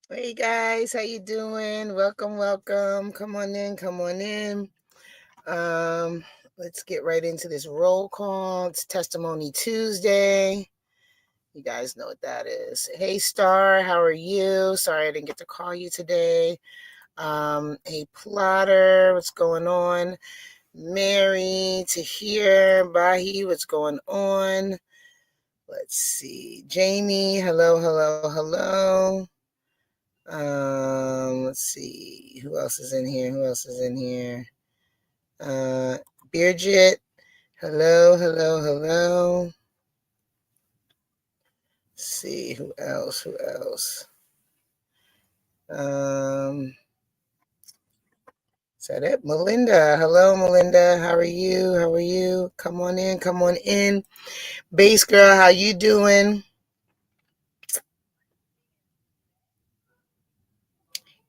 Hey guys, how you doing? Welcome. Come on in, come on in. Um, let's get right into this roll call. It's Testimony Tuesday. You guys know what that is. Hey Star, how are you? Sorry I didn't get to call you today. Hey Plotter, what's going on? Mary, Tahir, Bahi, what's going on? Let's see. Jamie, hello. Let's see. Who else is in here? Uh, Beerjit. Hello. Let's see. Who else? Um, is that it? Melinda. Hello, Melinda. How are you? Come on in. Bass girl, how you doing?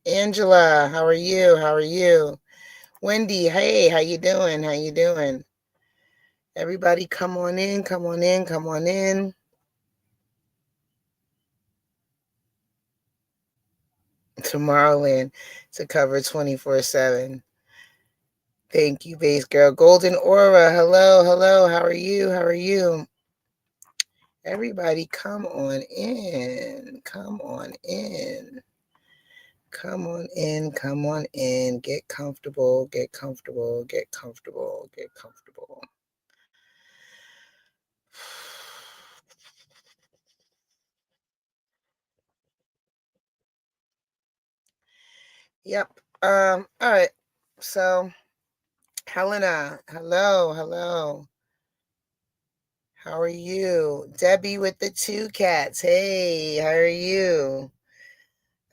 Angela, how are you? Wendy, hey, how you doing? Everybody come on in. Tomorrowland to cover 24/7. Thank you, Base Girl. Golden Aura, hello. How are you? Everybody come on in. Get comfortable. Yep. All right. So, Helena, hello. How are you? Debbie with the two cats. Hey, how are you?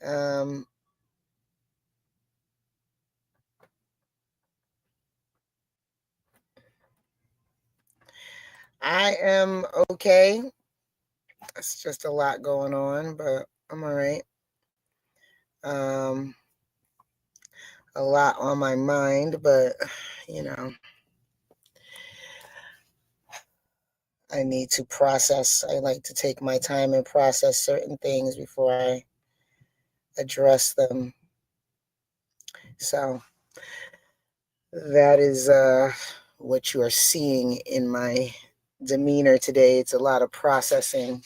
Um, I am okay. It's just a lot going on, but I'm all right. Um, a lot on my mind, but you know, I need to process. I like to take my time and process certain things before I address them. So that is what you are seeing in my demeanor today. It's a lot of processing.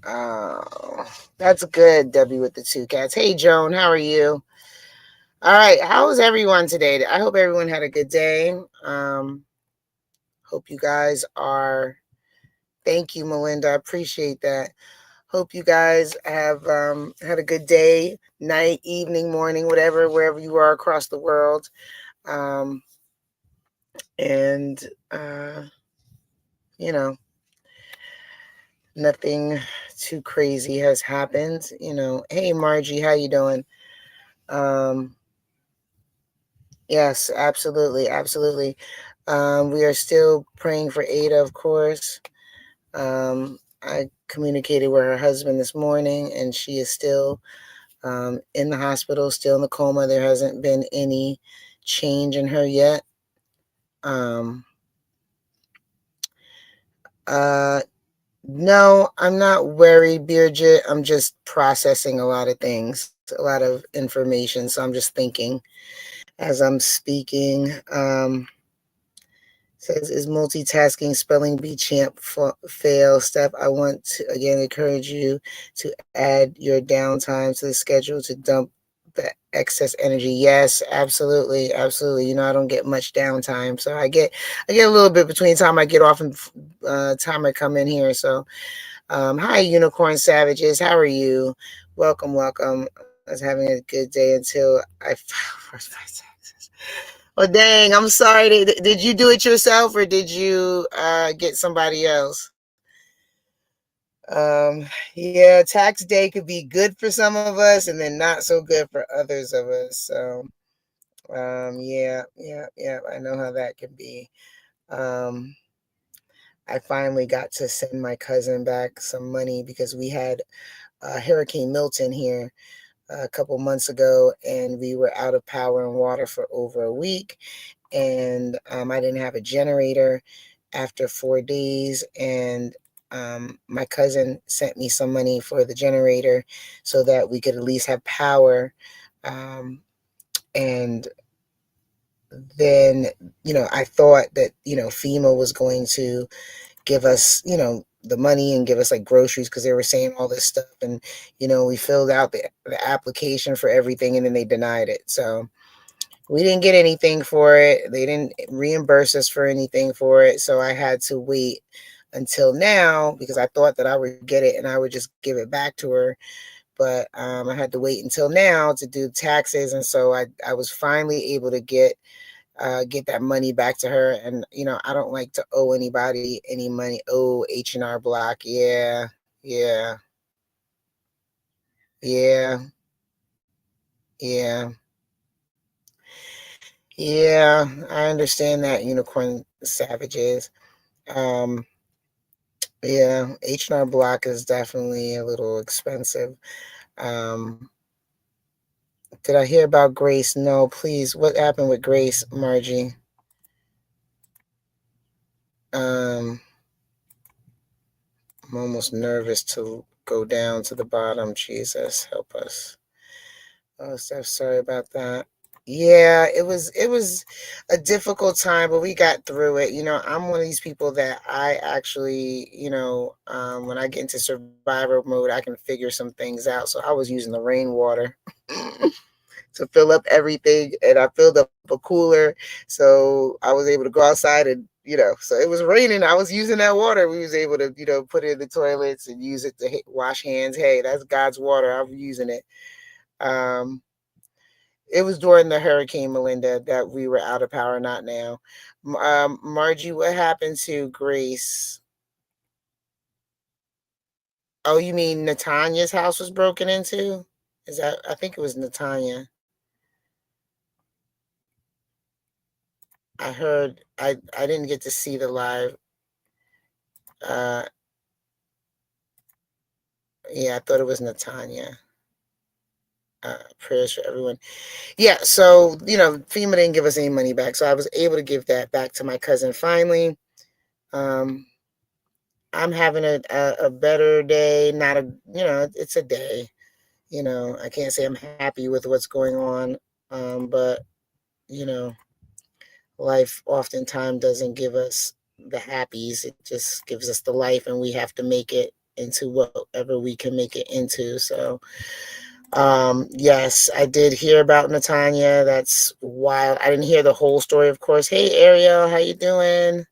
Oh, that's good, Debbie with the two cats. Hey, Joan, how are you? All right, how is everyone today? I hope everyone had a good day. Hope you guys are. Thank you, Melinda. I appreciate that. Hope you guys have had a good day, night, evening, morning, whatever, wherever you are across the world. Um, and uh, you know, nothing too crazy has happened. Hey Margie, how you doing? Um, yes, absolutely. We are still praying for Ada, of course. I communicated with her husband this morning, and she is still in the hospital, still in the coma. There hasn't been any change in her yet. Um, uh, no, I'm not worried, Birgit. I'm just processing a lot of things, a lot of information. So I'm just thinking as I'm speaking. Says, is multitasking spelling bee champ fail? Steph, I want to again encourage you to add your downtime to the schedule to dump the excess energy. Yes, absolutely. I don't get much downtime, so I get a little bit between time I get off and time I come in here. So, hi, Unicorn Savages, how are you? Welcome. I was having a good day until I filed for my taxes. Well, dang, I'm sorry. Did you do it yourself or did you get somebody else? Yeah, tax day could be good for some of us and then not so good for others of us. So, yeah, I know how that can be. Um, I finally got to send my cousin back some money because we had Hurricane Milton here a couple months ago, and we were out of power and water for over a week. And I didn't have a generator after 4 days, and my cousin sent me some money for the generator so that we could at least have power. And then, I thought that, FEMA was going to give us, the money and give us like groceries because they were saying all this stuff. And, we filled out the application for everything and then they denied it. So we didn't get anything for it. They didn't reimburse us for anything for it. So I had to wait until now because I thought that I would get it and I would just give it back to her. But I had to wait until now to do taxes. And so I was finally able to get that money back to her. And, I don't like to owe anybody any money. Oh, H&R Block. Yeah. Yeah. Yeah. Yeah. Yeah. I understand that, Unicorn Savages. Um, yeah, H&R Block is definitely a little expensive. Um, did I hear about Grace? No, please. What happened with Grace, Margie? Um, I'm almost nervous to go down to the bottom. Jesus, help us. Oh, Steph, sorry about that. Yeah, it was a difficult time, but we got through it. I'm one of these people that I actually, when I get into survival mode, I can figure some things out. So I was using the rainwater to fill up everything, and I filled up a cooler, so I was able to go outside and so it was raining. I was using that water. We was able to put it in the toilets and use it to wash hands. Hey, that's God's water. I'm using it. Um, it was during the Hurricane Melinda that we were out of power, not now. Margie, what happened to Grace? Oh, you mean Natanya's house was broken into? Is that? I think it was Natanya. I heard. I didn't get to see the live. Uh, yeah, I thought it was Natanya. Prayers for everyone. Yeah, so FEMA didn't give us any money back, so I was able to give that back to my cousin finally. Um, I'm having a better day. Not a it's a day. I can't say I'm happy with what's going on, but you know, life oftentimes doesn't give us the happies. It just gives us the life, and we have to make it into whatever we can make it into. So, yes, I did hear about Natanya. That's wild. I didn't hear the whole story, of course. Hey, Ariel, how you doing?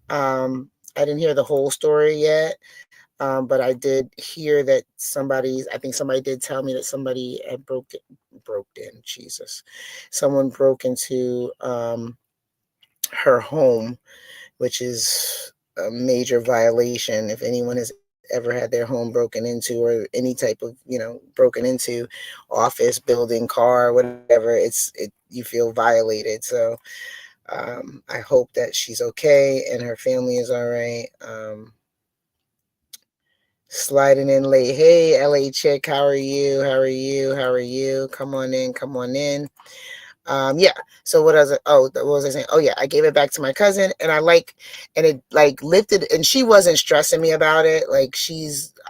I didn't hear the whole story yet. But I did hear that I think somebody did tell me that somebody had broke in, Jesus. Someone broke into her home, which is a major violation. If anyone has ever had their home broken into or any type of, broken into office, building, car, whatever, you feel violated. So I hope that she's okay and her family is all right. Sliding in late. Hey, LA chick, how are you? How are you? How are you? Come on in. Come on in. Yeah. So what was it? Oh, what was I saying? Oh yeah, I gave it back to my cousin, and and it like lifted, and she wasn't stressing me about it. Like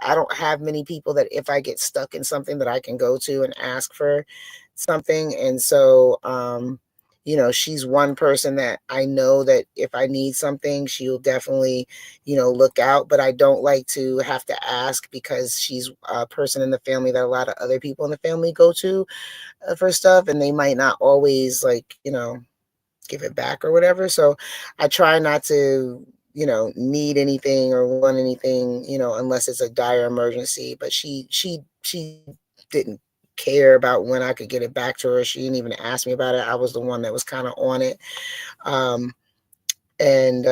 I don't have many people that if I get stuck in something that I can go to and ask for something, and so she's one person that I know that if I need something, she'll definitely, look out. But I don't like to have to ask because she's a person in the family that a lot of other people in the family go to for stuff, and they might not always give it back or whatever. So I try not to need anything or want anything unless it's a dire emergency. But she didn't care about when I could get it back to her. She didn't even ask me about it. I was the one that was kind of on it. And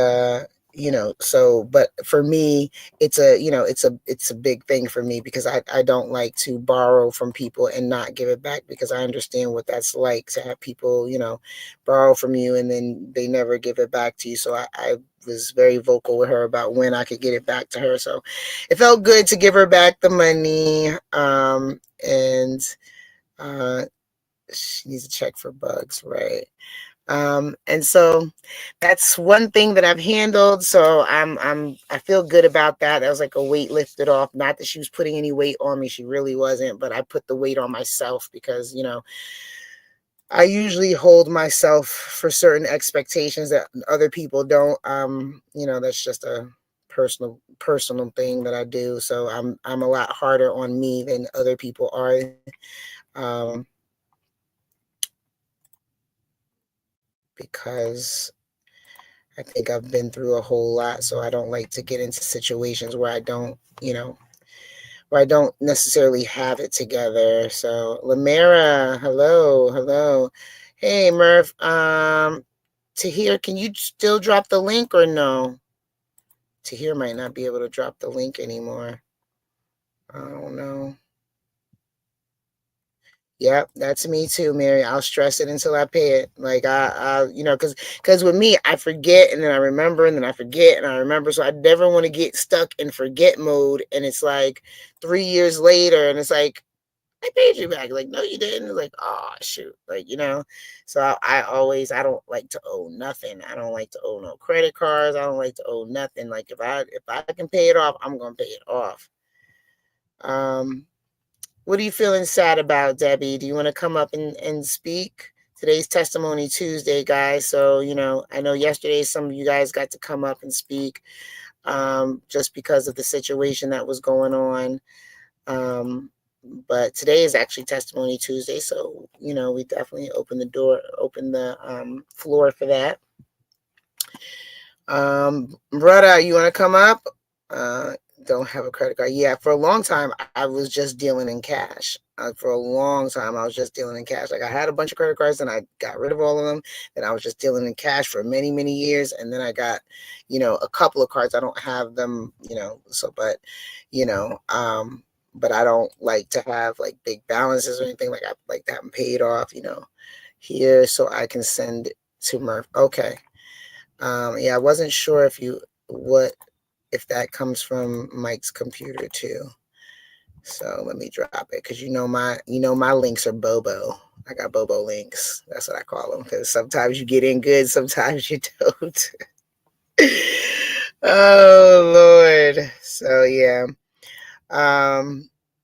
so but for me it's a big thing for me because I don't like to borrow from people and not give it back, because I understand what that's like to have people borrow from you and then they never give it back to you. So I was very vocal with her about when I could get it back to her, so it felt good to give her back the money. And she needs to check for bugs, right? And so that's one thing that I've handled. So I feel good about that. That was like a weight lifted off. Not that she was putting any weight on me. She really wasn't, but I put the weight on myself because, I usually hold myself for certain expectations that other people don't. That's just a personal thing that I do. So I'm a lot harder on me than other people are. Um, because I think I've been through a whole lot, so I don't like to get into situations where I don't necessarily have it together. So, Lamera, hello, hello. Hey, Murph. Tahir, can you still drop the link or no? Tahir might not be able to drop the link anymore. I don't know. Yep, that's me too, Mary. I'll stress it until I pay it. Like because with me, I forget and then I remember and then I forget and I remember. So I never want to get stuck in forget mode. And it's like 3 years later, and it's like I paid you back. Like no, you didn't. It's like oh shoot, So I don't like to owe nothing. I don't like to owe no credit cards. I don't like to owe nothing. Like if I can pay it off, I'm gonna pay it off. Um. What are you feeling sad about, Debbie? Do you want to come up and speak? Today's Testimony Tuesday, guys. So, I know yesterday some of you guys got to come up and speak just because of the situation that was going on. But today is actually Testimony Tuesday. So, we definitely open the floor for that. Brother, you want to come up? Don't have a credit card. Yeah, for a long time, I was just dealing in cash. For a long time, I was just dealing in cash. Like I had a bunch of credit cards and I got rid of all of them. Then I was just dealing in cash for many, many years. And then I got, a couple of cards. I don't have them, but I don't like to have like big balances or anything. Like I like to have them paid off, here so I can send it to Murph. Okay. Yeah, I wasn't sure if that comes from Mike's computer too. So let me drop it because my links are Bobo. I got Bobo links. That's what I call them because sometimes you get in good, sometimes you don't. Oh Lord. So yeah.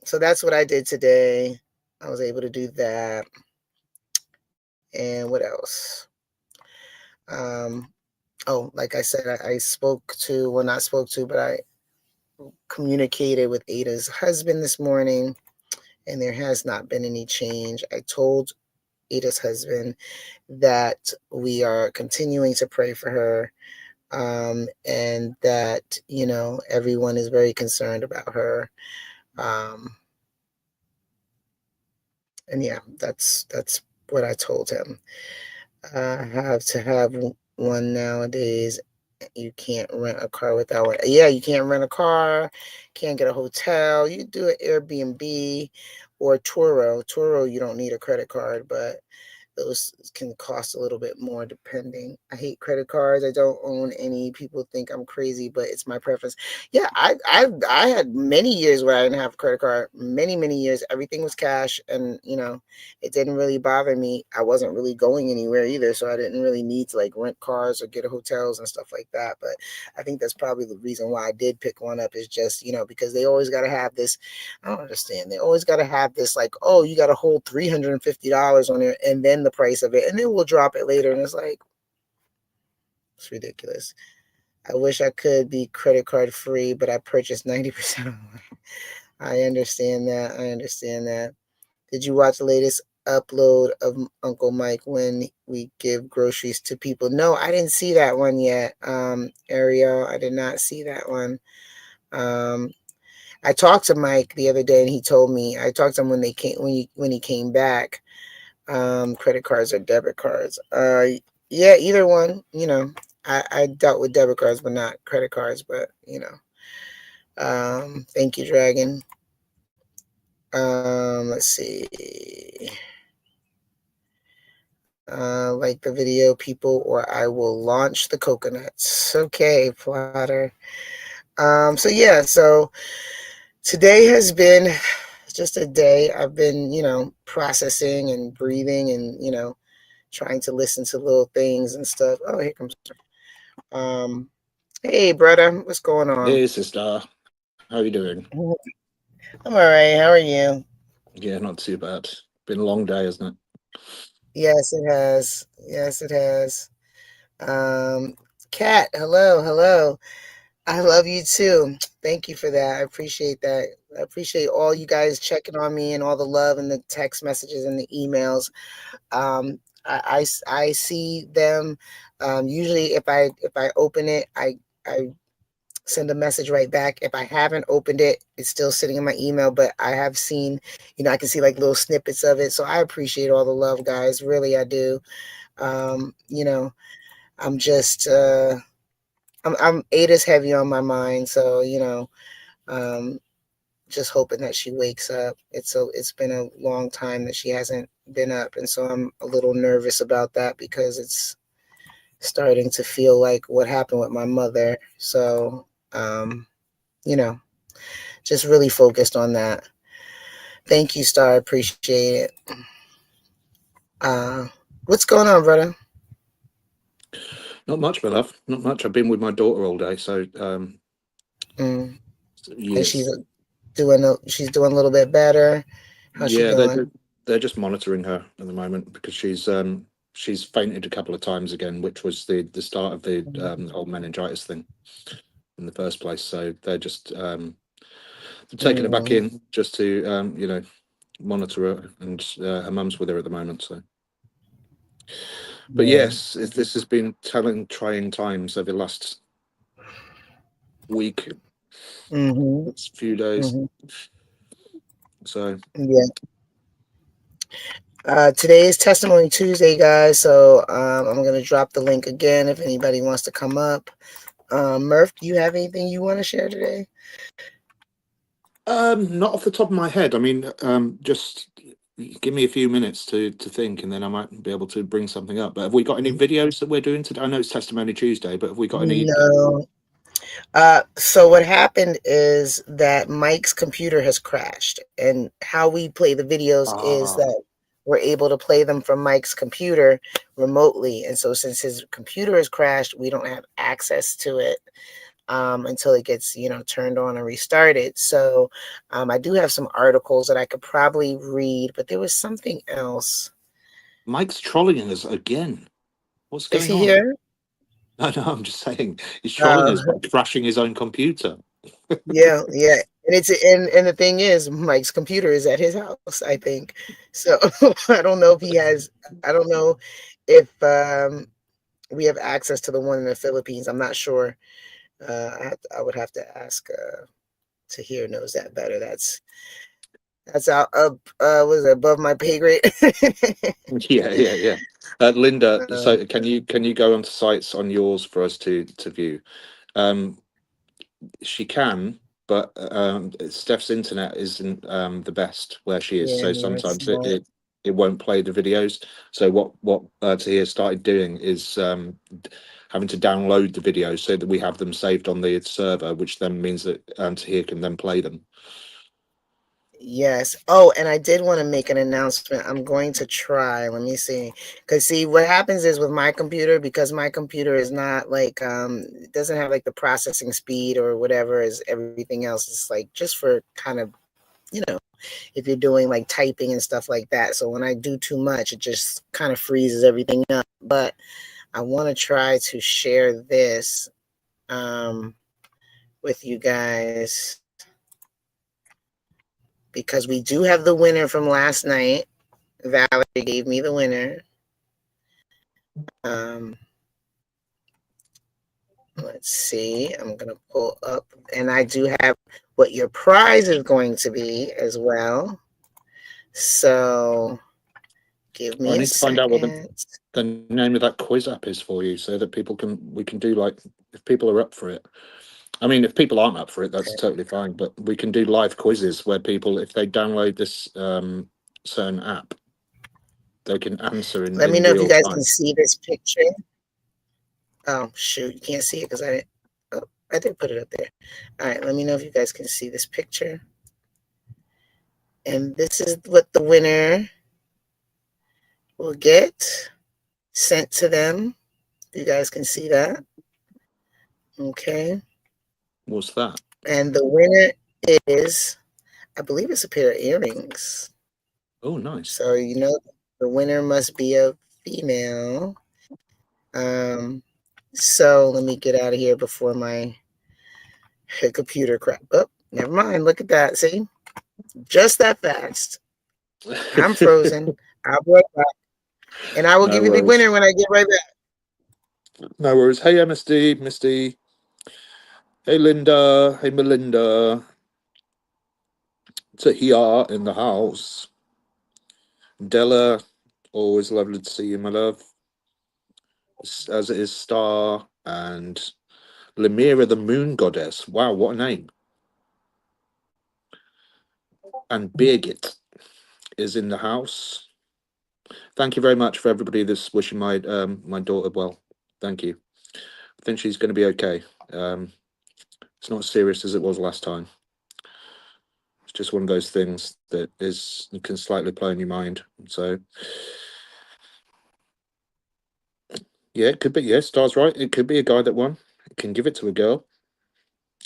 So that's what I did today. I was able to do that. And what else? Like I said, I spoke to, well, not spoke to, but I communicated with Ada's husband this morning, and there has not been any change. I told Ada's husband that we are continuing to pray for her, and that, everyone is very concerned about her. And yeah, that's what I told him. I have to have one nowadays. You can't rent a car without one. Yeah, you can't rent a car, can't get a hotel. You do an Airbnb or Turo. Turo, you don't need a credit card, but those can cost a little bit more depending. I hate credit cards. I don't own any. People think I'm crazy, but it's my preference. Yeah, I had many years where I didn't have a credit card. Many, many years. Everything was cash, and it didn't really bother me. I wasn't really going anywhere either, so I didn't really need to like rent cars or get hotels and stuff like that. But I think that's probably the reason why I did pick one up is just, because they always got to have this. I don't understand. They always got to have this like, oh, you got to hold $350 on it and then the price of it, and then we'll drop it later. And it's like, it's ridiculous. I wish I could be credit card free, but I purchased 90% online. I understand that. I understand that. Did you watch the latest upload of Uncle Mike when we give groceries to people? No, I didn't see that one yet. Ariel, I did not see that one. I talked to Mike the other day, and he told me I talked to him when he came back. Credit cards or debit cards. Yeah, either one. I dealt with debit cards, but not credit cards. But thank you, Dragon. Let's see. Like the video, people, or I will launch the coconuts. Okay, plotter. So yeah, so today has been just a day. I've been, processing and breathing and, trying to listen to little things and stuff. Oh, here comes. Um, hey, brother, what's going on? Hey, sister. How you doing? I'm all right. How are you? Yeah, not too bad. Been a long day, isn't it? Yes, it has. Yes, it has. Um, Kat, hello, hello. I love you too. Thank you for that. I appreciate that. I appreciate all you guys checking on me and all the love and the text messages and the emails. I see them. Usually, if I open it, I send a message right back. If I haven't opened it, it's still sitting in my email. But I have seen, I can see like little snippets of it. So I appreciate all the love, guys. Really, I do. Um, you know, I'm just I'm Ada's heavy on my mind. So um, just hoping that she wakes up. It's been a long time that she hasn't been up, and so I'm a little nervous about that because it's starting to feel like what happened with my mother. So you know, just really focused on that. Thank you, Star. Appreciate it. Uh, what's going on, brother? Not much, my love. Not much. I've been with my daughter all day, so Mm. And she's yes, she's doing a little bit better. How's she yeah. doing? They're just monitoring her at the moment because she's fainted a couple of times again, which was the start of the whole meningitis thing in the first place. So they're taking her back Mm. in just to monitor her, and her mum's with her at the moment. So, but Yeah. yes, this has been telling trying times over the last week, Mm-hmm. last few days. Mm-hmm. So Yeah. Today is Testimony Tuesday, guys. So I'm gonna drop the link again if anybody wants to come up. Murph, do you have anything you want to share today? not off the top of my head. I mean, just give me a few minutes to think, and then I might be able to bring something up. But have we got any videos that we're doing today? I know it's Testimony Tuesday, but have we got any? No. So what happened is that Mike's computer has crashed, and how we play the videos is Ah, that we're able to play them from Mike's computer remotely. And so since his computer has crashed, we don't have access to it until it gets, turned on and restarted. So I do have some articles that I could probably read, but there was something else. Mike's trolling us again. What's Is going he on? here? No, no, I'm just saying he's trolling Uh, us by crashing his own computer. Yeah, yeah. And the thing is, Mike's computer is at his house, I think. So I don't know if he has I don't know if we have access to the one in the Philippines. I'm not sure. I would have to ask Tahir knows that better. That's out up was it above my pay grade. Yeah, yeah, yeah. Linda, um, so can you go onto sites on yours for us to view? Um, she can, but Steph's internet isn't the best where she is, yeah, so no, it's sometimes it not. it won't play the videos. So what Tahir started doing is having to download the videos so that we have them saved on the server, which then means that Tahir can then play them. Yes. Oh, and I did want to make an announcement. I'm going to try. Let me see. Because see, what happens is with my computer, because my computer is not like it doesn't have like the processing speed or whatever as everything else. It's like just for kind of, you know, if you're doing like typing and stuff like that. So when I do too much, it just kind of freezes everything up. But I want to try to share this um with you guys because we do have the winner from last night. Valerie gave me the winner. Um, let's see. I'm gonna pull up, and I do have what your prize is going to be as well. So give I me a need to find out what second. the name of that quiz app is for you, so that we can do, like, if people are up for it. I mean, if people aren't up for it, that's Okay. totally fine. But we can do live quizzes where people, if they download this certain app, they can answer Let me in know if you real guys can time. see this picture. Oh shoot, you can't see it because I didn't. Oh, I did put it up there. All right, let me know if you guys can see this picture. And this is what the winner will get. sent to them. You guys can see that. Okay. What's that? And the winner is, I believe it's a pair of earrings. Oh, nice. So, the winner must be a female. So let me get out of here before my computer crap. Oh, never mind. Look at that. See? Just that fast. I'm frozen. I'll be right back. And I will No give you the worries. winner when I get right back. No worries. Hey, MSD, Misty. Hey, Linda. Hey, Melinda. Tahia in the house. Della, always lovely to see you, my love. As it is Star and Lemira, the moon goddess. Wow, what a name. And Birgit is in the house. Thank you very much for everybody that's wishing my daughter well. Thank you. I think she's going to be okay. It's not as serious as it was last time. It's just one of those things that is, you can slightly play in your mind. So yeah, it could be. Yeah, Star's right. It could be a guy that won. It can give it to a girl,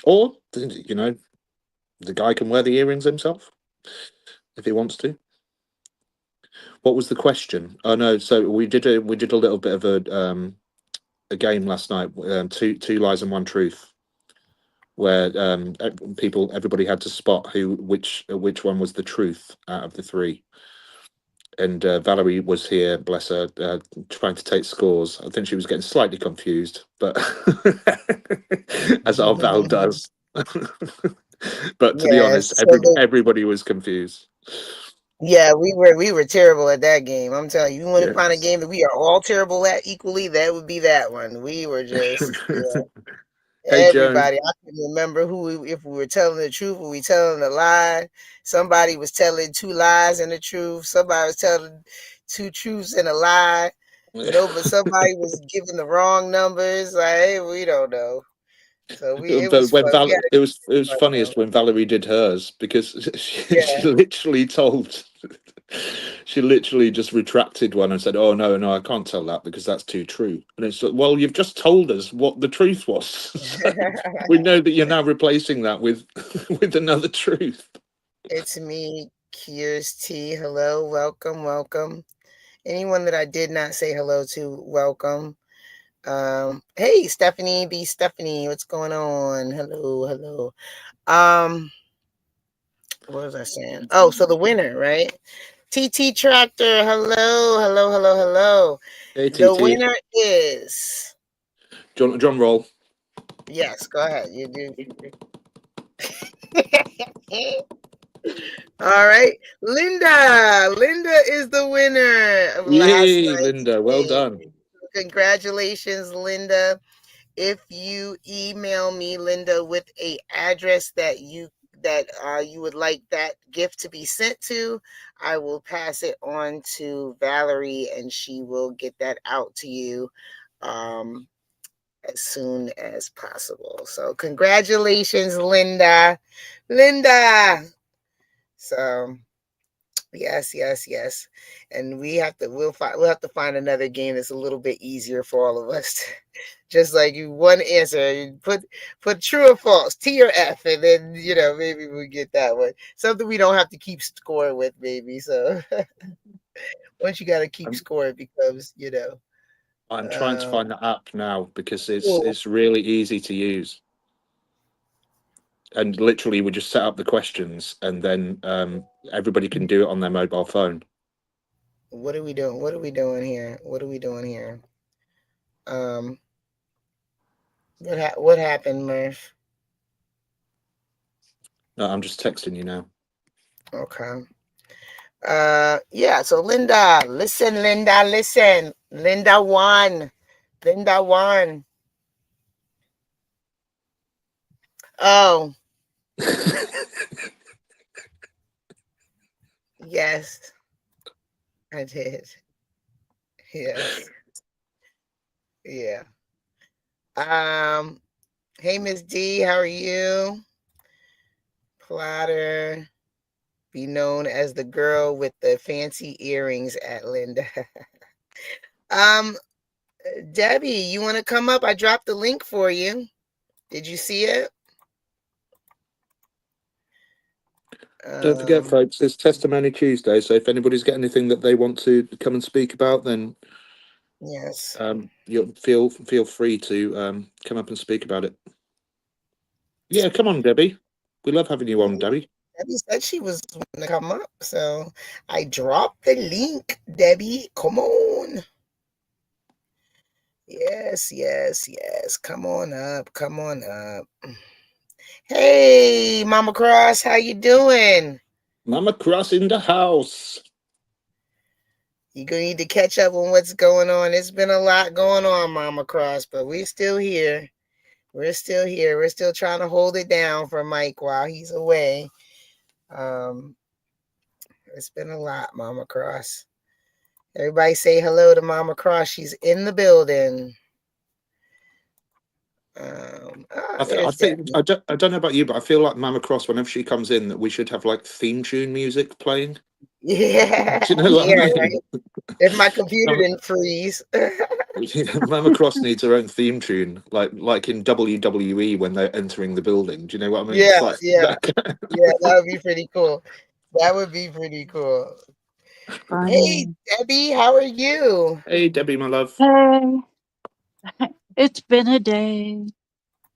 or the guy can wear the earrings himself if he wants to. What was the question? Oh no, so we did a little bit of a game last night. Two lies and one truth, where everybody had to spot which one was the truth out of the three. And Valerie was here, bless her, trying to take scores. I think she was getting slightly confused, but as our Val does. But to be honest, Yes. So everybody was confused. yeah, we were terrible at that game. I'm telling you, you want to find a Yes. game that we are all terrible at equally, that would be that one. We were just, Hey Joan. everybody. I couldn't remember if we were telling the truth or we telling a lie. Somebody was telling two lies and the truth. Somebody was telling two truths and a lie. But somebody was giving the wrong numbers. Like, we don't know. So it was But when fun. We had it was fun though. funniest when Valerie did hers, because she Yeah. literally told she literally just retracted one and said, "Oh no, no, I can't tell that because that's too true." And it's like, well, you've just told us what the truth was, so we know that you're now replacing that with with another truth. It's me, Kiers T. Hello, welcome, welcome. Anyone that I did not say hello to, welcome. Hey, Stephanie B. Stephanie, what's going on? Hello, hello. Um, what was I saying? Oh, so the winner, right? TT Tractor. Hello, hello, hello, hello. The ATT, winner is, John roll. yes. Go ahead. You do. All right, Linda. Linda is the winner of last Yay, night's Linda, well game. done. Congratulations, Linda. If you email me, Linda, with a address that you would like that gift to be sent to, I will pass it on to Valerie, and she will get that out to you um, as soon as possible. So, congratulations, Linda. Linda. So, yes, yes, yes. And we'll have to find another game that's a little bit easier for all of us. Just like you one answer, you put true or false, T or F, and then maybe we get that one. Something we don't have to keep score with, maybe. So once you got to keep I'm, score, it becomes I'm trying to um, find the app now because it's cool. it's really easy to use. And literally we just set up the questions and then everybody can do it on their mobile phone. What are we doing? What are we doing here? What are we doing here? Um, what happened, Murph? No, I'm just texting you now. Okay. Yeah, so Linda, listen, Linda, listen. Linda won. Linda won. Oh, yes, I did. Yes. Yeah. Hey Miss D, how are you? Plotter, be known as the girl with the fancy earrings at Linda. Um, Debbie, you want to come up? I dropped the link for you. Did you see it? Don't forget, Um, folks, it's Testimony Tuesday. So if anybody's got anything that they want to come and speak about, then yes. you feel free to come up and speak about it. Yeah, come on, Debbie. We love having you on, Debbie. Debbie said she was going to come up, so I dropped the link. Debbie, come on. Yes, yes, yes. Come on up. Come on up. Hey, Mama Cross, how you doing? Mama Cross in the house. You're gonna need to catch up on what's going on. It's been a lot going on, Mama Cross, but we're still here. We're still here. We're still trying to hold it down for Mike while he's away. Um, it's been a lot, Mama Cross. Everybody say hello to Mama Cross. She's in the building. I There's think Debbie. I don't know about you, but I feel like Mama Cross, whenever she comes in, that we should have like theme tune music playing. Yeah, Do you know what I yeah, mean? right. If my computer Mama, didn't freeze. Mama Cross needs her own theme tune, like in WWE when they're entering the building. Do you know what I mean? Yeah, It's like yeah, yeah, that would be pretty cool. That would be pretty cool. Hey, Funny. Debbie, how are you? Hey, Debbie, my love. Hey, it's been a day,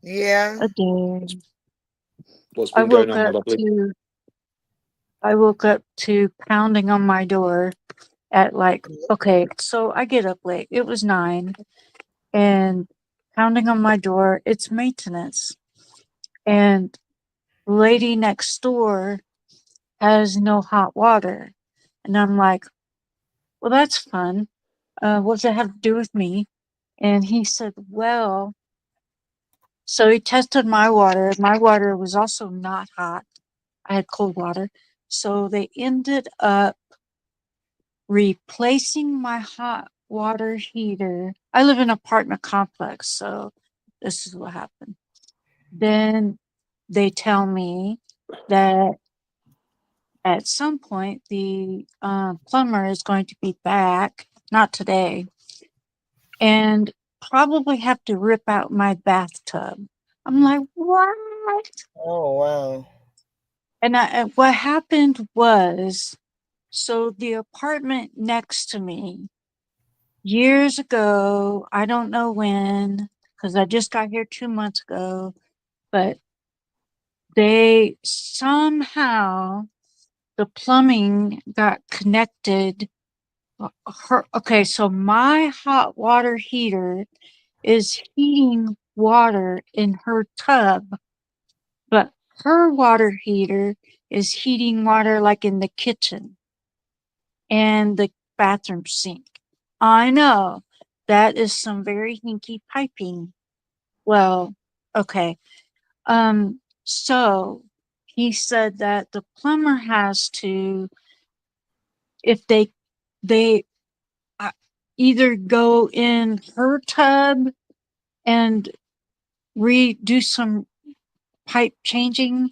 Yeah. a day. What's I been going woke on, my up lovely? to I woke up to pounding on my door at like okay, so I get up late. It was 9 and pounding on my door, it's maintenance. And the lady next door has no hot water. And I'm like, well, that's fun. What does that have to do with me? And he said, well, so he tested my water. My water was also not hot. I had cold water. So they ended up replacing my hot water heater. I live in an apartment complex, so this is what happened. Then they tell me that at some point the plumber is going to be back, not today, and probably have to rip out my bathtub. I'm like, what? Oh, wow. And what happened was, so the apartment next to me, years ago, I don't know when, because I just got here 2 months ago, but they somehow, the plumbing got connected. Okay, so my hot water heater is heating water in her tub, but her water heater is heating water like in the kitchen and the bathroom sink. I know that is some very hinky piping. Well, okay. So he said that the plumber has to, if they uh, either go in her tub and redo some pipe changing,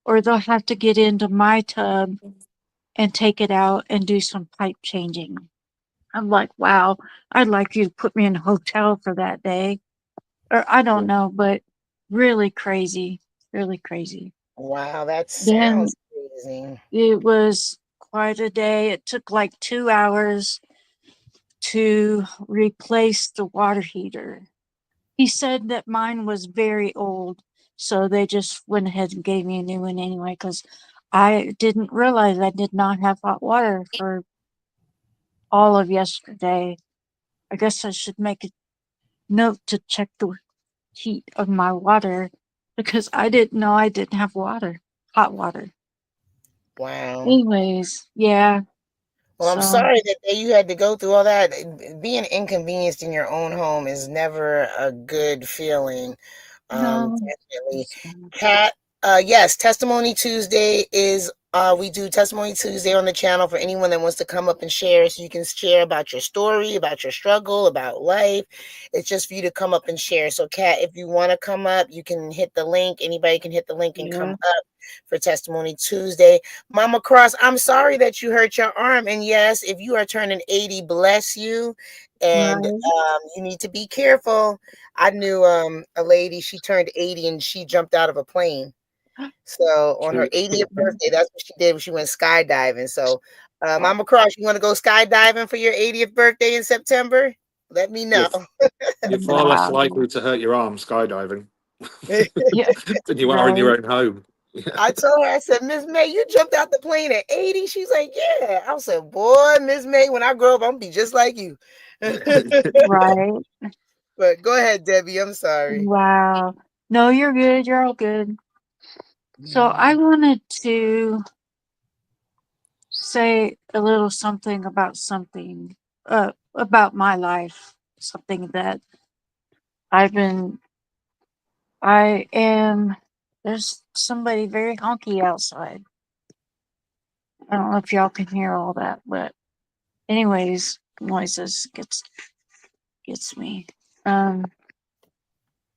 or they'll have to get into my tub and take it out and do some pipe changing. I'm like, wow, I'd like you to put me in a hotel for that day. Or I don't know, but really crazy, really crazy. Wow, that Then sounds crazy. it was quite a day. It took like 2 hours to replace the water heater. He said that mine was very old, so they just went ahead and gave me a new one anyway because I didn't realize I did not have hot water for all of yesterday. I guess I should make a note to check the heat of my water because I didn't know I didn't have water, hot water. Wow. Anyways, yeah. Well, I'm So sorry that you had to go through all that. Being inconvenienced in your own home is never a good feeling. no, Definitely. it's not. Kat, yes, Testimony Tuesday is We do Testimony Tuesday on the channel for anyone that wants to come up and share. So you can share about your story, about your struggle, about life. It's just for you to come up and share. So, Kat, if you want to come up, you can hit the link. Anybody can hit the link and come Yeah. up for Testimony Tuesday. Mama Cross, I'm sorry that you hurt your arm. And yes, if you are turning 80, bless you. And Right. you need to be careful. I knew a lady, she turned 80 and she jumped out of a plane. So on her She, 80th birthday, that's what she did. She went skydiving. So Mama Cross, you want to go skydiving for your 80th birthday in September? Let me you're, know. you're far less Wow. likely to hurt your arm skydiving Yeah. than you are in your Right. own home. Yeah. I told her, I said, Miss May, you jumped out the plane at 80. She's like, yeah. I said, boy, Miss May, when I grow up, I'm gonna be just like you. Right. But go ahead, Debbie. I'm sorry. Wow. No, you're good. You're all good. So I Mhm. wanted to say a little something about my life, something that I've been I am there's somebody very honky outside. I don't know if y'all can hear all that, but anyways, noises gets me. Um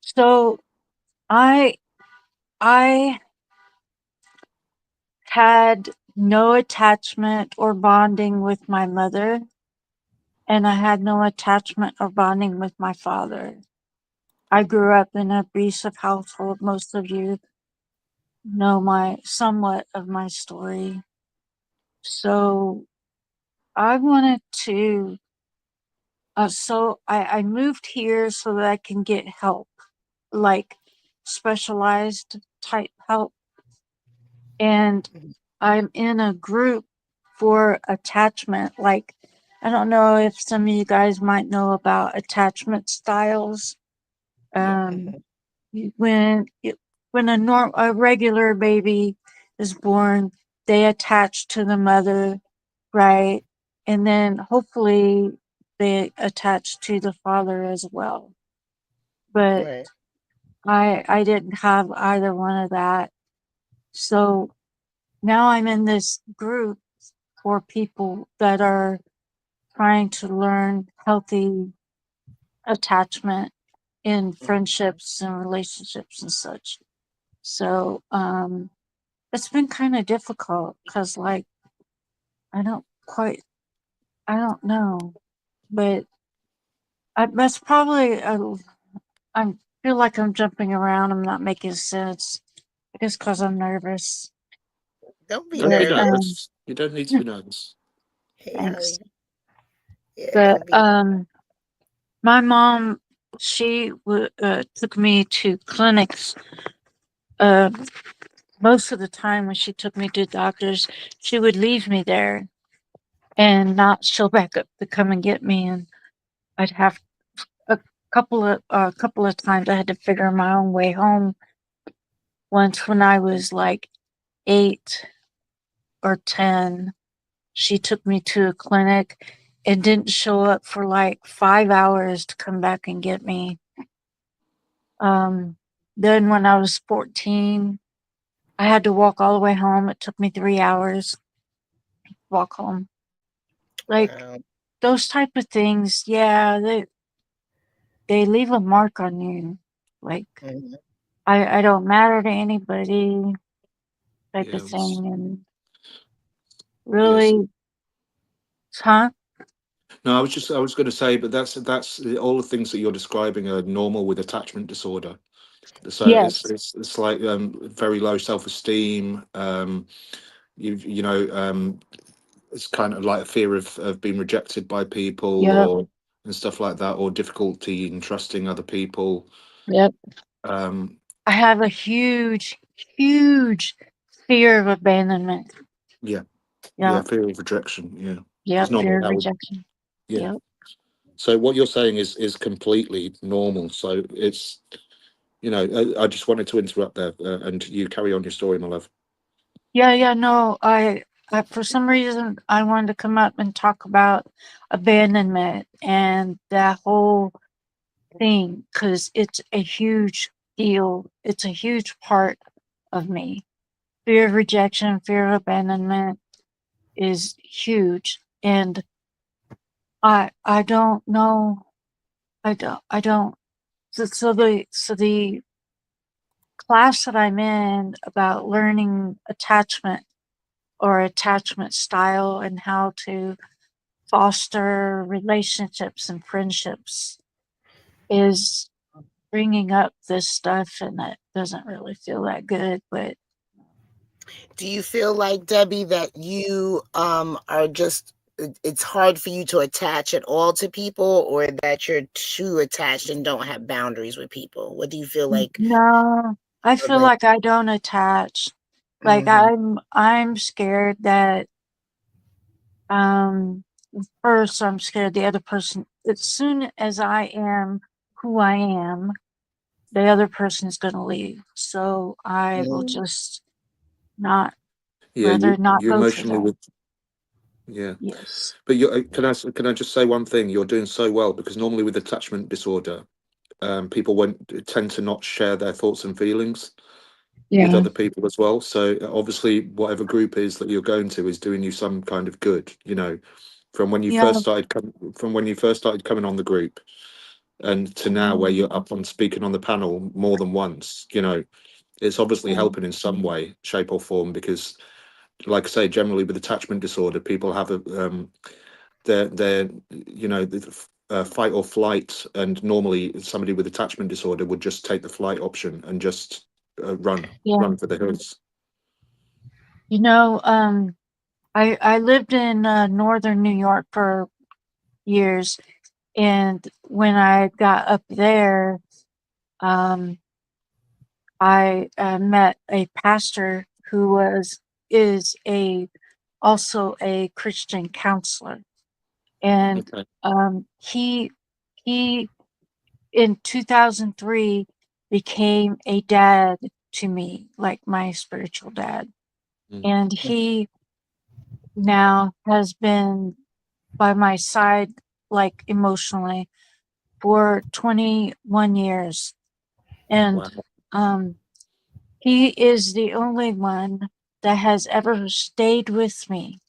so I I had no attachment or bonding with my mother, and I had no attachment or bonding with my father. I grew up in an abusive household. Most of you know my somewhat of my story. So I wanted to I moved here so that I can get help, like specialized type help. And Mhm. I'm in a group for attachment. Like, I don't know if some of you guys might know about attachment styles. Yeah. Um, Mhm. when a regular baby is born, they attach to the mother, right? And then hopefully they attach to the father as well. But Right. I didn't have either one of that. So now I'm in this group for people that are trying to learn healthy attachment in friendships and relationships and such. So it's been kind of difficult because like I don't quite I don't know, but that's probably I feel like I'm jumping around. I'm not making sense. I guess because I'm nervous. Don't be Don't be But nervous. nervous. You don't need to be nervous. Hey, thanks. Holly. Yeah, But don't be. my mom, she took me to clinics. Uh, Most of the time when she took me to doctors, she would leave me there and not show back up to come and get me, and I'd have a couple of times I had to figure my own way home. Once when I was like 8 or 10, she took me to a clinic and didn't show up for like 5 hours to come back and get me. Um, then when I was 14, I had to walk all the way home. It took me 3 hours to walk home. Like Wow. those type of things, yeah, they leave a mark on you. Like Mhm. I don't matter to anybody type Yeah. of thing, and Yes. really, huh? No, I was going to say, but that's all the things that you're describing are normal with attachment disorder. So Yes. it's like very low self-esteem. You know, it's kind of like a fear of being rejected by people Yep. or and stuff like that, or difficulty in trusting other people. Yep. Um, I have a huge fear of abandonment. yeah, yeah, Yep. fear of rejection. Yeah, because Yep. normally Fear of that would, rejection. yeah. Yep. So what you're saying is completely normal. So it's I just wanted to interrupt there, and you carry on your story, my love. Yeah. Yeah. No, I for some reason I wanted to come up and talk about abandonment and that whole thing because it's a huge deal. It's a huge part of me. fear of rejection, fear of abandonment is huge. And I don't know. I don't. So the class that I'm in about learning attachment or attachment style and how to foster relationships and friendships is bringing up this stuff, and that doesn't really feel that good. But Do you feel like, Debbie, that you are just it's hard for you to attach at all to people, or that you're too attached and don't have boundaries with people? What do you feel like? no, I feel like I don't attach. Like Mhm. I'm scared that um first I'm scared the other person, as soon as I am who I am, the other person is going to leave. So I will Mm. just not, Yeah, rather not you go through emotionally that. with, yeah. Yes. But you can I just say one thing? You're doing so well, because normally with attachment disorder, people won't tend to not share their thoughts and feelings with Yeah. other people as well. So obviously, whatever group is that you're going to is doing you some kind of good. You know, from when you Yeah. first started from when you first started coming on the group, and to now where you're up on speaking on the panel more than once. You know, it's obviously helping in some way, shape or form, because, like I say, generally with attachment disorder, people have a their you know fight or flight, and normally somebody with attachment disorder would just take the flight option and just Yeah. run for the hills. You know, I lived in northern New York for years, and when I got up there, um, I met a pastor who is a also a Christian counselor, and Okay. he in 2003 became a dad to me, like my spiritual dad, Mm. and he now has been by my side, like emotionally, for 21 years. And Wow. um, he is the only one that has ever stayed with me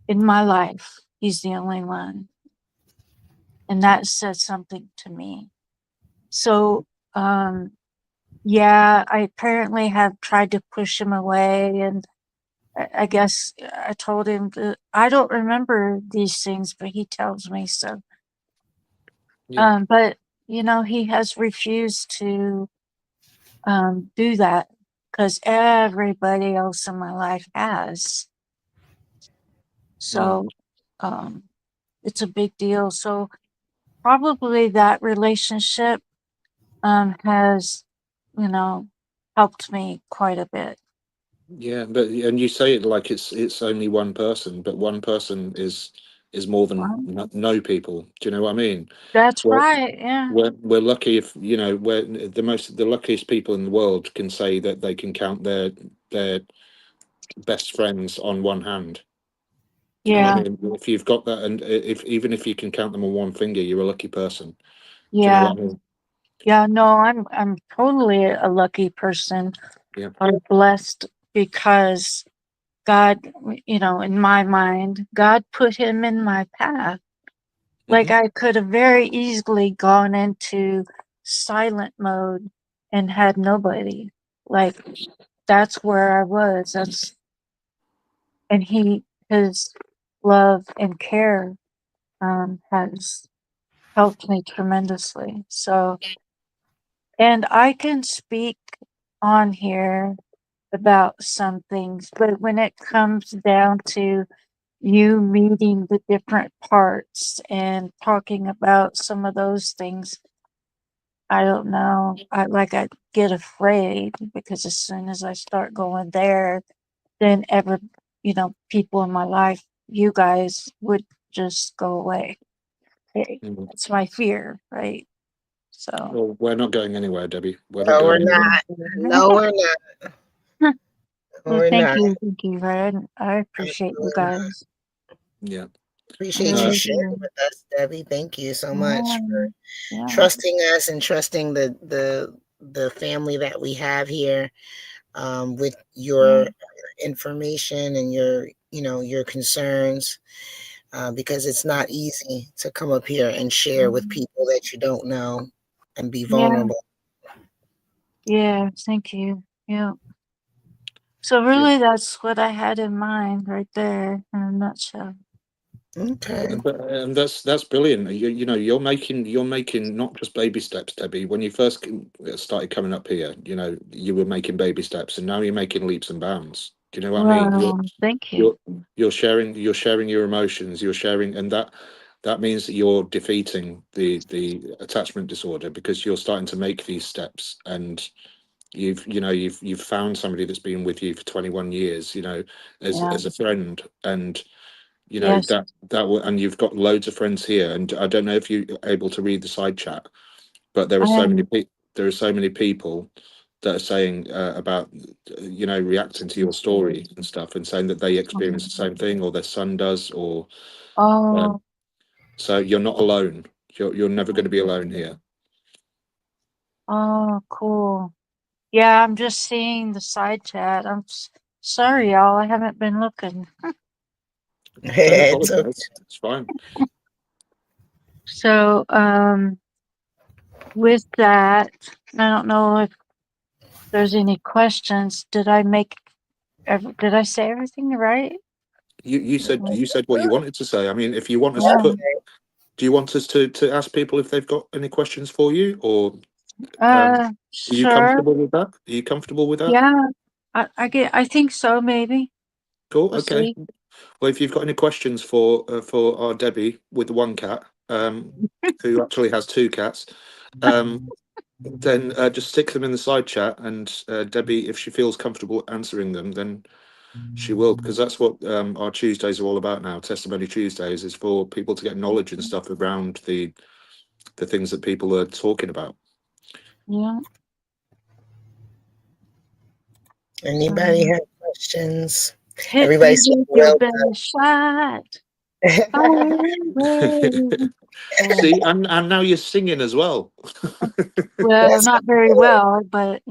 in my life. He's the only one. And that says something to me. So, yeah, I apparently have tried to push him away. And I guess I told him that I don't remember these things, but he tells me so. Yeah. But you know, he has refused to do that because everybody else in my life has. Mm. So um, it's a big deal. So probably that relationship has, you know, helped me quite a bit. Yeah, but and you say it like it's only one person, but one person is more than Wow. no people. Do you know what I mean? That's Well, right. Yeah. we're lucky if, you know, we're the luckiest people in the world can say that they can count their best friends on one hand. Do you know what I Yeah. mean? If you've got that, and if even if you can count them on one finger, you're a lucky person. Do you know Yeah. what I mean? Yeah. No, I'm totally a lucky person. Yeah. I'm blessed because God, you know, in my mind, God put him in my path. Like Hmm. I could have very easily gone into silent mode and had nobody. Like that's where I was. And his love and care, has helped me tremendously. So, and I can speak on here about some things, but when it comes down to you meeting the different parts and talking about some of those things, I don't know. I get afraid because as soon as I start going there, then you know, people in my life, you guys would just go away. Hey, that's my fear, right? So, Well, we're not going anywhere, Debbie. We're not No, we're going anywhere. not. No, we're not. well, We're not. thank you, Red. I appreciate you Absolutely not. guys. Yeah. I Appreciate you Uh, really sharing do. with us, Debbie. Thank you so much for Yeah, yeah, trusting us and trusting the family that we have here. with your information and your, your concerns, because it's not easy to come up here and share with people that you don't know and be Yeah. vulnerable. Yeah. Thank you. Yeah. So really, that's what I had in mind right there in a nutshell. Okay. And that's brilliant. You're making not just baby steps, Debbie. When you first started coming up here, you were making baby steps, and now you're making leaps and bounds. Do you know what I mean? Wow. Thank you. You're sharing your emotions. You're sharing, and that means that you're defeating the attachment disorder, because you're starting to make these steps, and you've found somebody that's been with you for 21 years, as Yeah. as a friend, and Yes. and you've got loads of friends here, and I don't know if you're able to read the side chat, but there are I so many am. people that are saying about reacting to your story and stuff, and saying that they experience the same thing, or their son does, or Oh. so you're not alone. You're never going to be alone here. Oh. Cool. Yeah. I'm just seeing the side chat. Sorry, y'all. I haven't been looking. Don't It's okay. apologize. It's fine. So, with that, I don't know if there's any questions. Did I say everything right? You said what you wanted to say. I mean, if you want us to Yeah. do you want us to ask people if they've got any questions for you, or are you Sure. comfortable with that? Are you comfortable with that? Yeah. I think so, maybe. Cool. We'll Okay. see. Well, if you've got any questions for our Debbie with the one cat, who actually has two cats, then just stick them in the side chat, and Debbie, if she feels comfortable answering them, then she will, because that's what our Tuesdays are all about now. Testimony Tuesdays is for people to get knowledge and stuff around the things that people are talking about. Yeah. Anybody have questions? Hit me Everybody's saying with your well best shot. Fire done. away. Yeah. See, and now you're singing as well. Well, That's not very good. well, but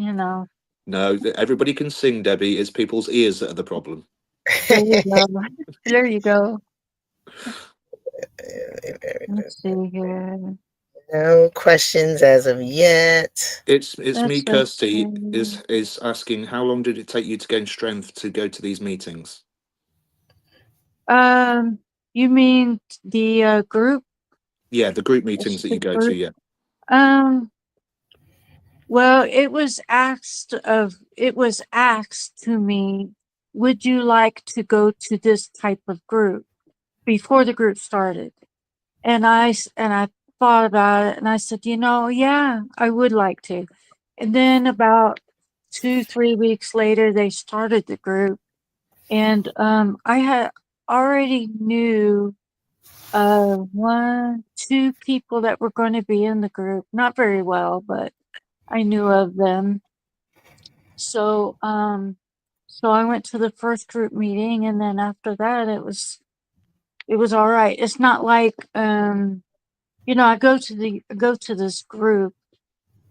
No, everybody can sing, Debbie. It's people's ears that are the problem. there you go. There you go. Let's see here. No questions as of yet. It's me, That's Kirsty, okay. is asking, how long did it take you to gain strength to go to these meetings? Um, you mean the group? Yeah, the group meetings that The you go to. group? Yeah. Um, well, it was asked to me, would you like to go to this type of group before the group started? And I thought about it and I said, yeah, I would like to. And then about 2, 3 weeks later, they started the group, and I had already knew one, two people that were going to be in the group, not very well, but I knew of them. So I went to the first group meeting, and then after that, it was all right. It's not like I go to this group,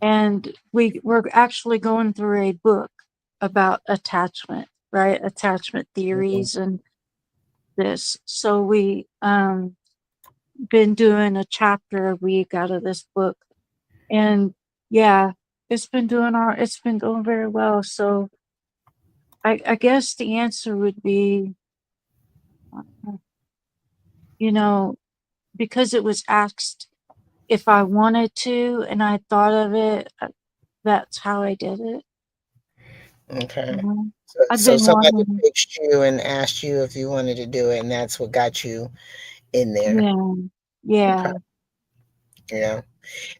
and we're actually going through a book about attachment, right? Attachment theories and this. So we been doing a chapter a week out of this book, and yeah, it's been going very well. So I guess the answer would be, uh, you know, because it was asked if I wanted to, and I thought of it. That's how I did it. Okay. Mhm. So, I've so been somebody wanting. pitched you and asked you if you wanted to do it, and that's what got you in there. Yeah, Okay. yeah. Yeah.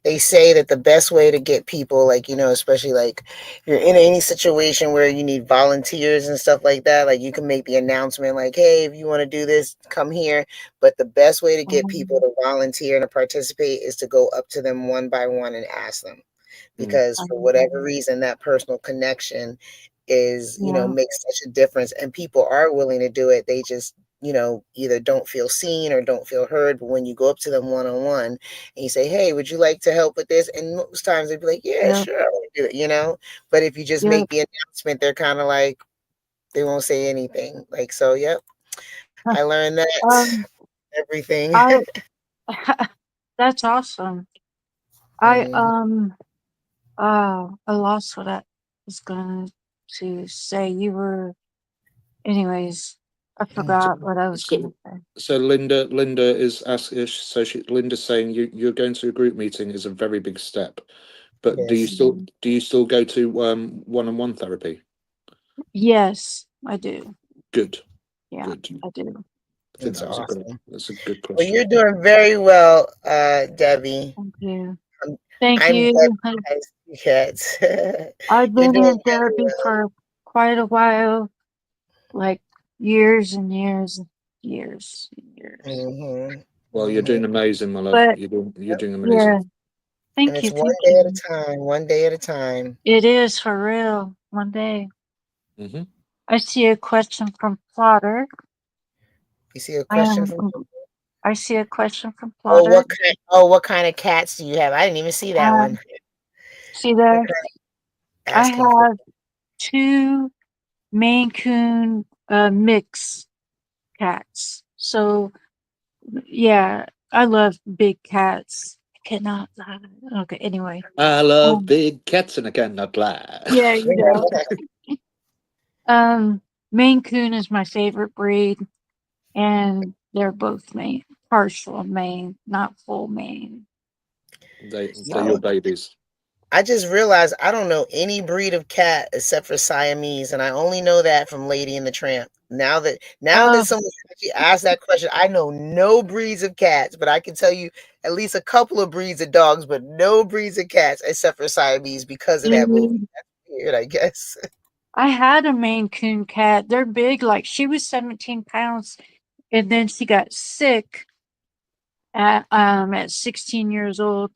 They say that the best way to get people, like, especially like you're in any situation where you need volunteers and stuff like that, like you can make the announcement like, hey, if you want to do this, come here. But the best way to get people Um, to volunteer and to participate is to go up to them one by one and ask them. Mm. Because for whatever reason, that personal connection is, yeah, makes such a difference, and people are willing to do it. They just either don't feel seen or don't feel heard. But when you go up to them one-on-one and you say, hey, would you like to help with this? And most times they'd be like, yeah, Yeah. sure, I want to do it. But if you just Yeah. make the announcement, they're kind of like, they won't say anything. Like, so, yep, I learned that Um, everything. I that's awesome. I Mhm. I lost what I was going to say. You were, anyways. I forgot what I was going So, to say. so Linda is asking. So Linda's saying you're going to a group meeting is a very big step. But do you Yes. still Mhm. do you still go to one-on-one therapy? Yes, I do. Good, Yeah, good. I do. I think It's that was a good awesome. that's a good Well, you're question. doing very well, Debbie. Thank you. I'm, Thank I'm you. Debbie Has Two Cats. I've You're been doing in very therapy for quite a while, like years and years and years and years. well. Well, you're doing amazing, my love. But You're doing yeah, amazing. And thank it's you, one thank day at a you. time, one day at a time. It is for real. One day. Hmm. I see a question from Plotter. You see a I question am. from I see a question from Oh, Plotter. what kind of cats do you have? I didn't even see that one. Um, see What there. kind I asking for? have two Maine Coon mix cats. So yeah, I love big cats. I cannot. Okay. Anyway. I love Um, big cats and I cannot lie. yeah, you know. Maine Coon is my favorite breed, and they're both Maine, partial Maine, not full Maine. They're your So, babies. I just realized I don't know any breed of cat except for Siamese, and I only know that from Lady and the Tramp. Now that uh, someone actually asked that question, I know no breeds of cats, but I can tell you at least a couple of breeds of dogs, but no breeds of cats except for Siamese because of that movie. dude, That's weird, I guess. I had a Maine Coon cat. They're big. Like she was 17 pounds, and then she got sick at 16 years old,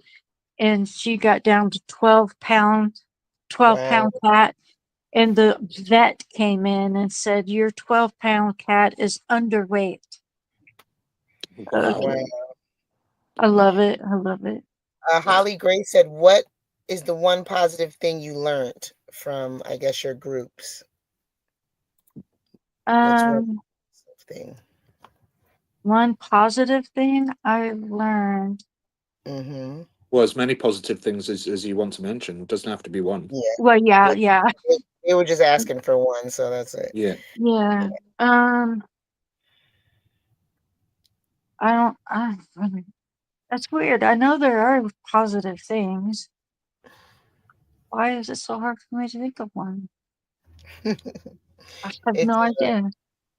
and she got down to 12 pounds, 12 Wow. pound cat. And the vet came in and said, your 12-pound cat is underweight. Wow. Wow. I love it. I love it. That, Holly Gray said, "What is the one positive thing you learned from, I guess, your groups? What's one Um, positive thing?" one positive thing I learned. Mm-hmm. well, as many positive things as you want to mention. It doesn't have to be one. Yeah. Well, yeah, They, yeah, they were just asking for one, so that's it. Yeah. yeah. Um, I don't. That's weird. I know there are positive things. Why is it so hard for me to think of one? I have It's no idea.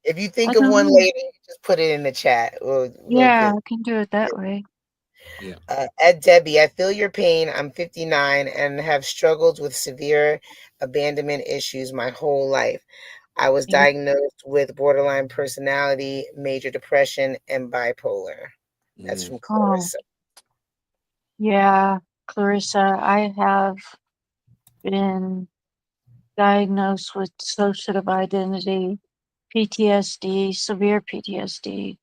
if you I think of don't one know. later, you just put it in the chat real Yeah, quick. I can do it that way. Yeah. At Debbie, I feel your pain. I'm 59 and have struggled with severe abandonment issues my whole life. I was Yeah. diagnosed with borderline personality, major depression, and bipolar. That's Mm. from Oh, Clarissa. yeah, Clarissa, I have been diagnosed with dissociative identity, PTSD, severe PTSD,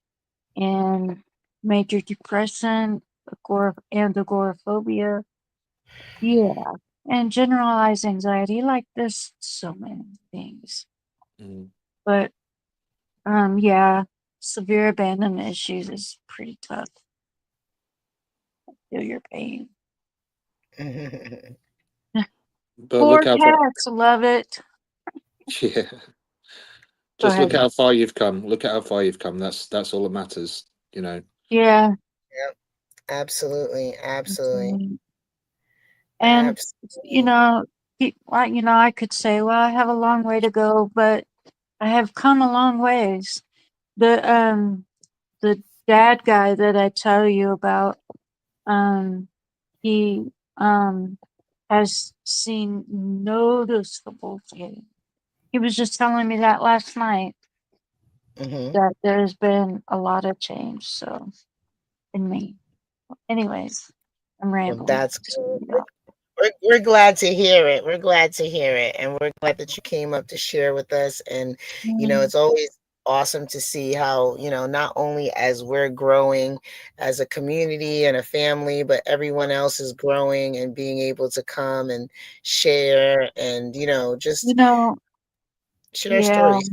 and major depression, and agoraphobia. Yeah, and generalized anxiety. Like there's so many things, Mm. but yeah, severe abandonment issues is pretty tough. Feel your pain. But Poor look how far. cats, love it. Yeah. Go Just look ahead. at how far you've come. Look at how far you've come. That's all that matters. You know. Yeah, Yep, absolutely, that's absolutely, right. And you absolutely. know, I could say, well, I have a long way to go, but I have come a long ways. The dad guy that I tell you about, um, he has seen noticeable change. He was just telling me that last night Hmm. that there's been a lot of change. So in me, anyways, I'm Well, rambling. that's So, good. We're glad to hear it. We're glad to hear it, and we're glad that you came up to share with us. And yeah. it's always awesome to see how, not only as we're growing as a community and a family, but everyone else is growing and being able to come and share and, You just know, share yeah, stories.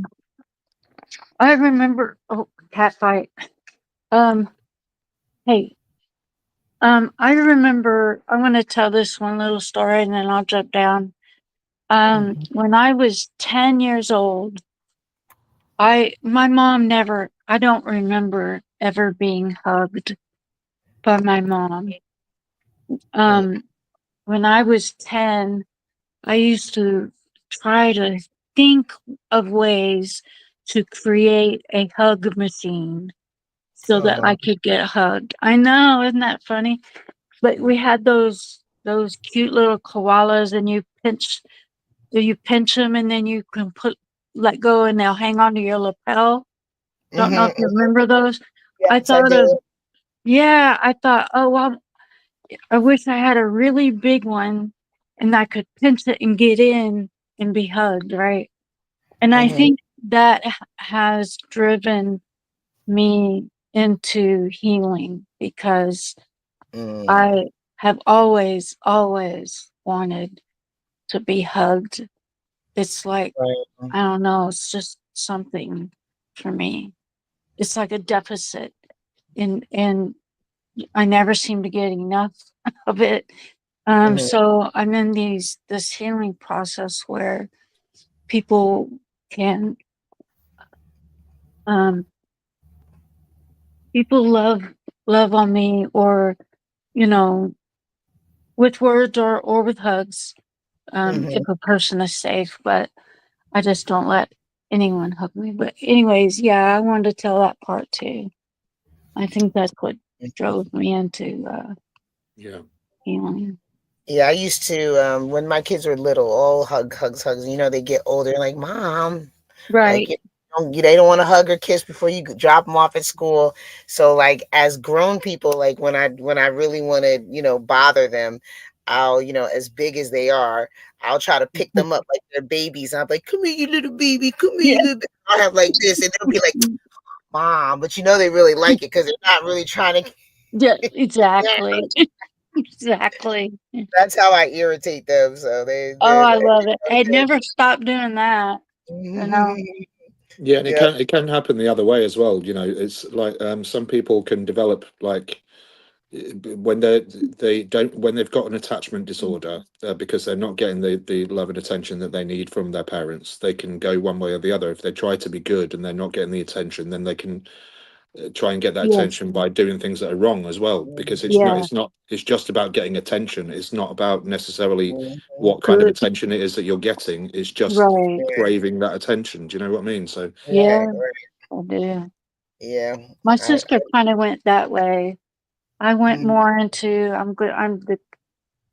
I remember. Oh, cat fight. Um, hey, I remember. I'm going to tell this one little story, and then I'll jump down. Mhm. When I was 10 years old, my mom never. I don't remember ever being hugged by my mom. Mm, Um, when I was 10, I used to try to think of ways to create a hug machine so that oh, I could get hugged. I know, isn't that funny? But we had those cute little koalas, and you pinch them, and then you can let go, and they'll hang onto your lapel. Don't know if you mhm. remember those. I Yes, I thought of do. Yeah, I thought, oh well, I wish I had a really big one, and I could pinch it and get in and be hugged, right? And I Mhm, think that has driven me into healing because mm, I have always, always wanted to be hugged. It's like, right. I don't know, it's just something for me. It's like a deficit, and I never seem to get enough of it. Mhm, So I'm in this healing process where people can um people love on me, or you know with words, or with hugs, if mhm, a person is safe, but I just don't let anyone hug me. But anyways, yeah, I wanted to tell that part too. I think that's what mhm. drove me into Yeah. healing. Yeah, I used to, when my kids were little, all hugs, hugs. They get older, like, Mom, like, Right. they don't want to hug or kiss before you drop them off at school. So, like, as grown people, like when I really want to, bother them, I'll, as big as they are, I'll try to pick them up like they're babies. I'm like, come here, you little baby, come here, Yeah. you little baby. I'll have like this, and they'll be like, Mom, but they really like it because they're not really trying to. Yeah, Yeah, exactly. Exactly. that's how I irritate them. So Oh, they're I like, love it. I never stopped doing that. You know. Yeah, and yeah. it can happen the other way as well. It's like some people can develop like when they don't when they've got an attachment disorder because they're not getting the love and attention that they need from their parents. They can go one way or the other. If they try to be good and they're not getting the attention, then they can try and get that Yes. attention by doing things that are wrong as well, because Yeah. it's just about getting attention. It's not about necessarily Mhm. what kind of Good. attention it is that you're getting. It's just Right. craving that attention. Do you know what I mean? So Yeah, Right, right. I do. Yeah. My I, sister kind of went that way. I went mhm, more into I'm good.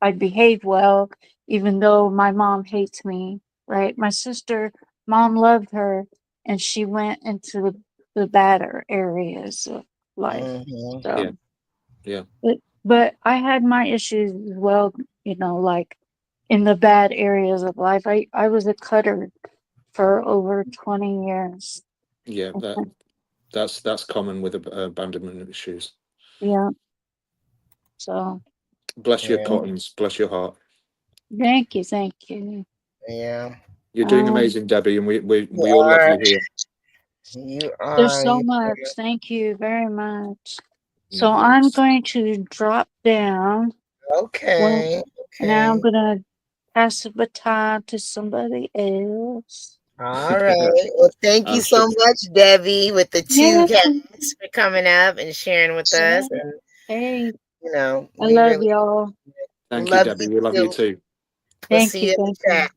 I behave well, even though my mom hates me. Right. My sister, mom loved her, and she went into the badder areas of life. mhm, yeah, So, yeah, but I had my issues as well. Like in the bad areas of life. I was a cutter for over 20 years. yeah. That's common with abandonment issues. Yeah. So Bless your yeah, cottons, bless your heart. thank you. Thank you. yeah. You're doing Um, amazing, Debbie, and You we all love are, you here. you there's are, so you much. Thank you very much. So No I'm worries. going to drop down. Well, okay, now I'm okay. going to pass the baton to somebody else. All right. Well, thank you I'm sure. so much, Debbie, with the two Yeah. cats for coming up and sharing with us. Yeah. And Hey, I we love really y'all. Thank you, love Debbie. you We love you too. too. We'll Thank see you. you in the Thank chat.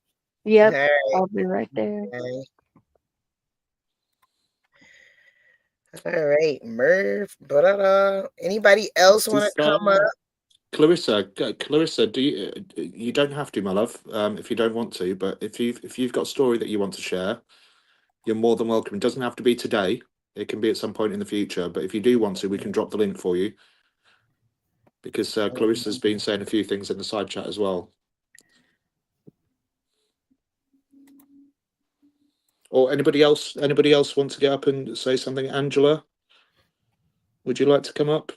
you. All Yep. right. I'll be right there. Okay. All right, Merv. Anybody else want to come up? Clarissa, Clarissa, you don't have to, my love, if you don't want to, but if you've got a story that you want to share, you're more than welcome. It doesn't have to be today. It can be at some point in the future. But if you do want to, we can drop the link for you because Clarissa's been saying a few things in the side chat as well. Or anybody else? Anybody else want to get up and say something? Angela, would you like to come up?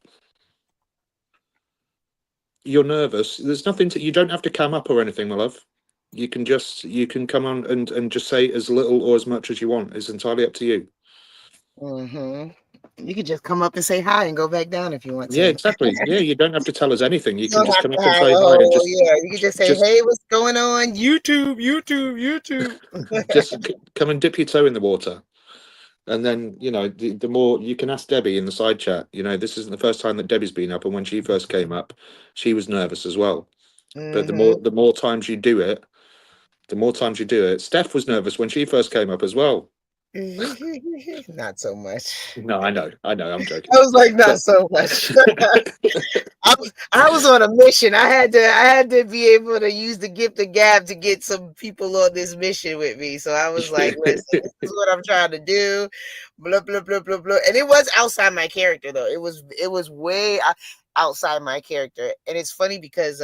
You're nervous. There's nothing to. You don't have to come up or anything, my love. You can come on and just say as little or as much as you want. It's entirely up to you. You could just come up and say hi and go back down if you want Yeah, to. exactly. Yeah, you don't have to tell us anything. You You can don't just have come to up and have say a hi and whole, yeah. You could just say, just "Hey, what's going on? YouTube, YouTube." come and dip your toe in the water. And then, the more you can ask Debbie in the side chat, this isn't the first time that Debbie's been up. And when she first came up, she was nervous as well. But the more times you do it, Steph was nervous when she first came up as well. Not so much. No, I know, I'm joking. I was like, not so much. I was on a mission. I had to be able to use the gift of gab to get some people on this mission with me. So I was like, listen, this is what I'm trying to do. Blah blah blah blah blah. And it was outside my character though. It was way outside my character. And it's funny because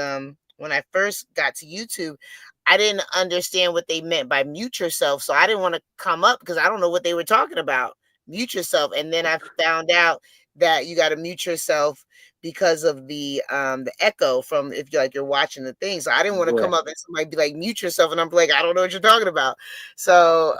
when I first got to YouTube, I didn't understand what they meant by mute yourself. So I didn't want to come up because I don't know what they were talking about. Mute yourself. And then I found out that you got to mute yourself because of the echo from if you're watching the thing. So I didn't want to come up and somebody be like, mute yourself, and I'm like, I don't know what you're talking about. So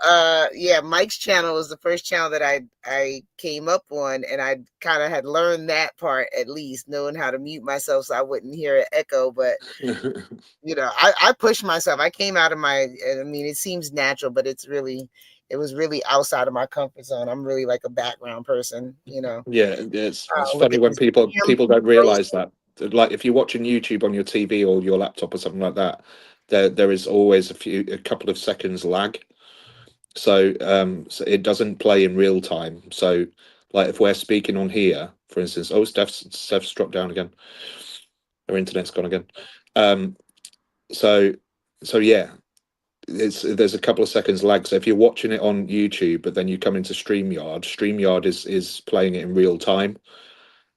yeah, Mike's channel was the first channel that I came up on, and I kind of had learned that part, at least knowing how to mute myself so I wouldn't hear an echo. But I pushed myself. I came out of it seems natural, but it was really outside of my comfort zone. I'm really like a background person. Yeah, it's Look funny at when this people don't realize that. Like if you're watching YouTube on your TV or your laptop or something like that, there is always a couple of seconds lag. So it doesn't play in real time. So like if we're speaking on here, for instance, Steph's dropped down again. Her internet's gone again. So yeah, there's a couple of seconds lag. So if you're watching it on YouTube, but then you come into StreamYard is playing it in real time.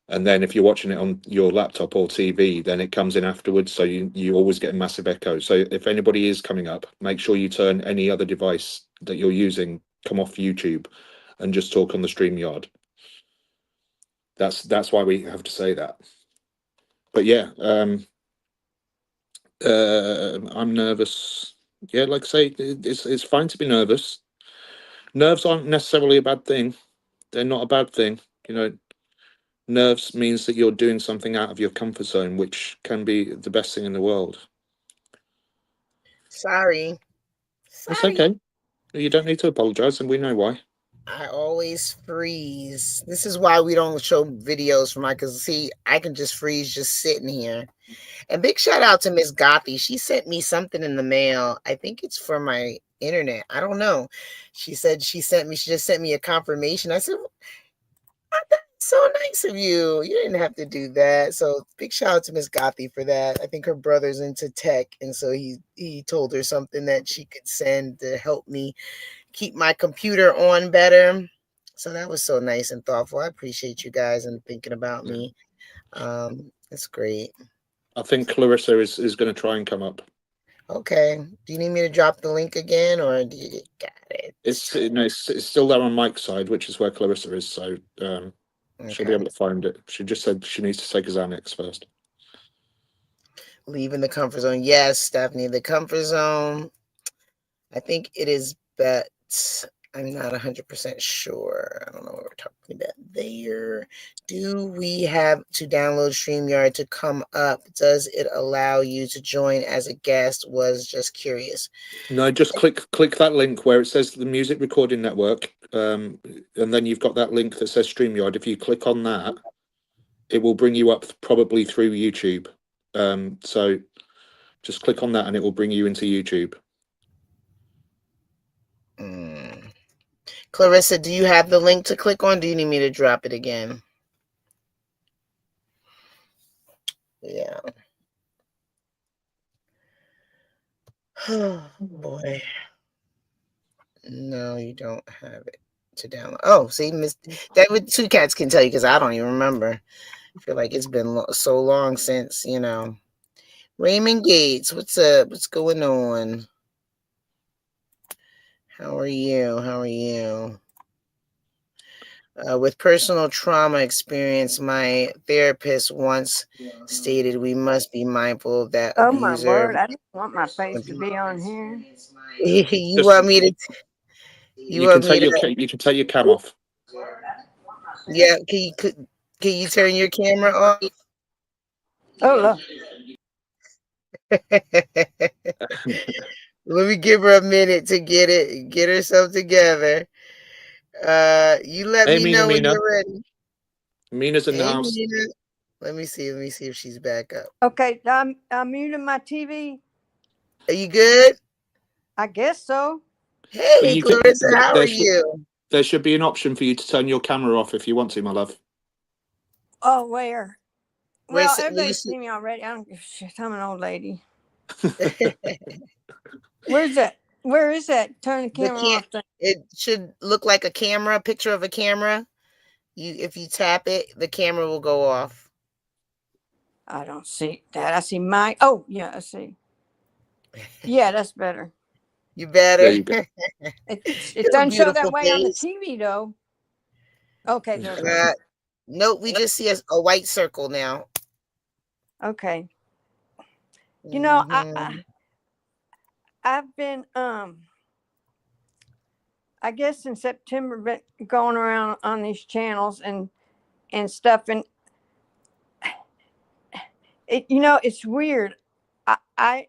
And then if you're watching it on your laptop or TV, then it comes in afterwards. So you always get a massive echo. So if anybody is coming up, make sure you turn any other device that you're using, come off YouTube and just talk on the StreamYard. That's why we have to say that. But yeah, I'm nervous. Yeah, like I say, it's fine to be nervous. Nerves aren't necessarily a bad thing. They're not a bad thing. Nerves means that you're doing something out of your comfort zone, which can be the best thing in the world. Sorry. It's okay. You don't need to apologize, and we know why. I always freeze. This is why we don't show videos from because see, I can just freeze just sitting here. And big shout out to Miss Gothy. She sent me something in the mail. I think it's for my internet. I don't know. She said she just sent me a confirmation. I said, that's so nice of you. You didn't have to do that. So big shout out to Miss Gothy for that. I think her brother's into tech, and so he told her something that she could send to help me keep my computer on better. So that was so nice and thoughtful. I appreciate you guys and thinking about me. It's great. I think Clarissa is going to try and come up. Okay. Do you need me to drop the link again, or do you got it? It's still there on Mike's side, which is where Clarissa is. So she'll be able to find it. She just said she needs to take a Xanax first. Leaving the comfort zone. Yes, Stephanie, the comfort zone. I think it is bet. I'm not 100% sure. I don't know what we're talking about there. Do we have to download StreamYard to come up? Does it allow you to join as a guest? Was just curious. No, just click that link where it says the Music Recording Network, and then you've got that link that says StreamYard. If you click on that, it will bring you up probably through YouTube. So just click on that and it will bring you into YouTube. Clarissa, do you have the link to click on? Do you need me to drop it again? Yeah. Oh boy. No, you don't have it to download. Oh, see, Miss David, Two Cats can tell you because I don't even remember. I feel like it's been so long since, Raymond Gates, what's up? What's going on? How are you? How are you? With personal trauma experience, my therapist once stated we must be mindful that Oh my abuser. word! I didn't want my face to be on here. You Just want me to? You you can want me take your to? you can take your cam off. Yeah. Can you turn your camera off? Oh look. Let me give her a minute to get herself together. You let Hey, me know when Mina. you're ready. Mina's in the Hey, house. Mina. Let me see. Let me see if she's back up. Okay, I'm muting my TV. Are you good? I guess so. Well, Hey, you could. Clarissa, how are There should you? there should be an option for you to turn your camera off if you want to, my love. Oh, where? Well, Will you everybody's see? seen me already. I don't give a shit. I'm an old lady. Where's that? Where is that? Turn the The camera can't. off thing. It should look like a camera, a picture of a camera. If you tap it, the camera will go off. I don't see that. I see my. Oh yeah, I see. Yeah, that's better. You There better. you go. It You have a doesn't show that beautiful way on the face. TV though. Okay, there it goes. Uh, nope, we just see a white circle now. Okay. You know, Hmm. I've been I guess in September been going around on these channels and stuff, and it's weird. I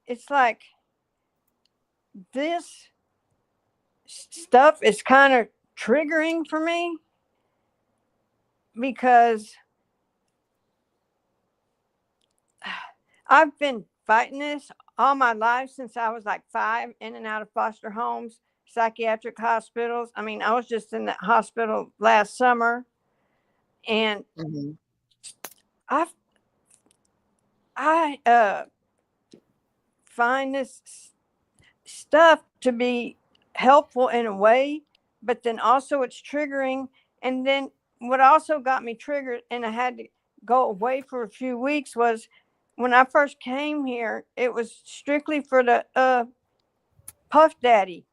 it's like this stuff is kind of triggering for me because I've been fighting this all my life since I was like 5, in and out of foster homes, psychiatric hospitals. I mean, I was just in that hospital last summer, and Hmm. I I find this stuff to be helpful in a way, but then also it's triggering. And then what also got me triggered and I had to go away for a few weeks was when I first came here, it was strictly for the Puff Daddy.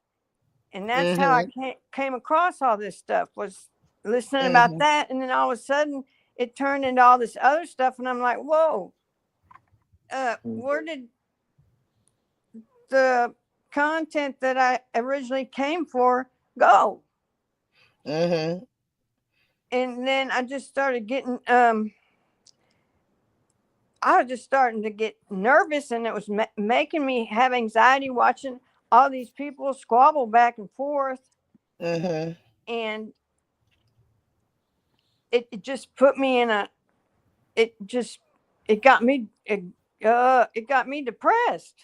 And that's how I Hmm. came across all this stuff, was listening about Hmm. that. And then all of a sudden it turned into all this other stuff. And I'm like, whoa, where did the content that I originally came for go? Hmm. And then I just started getting I was just starting to get nervous, and it was making me have anxiety watching all these people squabble back and forth. Hmm. And it just put me in a it just it got me it got me depressed.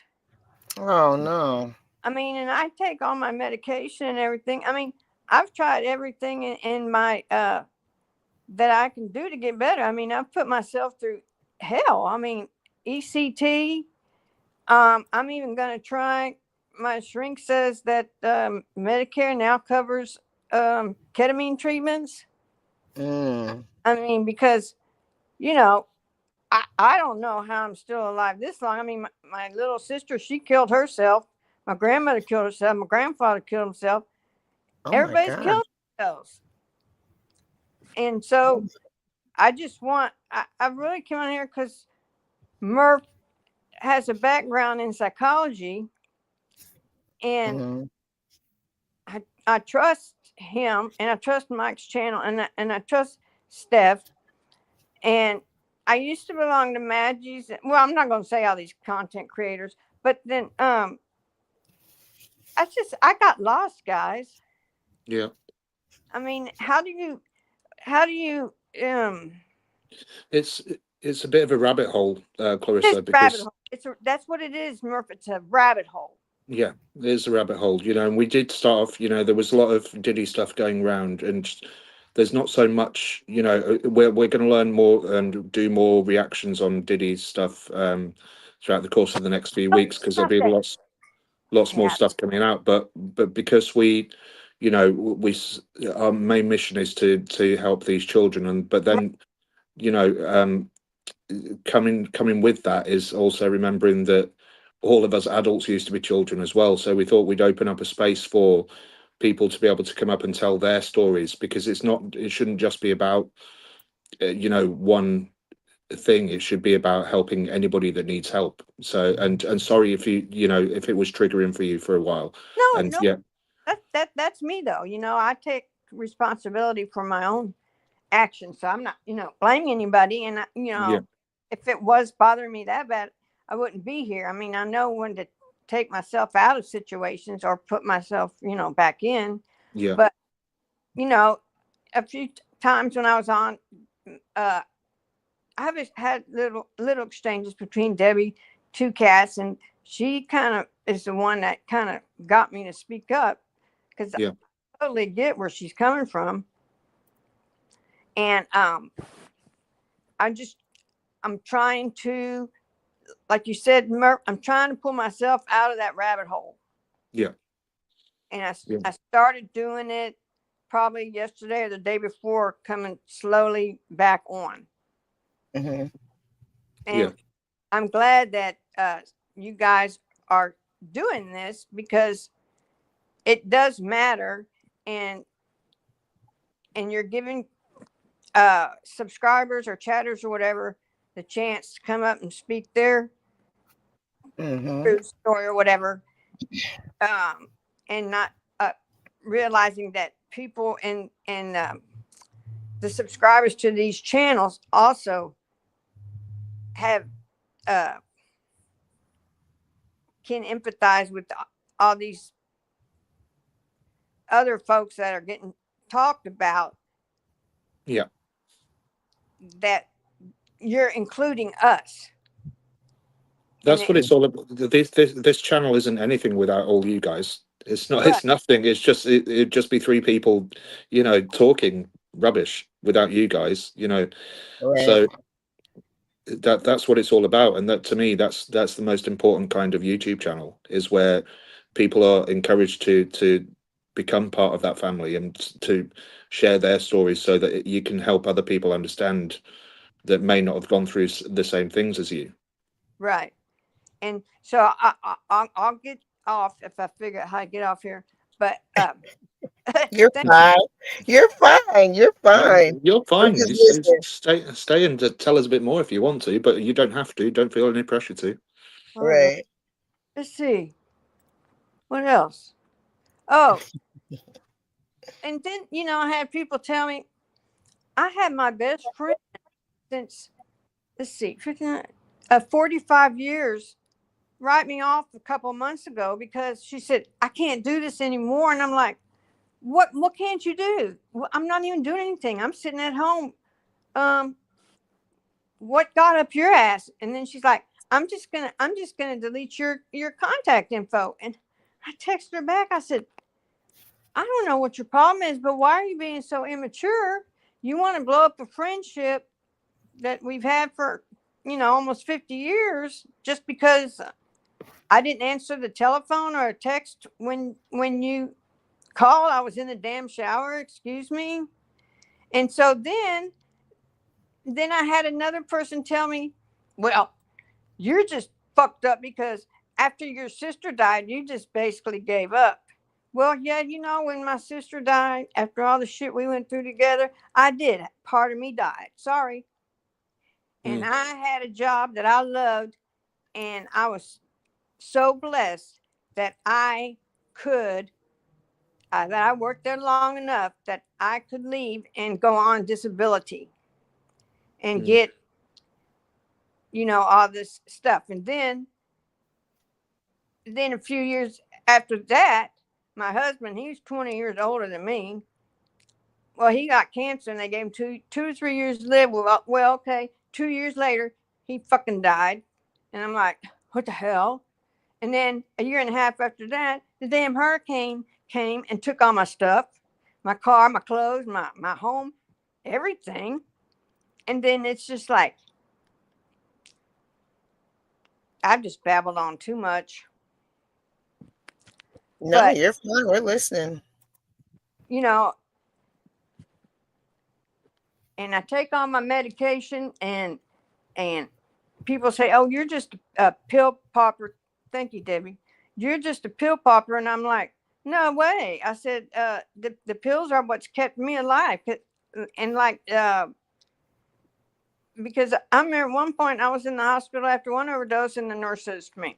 Oh no. I mean, and I take all my medication and everything. I mean, I've tried everything in my that I can do to get better. I mean, I've put myself through hell. I mean, ECT. I'm even going to try. My shrink says that Medicare now covers ketamine treatments. Mm. I mean, because, you know, I don't know how I'm still alive this long. I mean, my little sister, she killed herself. My grandmother killed herself. My grandfather killed himself. Oh my Everybody's God. killing themselves. And so I just I really came on here because Murph has a background in psychology, and Hmm. I trust him, and I trust Mike's channel, and I trust Steph. And I used to belong to Maggie's. Well, I'm not going to say all these content creators, but then I got lost, guys. Yeah, I mean, how do you it's it's a bit of a rabbit hole, this Clarissa, rabbit because hole? That's what it is, Murph. It's a rabbit hole. yeah, there's a rabbit hole, and we did start off, there was a lot of Diddy stuff going around, and there's not so much, we're going to learn more and do more reactions on Diddy stuff throughout the course of the next few Oh, weeks, because there'll stop be that lots more cat. stuff coming out, but because our main mission is to help these children, and but then you know coming with that is also remembering that all of us adults used to be children as well. So we thought we'd open up a space for people to be able to come up and tell their stories, because it shouldn't just be about one thing. It should be about helping anybody that needs help. So and sorry if if it was triggering for you for a while. No, And no, yeah, that's me though. I take responsibility for my own actions, so I'm not, blaming anybody. And yeah, if it was bothering me that bad, I wouldn't be here. I mean, I know when to take myself out of situations or put myself, back in. yeah, But a few times when I was on, I've had little exchanges between Debbie, two cats, and she kind of is the one that kind of got me to speak up, because I yeah, totally get where she's coming from. And I'm trying to, like you said, I'm trying to pull myself out of that rabbit hole. yeah, And I, yeah, I started doing it probably yesterday or the day before, coming slowly back on. Hmm. yeah. And I'm glad that you guys are doing this, because it does matter. And you're giving subscribers or chatters or whatever the chance to come up and speak their Hmm. true story or whatever, and not realizing that people and the subscribers to these channels also have uh, can empathize with all these other folks that are getting talked about, Yeah. that you're including us. And That's what it's all about. This channel isn't anything without all you guys. It's not. right, It's nothing. It's just it'd just be three people, talking rubbish without you guys. Right. So that's what it's all about. And that, to me, that's the most important kind of YouTube channel, is where people are encouraged to become part of that family and to share their stories, so that you can help other people understand that may not have gone through the same things as you. right. And so I'll get off if I figure out how to get off here. But You're thank fine. You're fine. You're No, fine. you're I'm fine. just Just listening. stay and tell us a bit more if you want to, but you don't have to. Don't feel any pressure to. all right. Right. Let's see what else. Oh, and then I had people tell me I had my best friend since, let's see, 45 years write me off a couple of months ago because she said I can't do this anymore. And I'm like, what can't you do? Well, I'm not even doing anything. I'm sitting at home. Um, what got up your ass? And then she's like, I'm just gonna delete your contact info. And I texted her back. I said, I don't know what your problem is, but why are you being so immature? You want to blow up a friendship that we've had for almost 50 years just because I didn't answer the telephone or a text when you called. I was in the damn shower, excuse me. And so then I had another person tell me, well, you're just fucked up because after your sister died, you just basically gave up. Well, yeah, when my sister died, after all the shit we went through together, I did. Part of me died. Sorry. And Mm, I had a job that I loved, and I was so blessed that that I worked there long enough that I could leave and go on disability and mm, get, all this stuff. And then a few years after that, my husband, he was 20 years older than me. Well, he got cancer and they gave him two to 3 years to live. Well, okay. 2 years later, he fucking died. And I'm like, what the hell? And then a year and a half after that, the damn hurricane came and took all my stuff, my car, my clothes, my home, everything. And then it's just like, I've just babbled on too much. No, But, you're fine. We're listening. you know, and I take on my medication and people say, oh, you're just a pill popper thank you, Debbie. You're just a pill popper. And I'm like, no way. I said, the pills are what's kept me alive. And like, because I remember at one point I was in the hospital after one overdose, and the nurse says to me,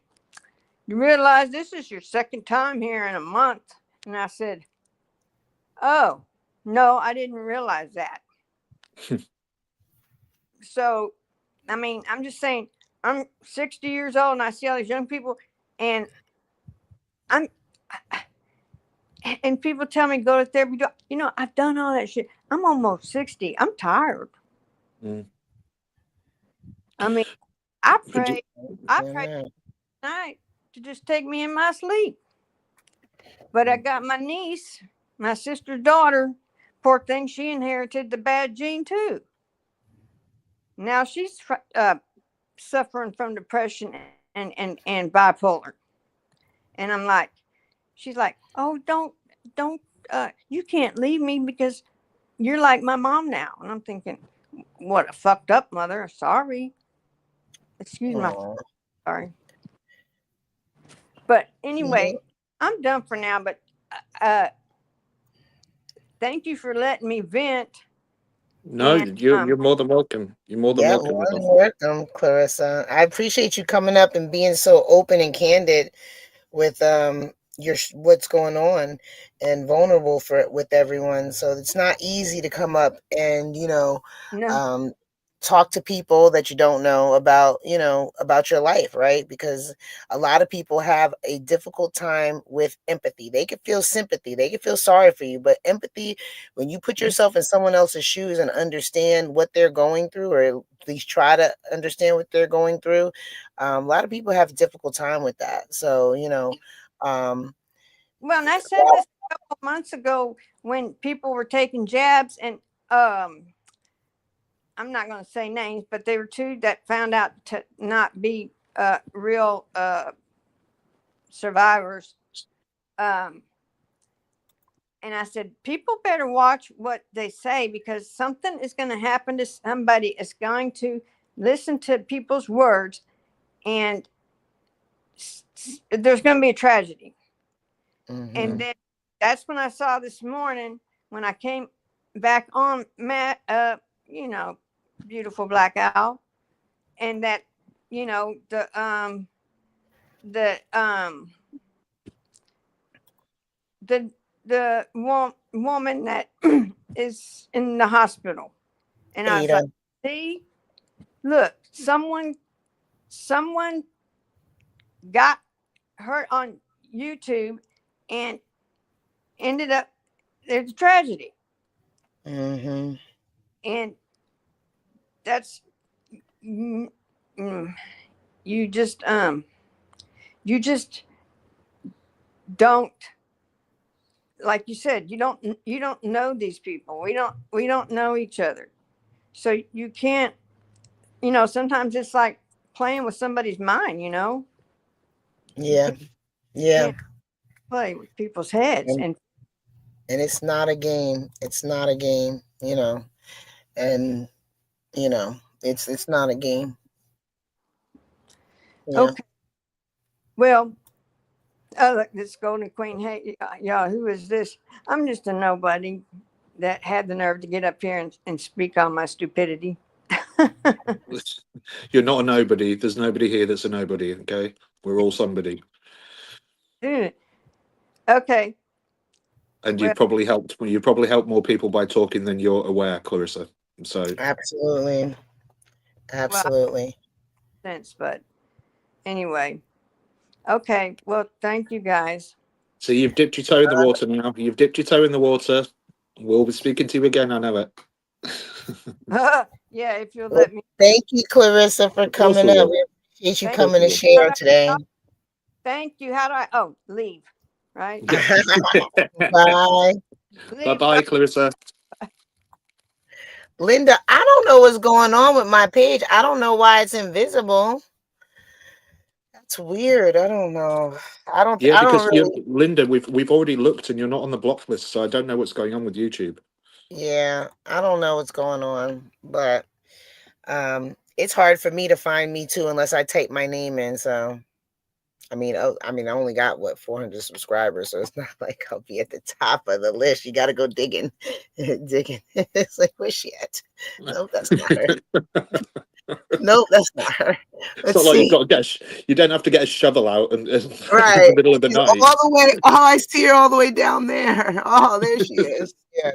you realize this is your second time here in a month? And I said, oh, no, I didn't realize that. So, I mean, I'm just saying, I'm 60 years old and I see all these young people, and and people tell me go to therapy. You know, I've done all that shit. I'm almost 60. I'm tired. Mm. I mean, I But you, pray tonight to just take me in my sleep. But I got my niece, my sister's daughter, poor thing, she inherited the bad gene too. Now she's suffering from depression and bipolar. And I'm like, she's like, oh, don't, you can't leave me because you're like my mom now. And I'm thinking, what a fucked up mother. Sorry. Excuse my Aw. sorry. But Yeah. anyway, I'm done for now. But uh, thank you for letting me vent. no, And you're more than welcome. You're more than Yeah, welcome. more than welcome, Clarissa. I appreciate you coming up and being so open and candid with your what's going on and vulnerable for with everyone. So it's not easy to come up and no, um talk to people that you don't know about about your life, right? Because a lot of people have a difficult time with empathy. They can feel sympathy, they can feel sorry for you, but empathy, when you put yourself in someone else's shoes and understand what they're going through, or at least try to understand what they're going through, a lot of people have a difficult time with that. So um well, and I said this a couple months ago when people were taking jabs, and I'm not going to say names, but there were two that found out to not be real survivors. Um, and I said, people better watch what they say, because something is going to happen to somebody. Is going to listen to people's words, and there's going to be a tragedy. And mhm. then that's when I saw this morning when I came back on Matt, beautiful Black Owl, and that the the woman that is in the hospital, and I was Ada. like, see, look, someone got her on YouTube, and ended up there's a tragedy, Mhm. and that's mm, mm, you just you just don't, like you said, you don't know these people. We don't know each other, so you can't, sometimes it's like playing with somebody's mind. You Yeah. Yeah. can't play with people's heads. And And and it's not a game. It's not a game, and it's not a game. Yeah. okay, well, oh, look, this Golden Queen. Hey, yeah, who is this? I'm just a nobody that had the nerve to get up here and speak on my stupidity. You're not a nobody. There's nobody here that's a nobody. Okay, we're all somebody, Okay, and well, you've probably helped. You've probably helped more people by talking than you're aware, Clarissa. So, Absolutely. well, Absolutely. sense, but anyway, okay. Well, thank you guys. so you've dipped your toe in the water now. You've dipped your toe in the water. We'll be speaking to you again. I know it. Yeah, if you'll Well, let me. thank you, Clarissa, for Of course coming we up. will. We appreciate you Of Thank course coming we to will. you. share today. Thank you. How do I? Oh, leave. Right. Yeah. Bye. Bye Leave. bye, Clarissa. Linda, I don't know what's going on with my page. I don't know why it's invisible. That's weird. I don't know. Yeah, I don't because you, really. Linda, we've already looked, and you're not on the block list, so I don't know what's going on with YouTube. Yeah, I don't know what's going on, but it's hard for me to find me too unless I type my name in. So I mean, I only got what 400 subscribers, so it's not like I'll be at the top of the list. You got to go digging, digging. It's like, where's she at? Nope, that's not her. Nope, that's not her. It's Let's not like you've see. got to get. You don't have to get a shovel out and in Right, the middle of the she's night. all the way. Oh, I see her all the way down there. Oh, there she is. Yeah,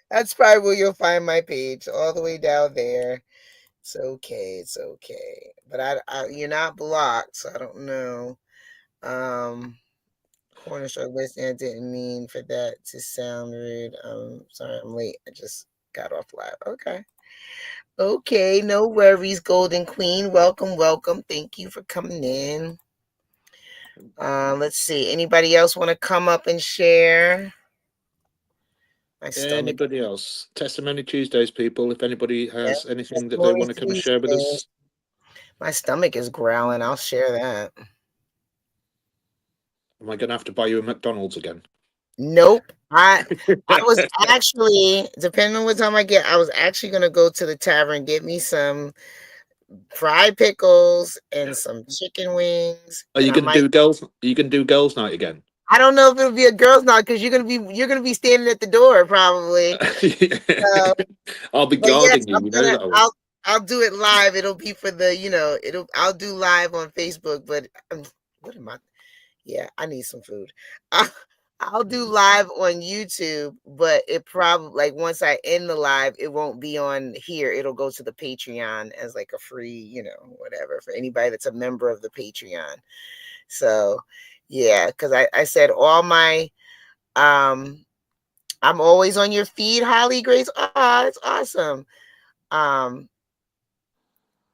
that's probably where you'll find my page, all the way down there. It's okay. It's okay. But you're not blocked, so I don't know. Corner stroke listening. I didn't mean for that to sound rude. Sorry, I'm late. I just got off live. Okay. Okay, no worries, Golden Queen. Welcome, welcome. Thank you for coming in. Let's see. Anybody else want to come up and share? My stomach. Anybody else? Testimony Tuesdays, people. If anybody has anything that they Testimony want to come and share with us, Tuesdays. My stomach is growling. I'll share that. am I going to have to buy you a McDonald's again? Nope. I was actually, depending on what time I get, I was actually gonna go to the tavern, get me some fried pickles and some chicken wings. Are you And I going to might, do girls? Are you going to do girls' night again? I don't know if it'll be a girls' night because you're gonna be standing at the door probably. I'll be But yes, guarding you. You know that I will. I'll do it live. It'll be for the, I'll do live on Facebook, but what am I? Yeah, I need some food. I'll do live on YouTube, but it probably, like, once I end the live, it won't be on here. It'll go to the Patreon as like a free, whatever, for anybody that's a member of the Patreon. So yeah, because I said all my I'm always on your feed, Holly Grace. Oh, that's awesome.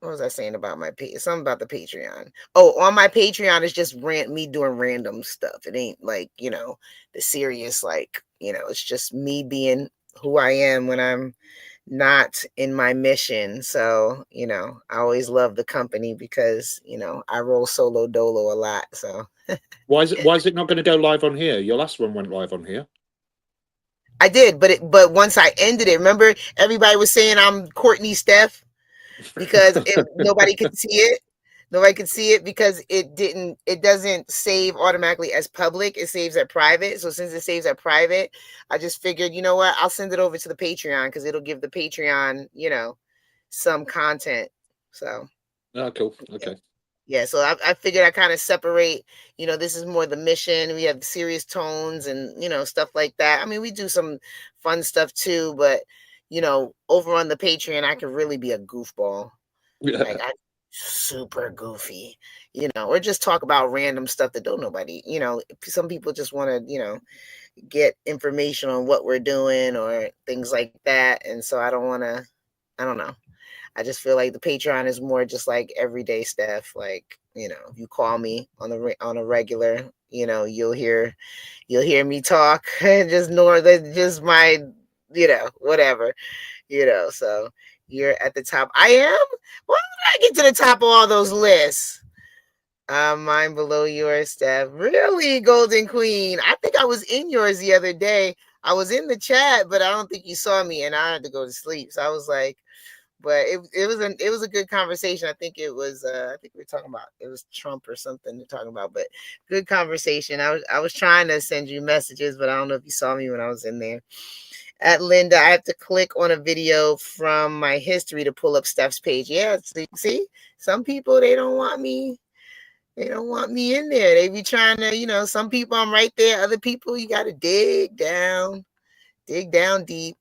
What was I saying about my something about the Patreon? Oh, on my Patreon is just me doing random stuff. It ain't like, the serious, like, it's just me being who I am when I'm not in my mission. So, I always love the company because, I roll solo dolo a lot. So Why is it not going to go live on here? Your last one went live on here. I did, but once I ended it, remember everybody was saying I'm Courtney Steph because nobody could see it. Nobody could see it because it doesn't save automatically as public. It saves at private. So since it saves at private, I just figured, you know what? I'll send it over to the Patreon because it'll give the Patreon, some content. So. Oh, cool. Okay. Yeah, so I figured I kind of separate, this is more the mission. We have serious tones and, stuff like that. I mean, we do some fun stuff too, but, over on the Patreon, I can really be a goofball. Yeah. Like, I super goofy, or just talk about random stuff that don't nobody, some people just want to, get information on what we're doing or things like that. And so I don't know. I just feel like the Patreon is more just like everyday stuff. Like, if you call me on a regular, you'll hear me talk and just my, whatever, so you're at the top. I am. Why did I get to the top of all those lists? Mine below yours, Steph. Really, Golden Queen? I think I was in yours the other day. I was in the chat, but I don't think you saw me, and I had to go to sleep. So I was like, but it was a good conversation. I think it was I think we were talking about, it was Trump or something they're talking about, but good conversation. I was trying to send you messages, but I don't know if you saw me when I was in there. At Linda, I have to click on a video from my history to pull up Steph's page. Yeah, see, some people they don't want me in there. They be trying to, some people I'm right there, other people you got to dig down deep.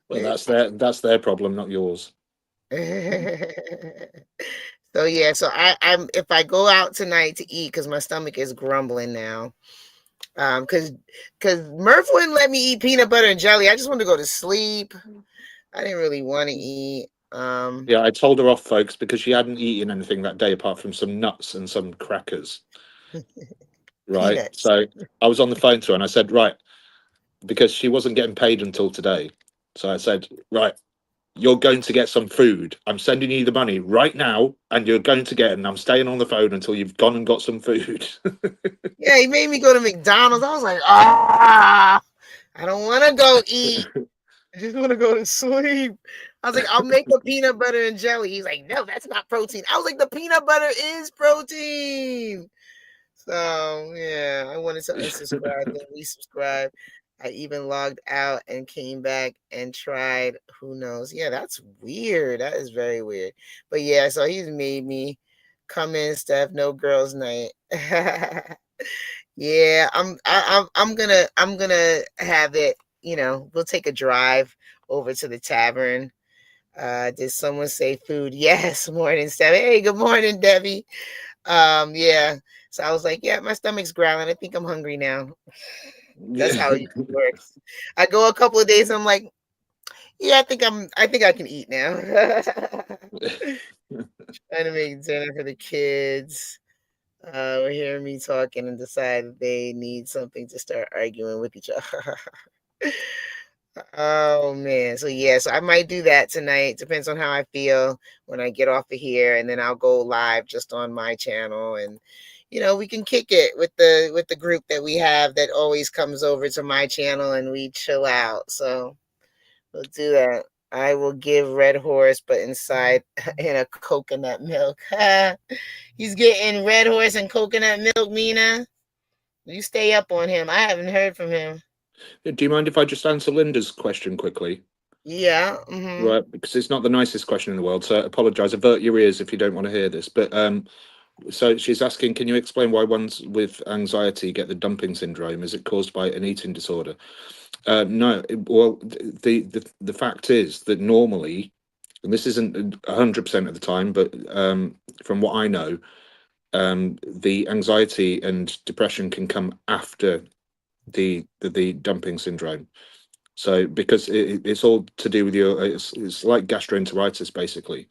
Well, that's their problem, not yours. So yeah, so I'm if I go out tonight to eat because my stomach is grumbling now, because Murph wouldn't let me eat peanut butter and jelly. I just wanted to go to sleep. I didn't really want to eat. Yeah, I told her off, folks, because she hadn't eaten anything that day apart from some nuts and some crackers. Right. Peanuts. So I was on the phone to her and I said, right, because she wasn't getting paid until today. So I said, right, you're going to get some food. I'm sending you the money right now and you're going to get it. And I'm staying on the phone until you've gone and got some food. Yeah, he made me go to McDonald's. I was like, I don't want to go eat. I just want to go to sleep. I was like, I'll make a peanut butter and jelly. He's like, no, that's not protein. I was like, the peanut butter is protein. So yeah, I wanted to unsubscribe, then resubscribe. I even logged out and came back and tried. Who knows? Yeah, that's weird. That is very weird. But yeah, so he's made me come in, Steph. No girls' night. Yeah, I'm gonna have it. We'll take a drive over to the tavern. Did someone say food? Yes, morning, Steph. Hey, good morning, Debbie. Yeah. So I was like, yeah, my stomach's growling. I think I'm hungry now. That's how it works. I go a couple of days, I'm like, yeah, I think I can eat now. Trying to make dinner for the kids. We're hearing me talking and decide that they need something to start arguing with each other. Oh man. So yeah, so I might do that tonight. Depends on how I feel when I get off of here, and then I'll go live just on my channel, and we can kick it with the group that we have that always comes over to my channel and we chill out. So we'll do that. I will give Red Horse, but inside in a coconut milk. He's getting Red Horse and coconut milk, Mina. You stay up on him. I haven't heard from him. Do you mind if I just answer Linda's question quickly? Yeah. Right, because it's not the nicest question in the world, so I apologise. Avert your ears if you don't want to hear this. But so she's asking, can you explain why ones with anxiety get the dumping syndrome? Is it caused by an eating disorder? No. Well, the fact is that normally, and this isn't 100% of the time, but from what I know, the anxiety and depression can come after the dumping syndrome. So because it's all to do with it's like gastroenteritis basically.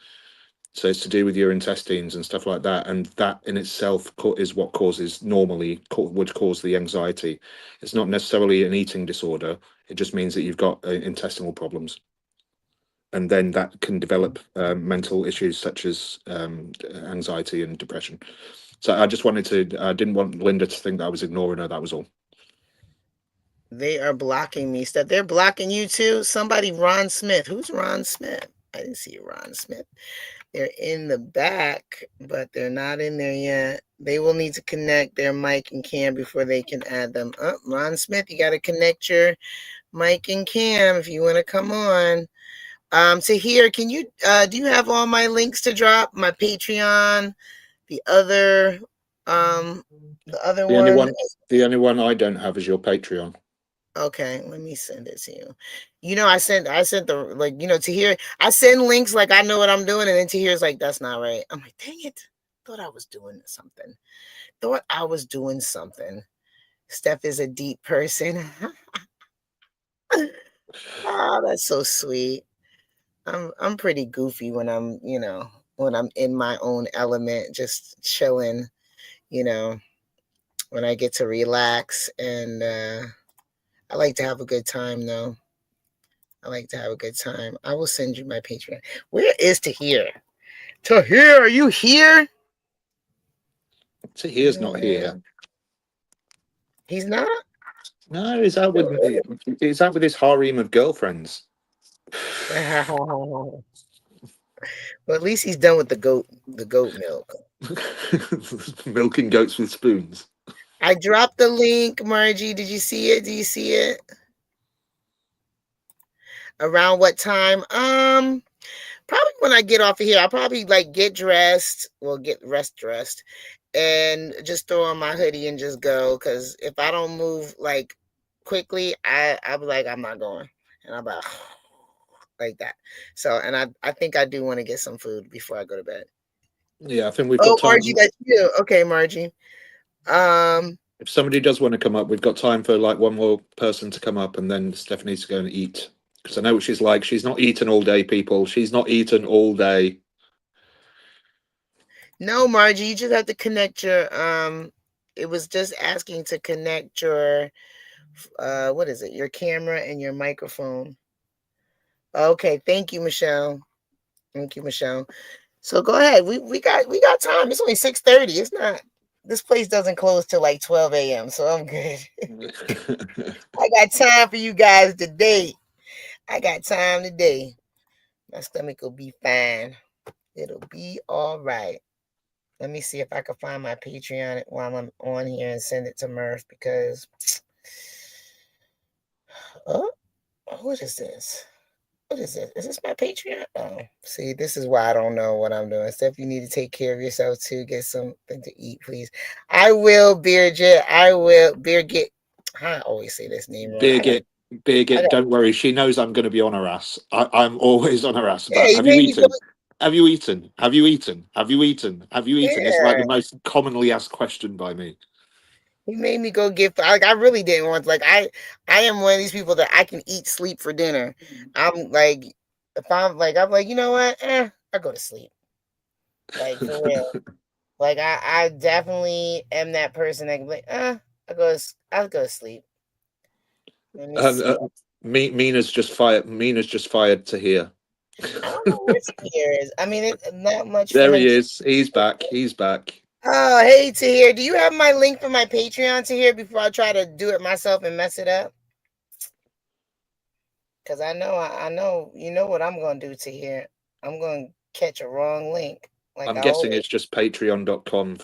So it's to do with your intestines and stuff like that, and that in itself is what would cause the anxiety. It's not necessarily an eating disorder. It just means that you've got intestinal problems, and then that can develop mental issues such as anxiety and depression. So I didn't want Linda to think that I was ignoring her. That was all. They are blocking me. Steph, they're blocking you too. Somebody, Ron Smith. Who's Ron Smith? I didn't see Ron Smith. They're in the back, but they're not in there yet. They will need to connect their mic and cam before they can add them. Oh, Ron Smith, you got to connect your mic and cam if you want to come on. So here, can you do you have all my links to drop? My Patreon, the other one. The only one I don't have is your Patreon. Okay, let me send it to you. I sent the to hear. I send links like I know what I'm doing, and then to hear is like that's not right. I'm like, dang it, thought I was doing something. Steph is a deep person. Oh, that's so sweet. I'm pretty goofy when I'm in my own element, just chilling. When I get to relax, and I like to have a good time, though. I like to have a good time. I will send you my Patreon. Where is Tahir? Tahir, are you here? Tahir's not here. He's not? No, he's out with his harem of girlfriends. Well, at least he's done with the goat milk. Milking goats with spoons. I dropped the link, Margie. Did you see it? Do you see it? Around what time? Probably when I get off of here. I'll probably get dressed. Well, get dressed, and just throw on my hoodie and just go. Because if I don't move quickly, I'll be like, I'm not going, and I'm like that. So, and I think I do want to get some food before I go to bed. Yeah, I think we've got time. Margie, that's you. Okay, Margie. If somebody does want to come up, we've got time for one more person to come up, and then Stephanie needs to go and eat. Because I know what she's like. She's not eaten all day, people. She's not eaten all day. No, Margie, you just have to connect your it was just asking to connect your what is it? Your camera and your microphone. Okay, thank you, Michelle. Thank you, Michelle. So go ahead. We got time. It's only 6:30. It's not, this place doesn't close till 12 a.m. So I'm good. I got time for you guys today. I got time today. My stomach will be fine. It'll be all right. Let me see if I can find my Patreon while I'm on here and send it to Murph because oh, what is this? What is this? Is this my Patreon? Oh, see, this is why I don't know what I'm doing. Steph, you need to take care of yourself too. Get something to eat, please. I will, Beerjet. I will, Beerget. I always say this name wrong. Birgit, don't worry. She knows I'm going to be on her ass. I'm always on her ass Yeah, about, you have you made me go. eaten? Have you eaten? Have you eaten? Have you eaten? Have you eaten? It's like Yeah, the most commonly asked question by me. he made me go get. Like, I really didn't want. Like, I am one of these people that I can eat, sleep for dinner. I'm like, if I'm like, you know what? I go to sleep. Like for real. Like I definitely am that person that can be like, I'll go to sleep. Let me Um, see. uh, Mina's just fired. Mina's just fired to here. I don't know where Tahir is. I mean, it's not much for There him he to. is. He's back. He's back. Oh, hey Tahir, do you have my link for my Patreon Tahir before I try to do it myself and mess it up? Because I know you know what I'm gonna do Tahir. I'm gonna catch a wrong link like I'm I guessing always. it's just patreon.com/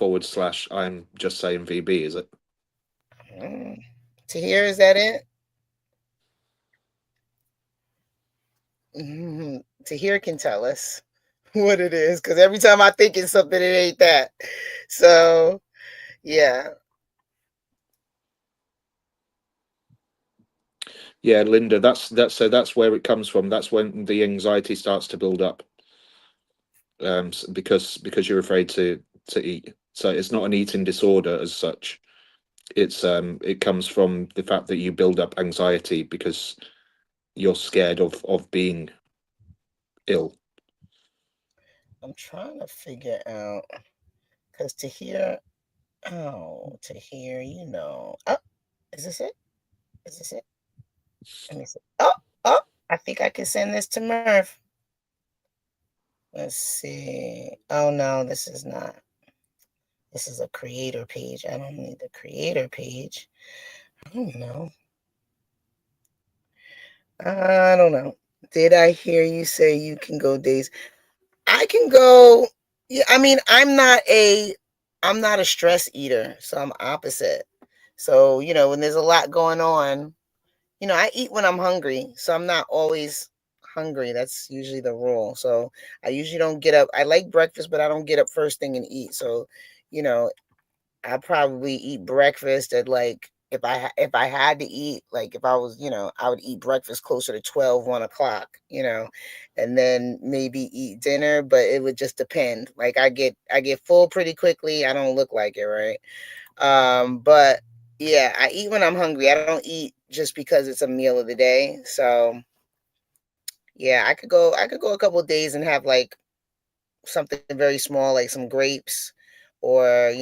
I'm just saying VB, is it? Tahir, is that it? Tahir can tell us what it is because every time I think it's something, it ain't that. So yeah, Yeah, Linda, that's where it comes from. That's when the anxiety starts to build up. Because you're afraid to eat. So it's not an eating disorder as such. It comes from the fact that you build up anxiety because you're scared of being ill. I'm trying to figure out because Tahir, Tahir, oh, is this it? Is this it? Let me see. Oh, I think I can send this to Murph. Let's see. Oh no, this is not. This is a creator page. I don't need the creator page. I don't know. I don't know. Did I hear you say you can go days? I can go. Yeah, I mean, I'm not a stress eater, so I'm opposite. So, when there's a lot going on, I eat when I'm hungry, so I'm not always hungry. That's usually the rule. So I usually don't get up. I like breakfast, but I don't get up first thing and eat. So, you know, I probably eat breakfast at like if I had to eat, like if I was, I would eat breakfast closer to 12, 1 o'clock, and then maybe eat dinner, but it would just depend. Like I get full pretty quickly. I don't look like it, right? But yeah, I eat when I'm hungry. I don't eat just because it's a meal of the day. So yeah, I could go a couple of days and have like something very small, like some grapes or,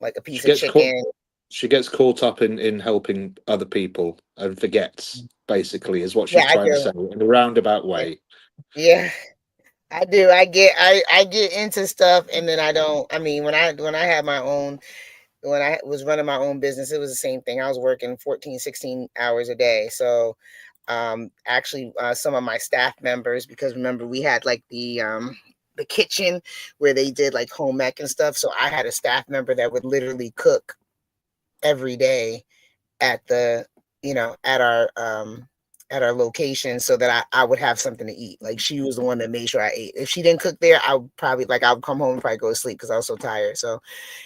like a She piece of gets caught. chicken. She gets caught up in helping other people and forgets. Basically, is what she's Yeah, I trying to do. say in a roundabout Yeah, way. yeah, I do. I get into stuff and then I don't. I mean, when I had my own when I was running my own business, it was the same thing. I was working 14, 16 hours a day. So actually some of my staff members, because remember we had like the kitchen where they did like home ec and stuff. So I had a staff member that would literally cook every day at the at our location so that I would have something to eat. Like she was the one that made sure I ate. If she didn't cook there, I would come home and probably go to sleep because I was so tired. So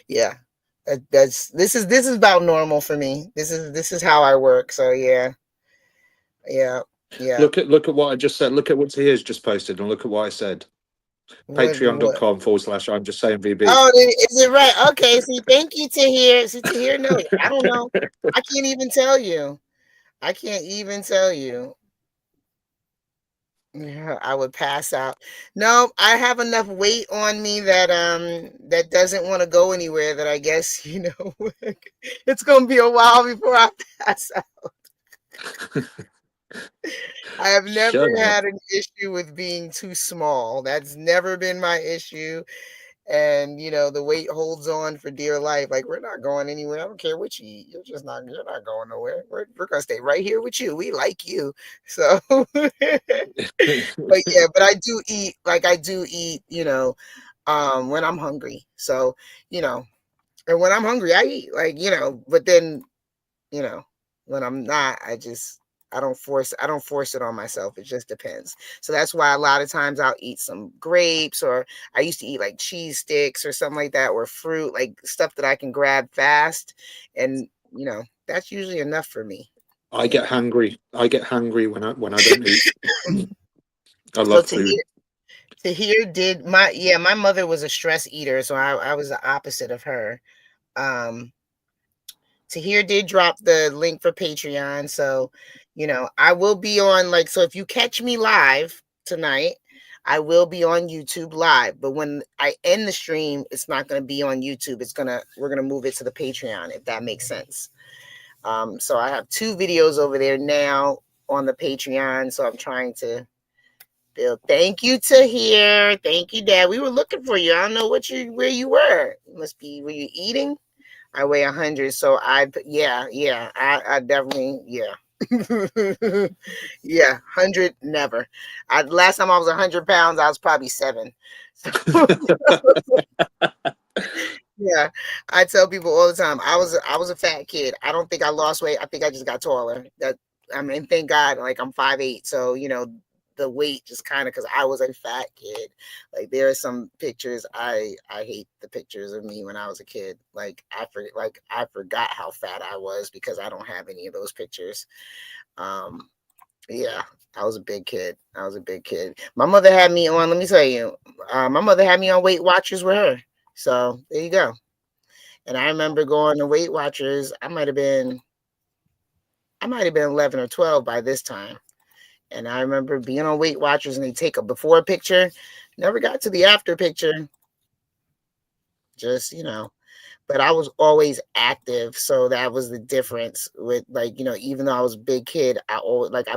yeah. This is about normal for me. This is how I work. So yeah. Yeah. Yeah. Look at what I just said. Look at what he has just posted, and look at what I said. What? Patreon.com/ I'm just saying VB. Oh, is it right? Okay. See, thank you to hear. See, to hear. No, I don't know. I can't even tell you. I can't even tell you. Yeah, I would pass out. No, I have enough weight on me that doesn't want to go anywhere that I guess, it's gonna be a while before I pass out. I have never Shut up. had an issue with being too small. That's never been my issue. and the weight holds on for dear life. Like, we're not going anywhere. I don't care what you eat. You're not going nowhere. We're gonna stay right here with you. We like you. So but yeah, but I do eat, when I'm hungry. So, and when I'm hungry, I eat, like, but then, you know, when I'm not, I don't force it on myself. It just depends. So that's why a lot of times I'll eat some grapes, or I used to eat like cheese sticks or something like that, or fruit, like stuff that I can grab fast. And, that's usually enough for me. I get hungry. I get hungry when I don't eat. I So love food. Tahir did my mother was a stress eater, so I was the opposite of her. Um, Tahir did drop the link for Patreon. So, I will be on, like, so if you catch me live tonight, I will be on YouTube live. But when I end the stream, it's not going to be on YouTube. We're going to move it to the Patreon, if that makes sense. So I have 2 videos over there now on the Patreon. So I'm trying to build. Thank you, Tahir. Thank you, Dad. We were looking for you. I don't know where you were. Were you eating? I weigh 100, so I definitely, yeah. Yeah, 100, never. Last time I was 100 pounds, I was probably 7. So, yeah, I tell people all the time, I was a fat kid. I don't think I lost weight. I think I just got taller. Thank God, like, I'm 5'8", so the weight just kind of, because I was a fat kid. Like, there are some pictures, I hate the pictures of me when I was a kid. Like, I forgot how fat I was because I don't have any of those pictures. Yeah, I was a big kid. My mother had me on, let me tell you, my mother had me on Weight Watchers with her. So there you go. And I remember going to Weight Watchers. I might have been 11 or 12 by this time. And I remember being on Weight Watchers, and they take a before picture. Never got to the after picture. Just, but I was always active. So that was the difference with, like, even though I was a big kid, I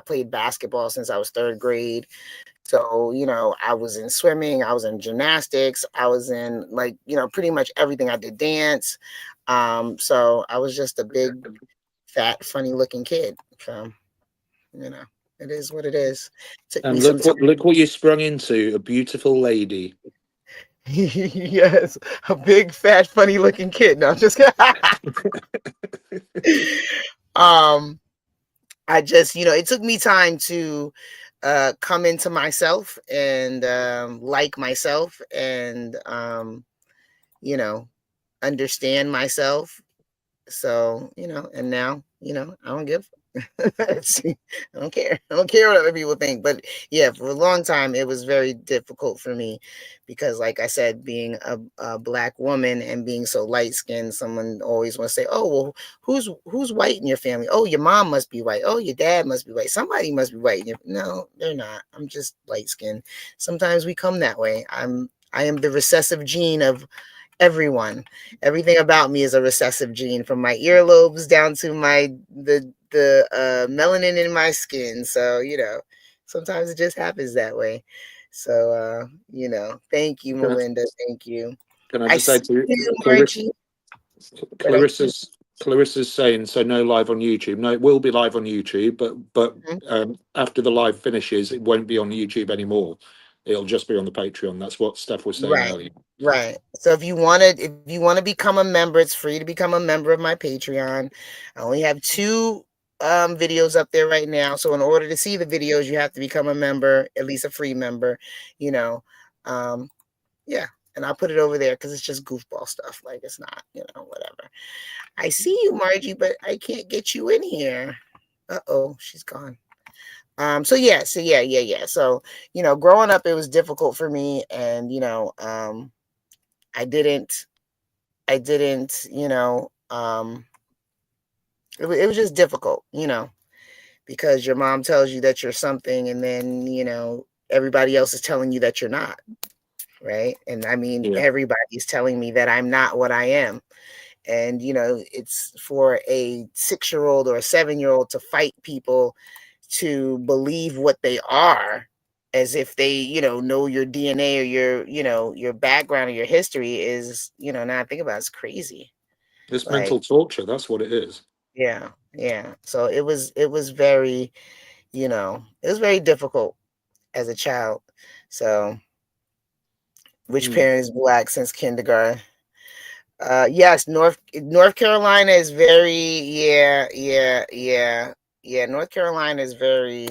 played basketball since I was 3rd grade. So, I was in swimming, I was in gymnastics, I was in, like, pretty much everything. I did dance. So I was just a big, fat, funny looking kid. So, it is what it is. Took me And some time. look what you sprung into, a beautiful lady. Yes, a big, fat, funny looking kid. No, I'm just kidding. um, I just, it took me time to come into myself and like myself and understand myself. So, and now, I don't give. I don't care. I don't care what other people think. But yeah, for a long time, it was very difficult for me because, like I said, being a Black woman and being so light skinned, someone always wants to say, "Oh, well, who's white in your family? Oh, your mom must be white. Oh, your dad must be white. Somebody must be white." No, they're not. I'm just light skinned. Sometimes we come that way. I am the recessive gene of everything about me is a recessive gene, from my earlobes down to the melanin in my skin. So sometimes it just happens that way. So thank you, Can I, Melinda. Thank you. can I I just say see to you, Clarissa, Margie. But Clarissa's saying, so no live on YouTube. No, it will be live on YouTube, but after the live finishes, it won't be on YouTube anymore. It'll just be on the Patreon. That's what Steph was saying right. earlier. Right. So if you want to become a member, it's free to become a member of my Patreon. I only have 2 videos up there right now. So in order to see the videos, you have to become a member, at least a free member, you know. Yeah. And I'll put it over there because it's just goofball stuff. Like, it's not, whatever. I see you, Margie, but I can't get you in here. Uh-oh, she's gone. So yeah. So, growing up, it was difficult for me, and I didn't, it was just difficult, because your mom tells you that you're something, and then, everybody else is telling you that you're not, right? And I mean, Yeah, everybody's telling me that I'm not what I am. And, it's for a 6-year-old or a 7-year-old to fight people to believe what they are. as if they, know your DNA or your background or your history is, now I think about it's crazy. It's Like, mental torture. That's what it is. yeah, yeah. So it was very, it was very difficult as a child. So which Mm. parent is black since kindergarten? Yes, North Carolina is very, yeah, yeah, yeah, yeah. North Carolina is very.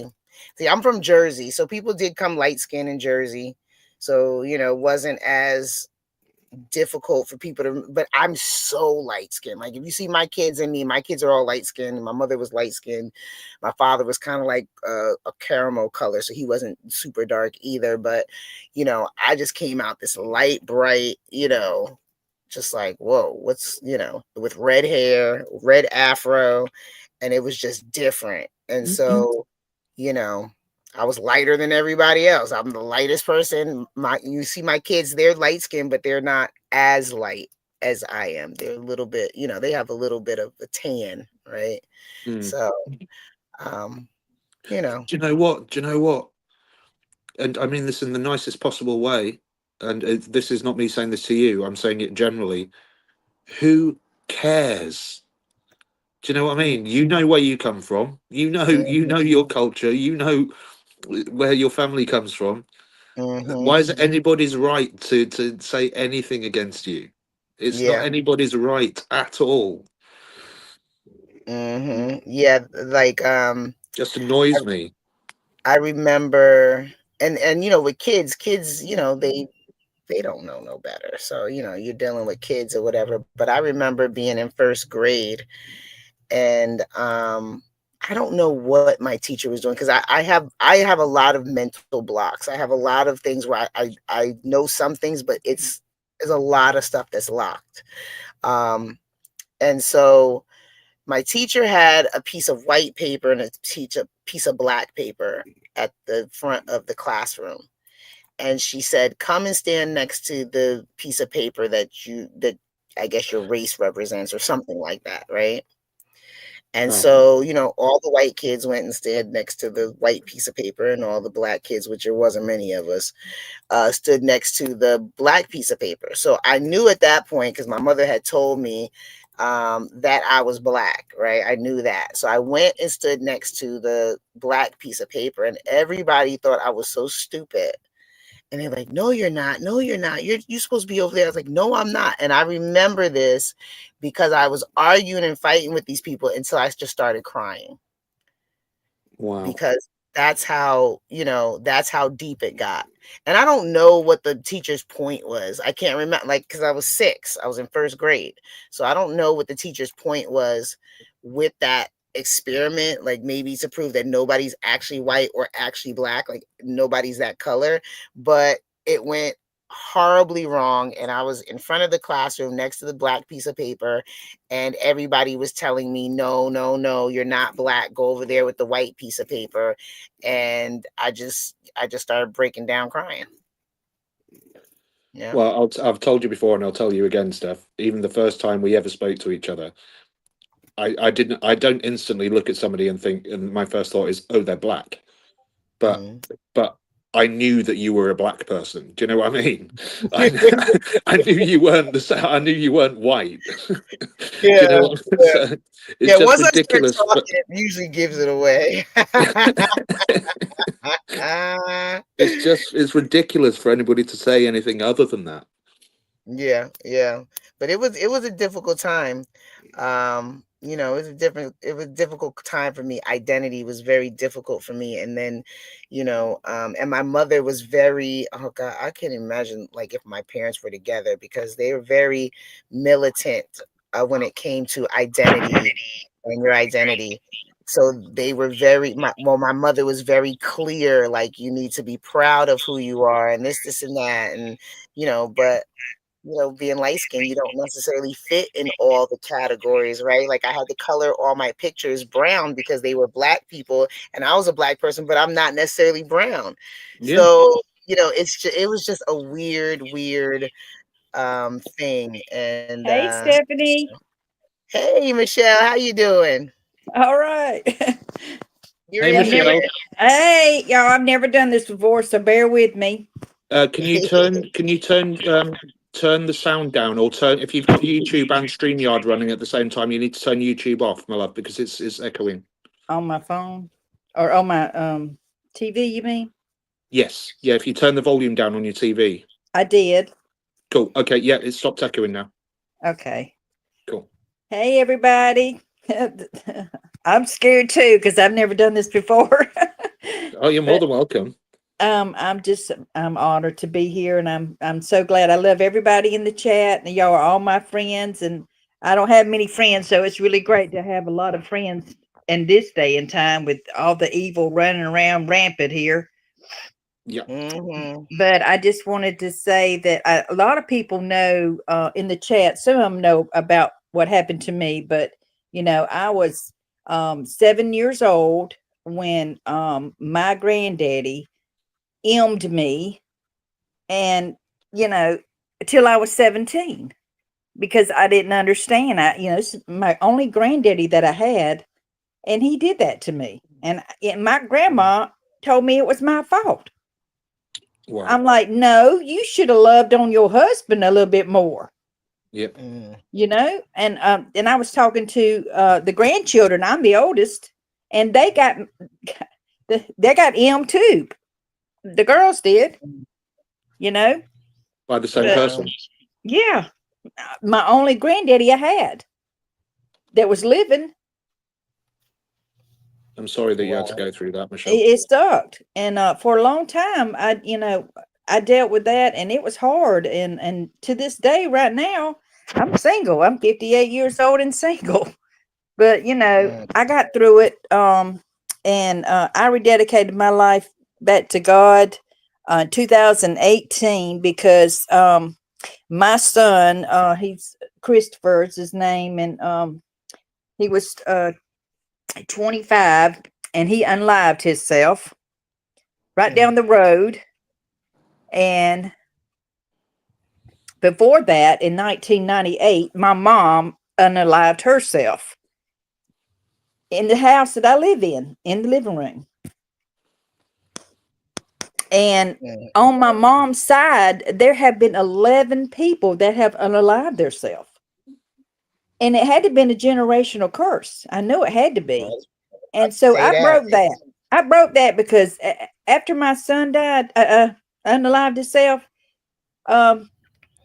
See, I'm from Jersey, so people did come light skinned in Jersey, so it wasn't as difficult for people to. But I'm so light skinned. Like if you see my kids and me, my kids are all light skinned. My mother was light skinned. My father was kind of like a caramel color, so he wasn't super dark either. But I just came out this light, bright, just like, whoa, what's, with red hair, red afro, and it was just different. And so, you know, I was lighter than everybody else. I'm the lightest person. You see my kids, they're light skinned, but they're not as light as I am. They're a little bit, they have a little bit of a tan, right? Mm. So, um, you know. Do you know what? Do you know what? And I mean this in the nicest possible way. And this is not me saying this to you. I'm saying it generally. Who cares? Do you know what I mean? You know where you come from. You know your culture. You know where your family comes from. Mm-hmm. Why is it anybody's right to say anything against you? It's not Yeah. anybody's right at all. Mm-hmm. Yeah. Like, Just annoys me. I remember, and with kids, they don't know no better. So, you're dealing with kids or whatever. But I remember being in first grade, and I don't know what my teacher was doing, because I have a lot of mental blocks. I have a lot of things where I know some things, but there's a lot of stuff that's locked. Um and so my teacher had a piece of white paper and a piece of black paper at the front of the classroom, and she said, "Come and stand next to the piece of paper that I guess your race represents," or something like that, right? And Oh, so, all the white kids went and stood next to the white piece of paper, and all the black kids, which there wasn't many of us, stood next to the black piece of paper. So I knew at that point, because my mother had told me that I was black, right? I knew that. So I went and stood next to the black piece of paper, and everybody thought I was so stupid. And they're like, "No, you're not. No, you're not. You're supposed to be over there." I was like, "No, I'm not." And I remember this because I was arguing and fighting with these people until I just started crying, wow. because that's how deep it got. And I don't know what the teacher's point was. I can't remember, like, because I was 6, I was in first grade, so I don't know what the teacher's point was with that experiment, like maybe to prove that nobody's actually white or actually black, like nobody's that color. But it went horribly wrong, and I was in front of the classroom next to the black piece of paper, and everybody was telling me, "No, no, no, you're not black. Go over there with the white piece of paper." And I just started breaking down crying. Yeah. Well, I've told you before, and I'll tell you again, Steph. Even the first time we ever spoke to each other, I don't instantly look at somebody and think, and my first thought is, oh, they're black. But Mm. but I knew that you were a black person. Do you know what I mean? I I knew you weren't I knew you weren't white. Do you know Yeah. what? Yeah. So it's Yeah. just Once I start ridiculous. talking, it usually gives it away. It's ridiculous for anybody to say anything other than that. Yeah, yeah. But it was a difficult time. It was a difficult time for me. Identity was very difficult for me. And then, and my mother was very, oh God, I can't imagine like if my parents were together, because they were very militant when it came to identity and your identity. So they were my mother was very clear, like, you need to be proud of who you are, and this and that. And but being light skinned, you don't necessarily fit in all the categories, right? Like I had to color all my pictures brown because they were black people, and I was a black person, but I'm not necessarily brown. Yeah. So, it was just a weird thing. And Hey, Stephanie. hey, Michelle, how you doing? All right. You're Hey, in I've never, Michelle. hey, y'all, I've never done this before, so bear with me. Can you turn the sound down, or turn, if you've got YouTube and StreamYard running at the same time, you need to turn YouTube off, my love, because it's echoing. On my phone or on my TV, you mean? Yes, yeah. If you turn the volume down on your TV. I did. Cool. Okay. Yeah, it stopped echoing now. Okay. Cool. Hey, everybody. I'm scared too because I've never done this before. Oh, you're more than welcome. I'm honored to be here, and I'm so glad. I love everybody in the chat, and y'all are all my friends, and I don't have many friends, so it's really great to have a lot of friends in this day and time with all the evil running around rampant here. Yeah. Mm-hmm. But I just wanted to say that a lot of people know in the chat, some of them know about what happened to me, but I was 7 years old when my granddaddy emmed me, and till I was 17, because I didn't understand. This is my only granddaddy that I had, and he did that to me. And my grandma told me it was my fault. Wow. I'm like, no, you should have loved on your husband a little bit more. Yep. And I was talking to the grandchildren. I'm the oldest, and they got M too. The girls did, By the same But- person. Yeah, my only granddaddy I had that was living. I'm sorry that you had to go through that, Michelle. It sucked, and for a long time, I dealt with that, and it was hard. And to this day, right now, I'm single. I'm 58 years old and single. But I got through it. And I rededicated my life back to God, 2018, because my son, he's Christopher is his name, and he was 25, and he unlived himself right down the road. And before that, in 1998, my mom unalived herself in the house that I live in the living room. And on my mom's side, there have been 11 people that have unalived themselves. And it had to have been a generational curse. I know it had to be. And so I broke that. I broke that because after my son died, unalived himself,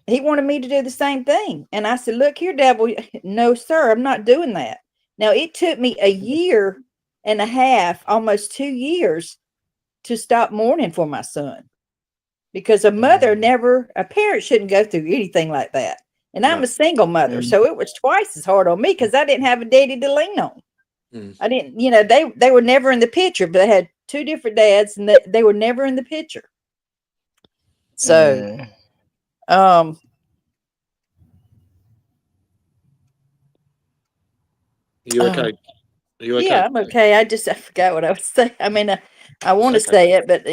he wanted me to do the same thing. And I said, look here, devil. No, sir, I'm not doing that. Now, it took me a year and a half, almost 2 years, to stop mourning for my son. Because a parent shouldn't go through anything like that. And I'm a single mother. So it was twice as hard on me because I didn't have a daddy to lean on. I didn't, they were never in the picture, but they had two different dads, and they were never in the picture. So, You okay? Are you okay? Yeah, I'm okay. I forgot what I was saying. I mean, I want to say it, but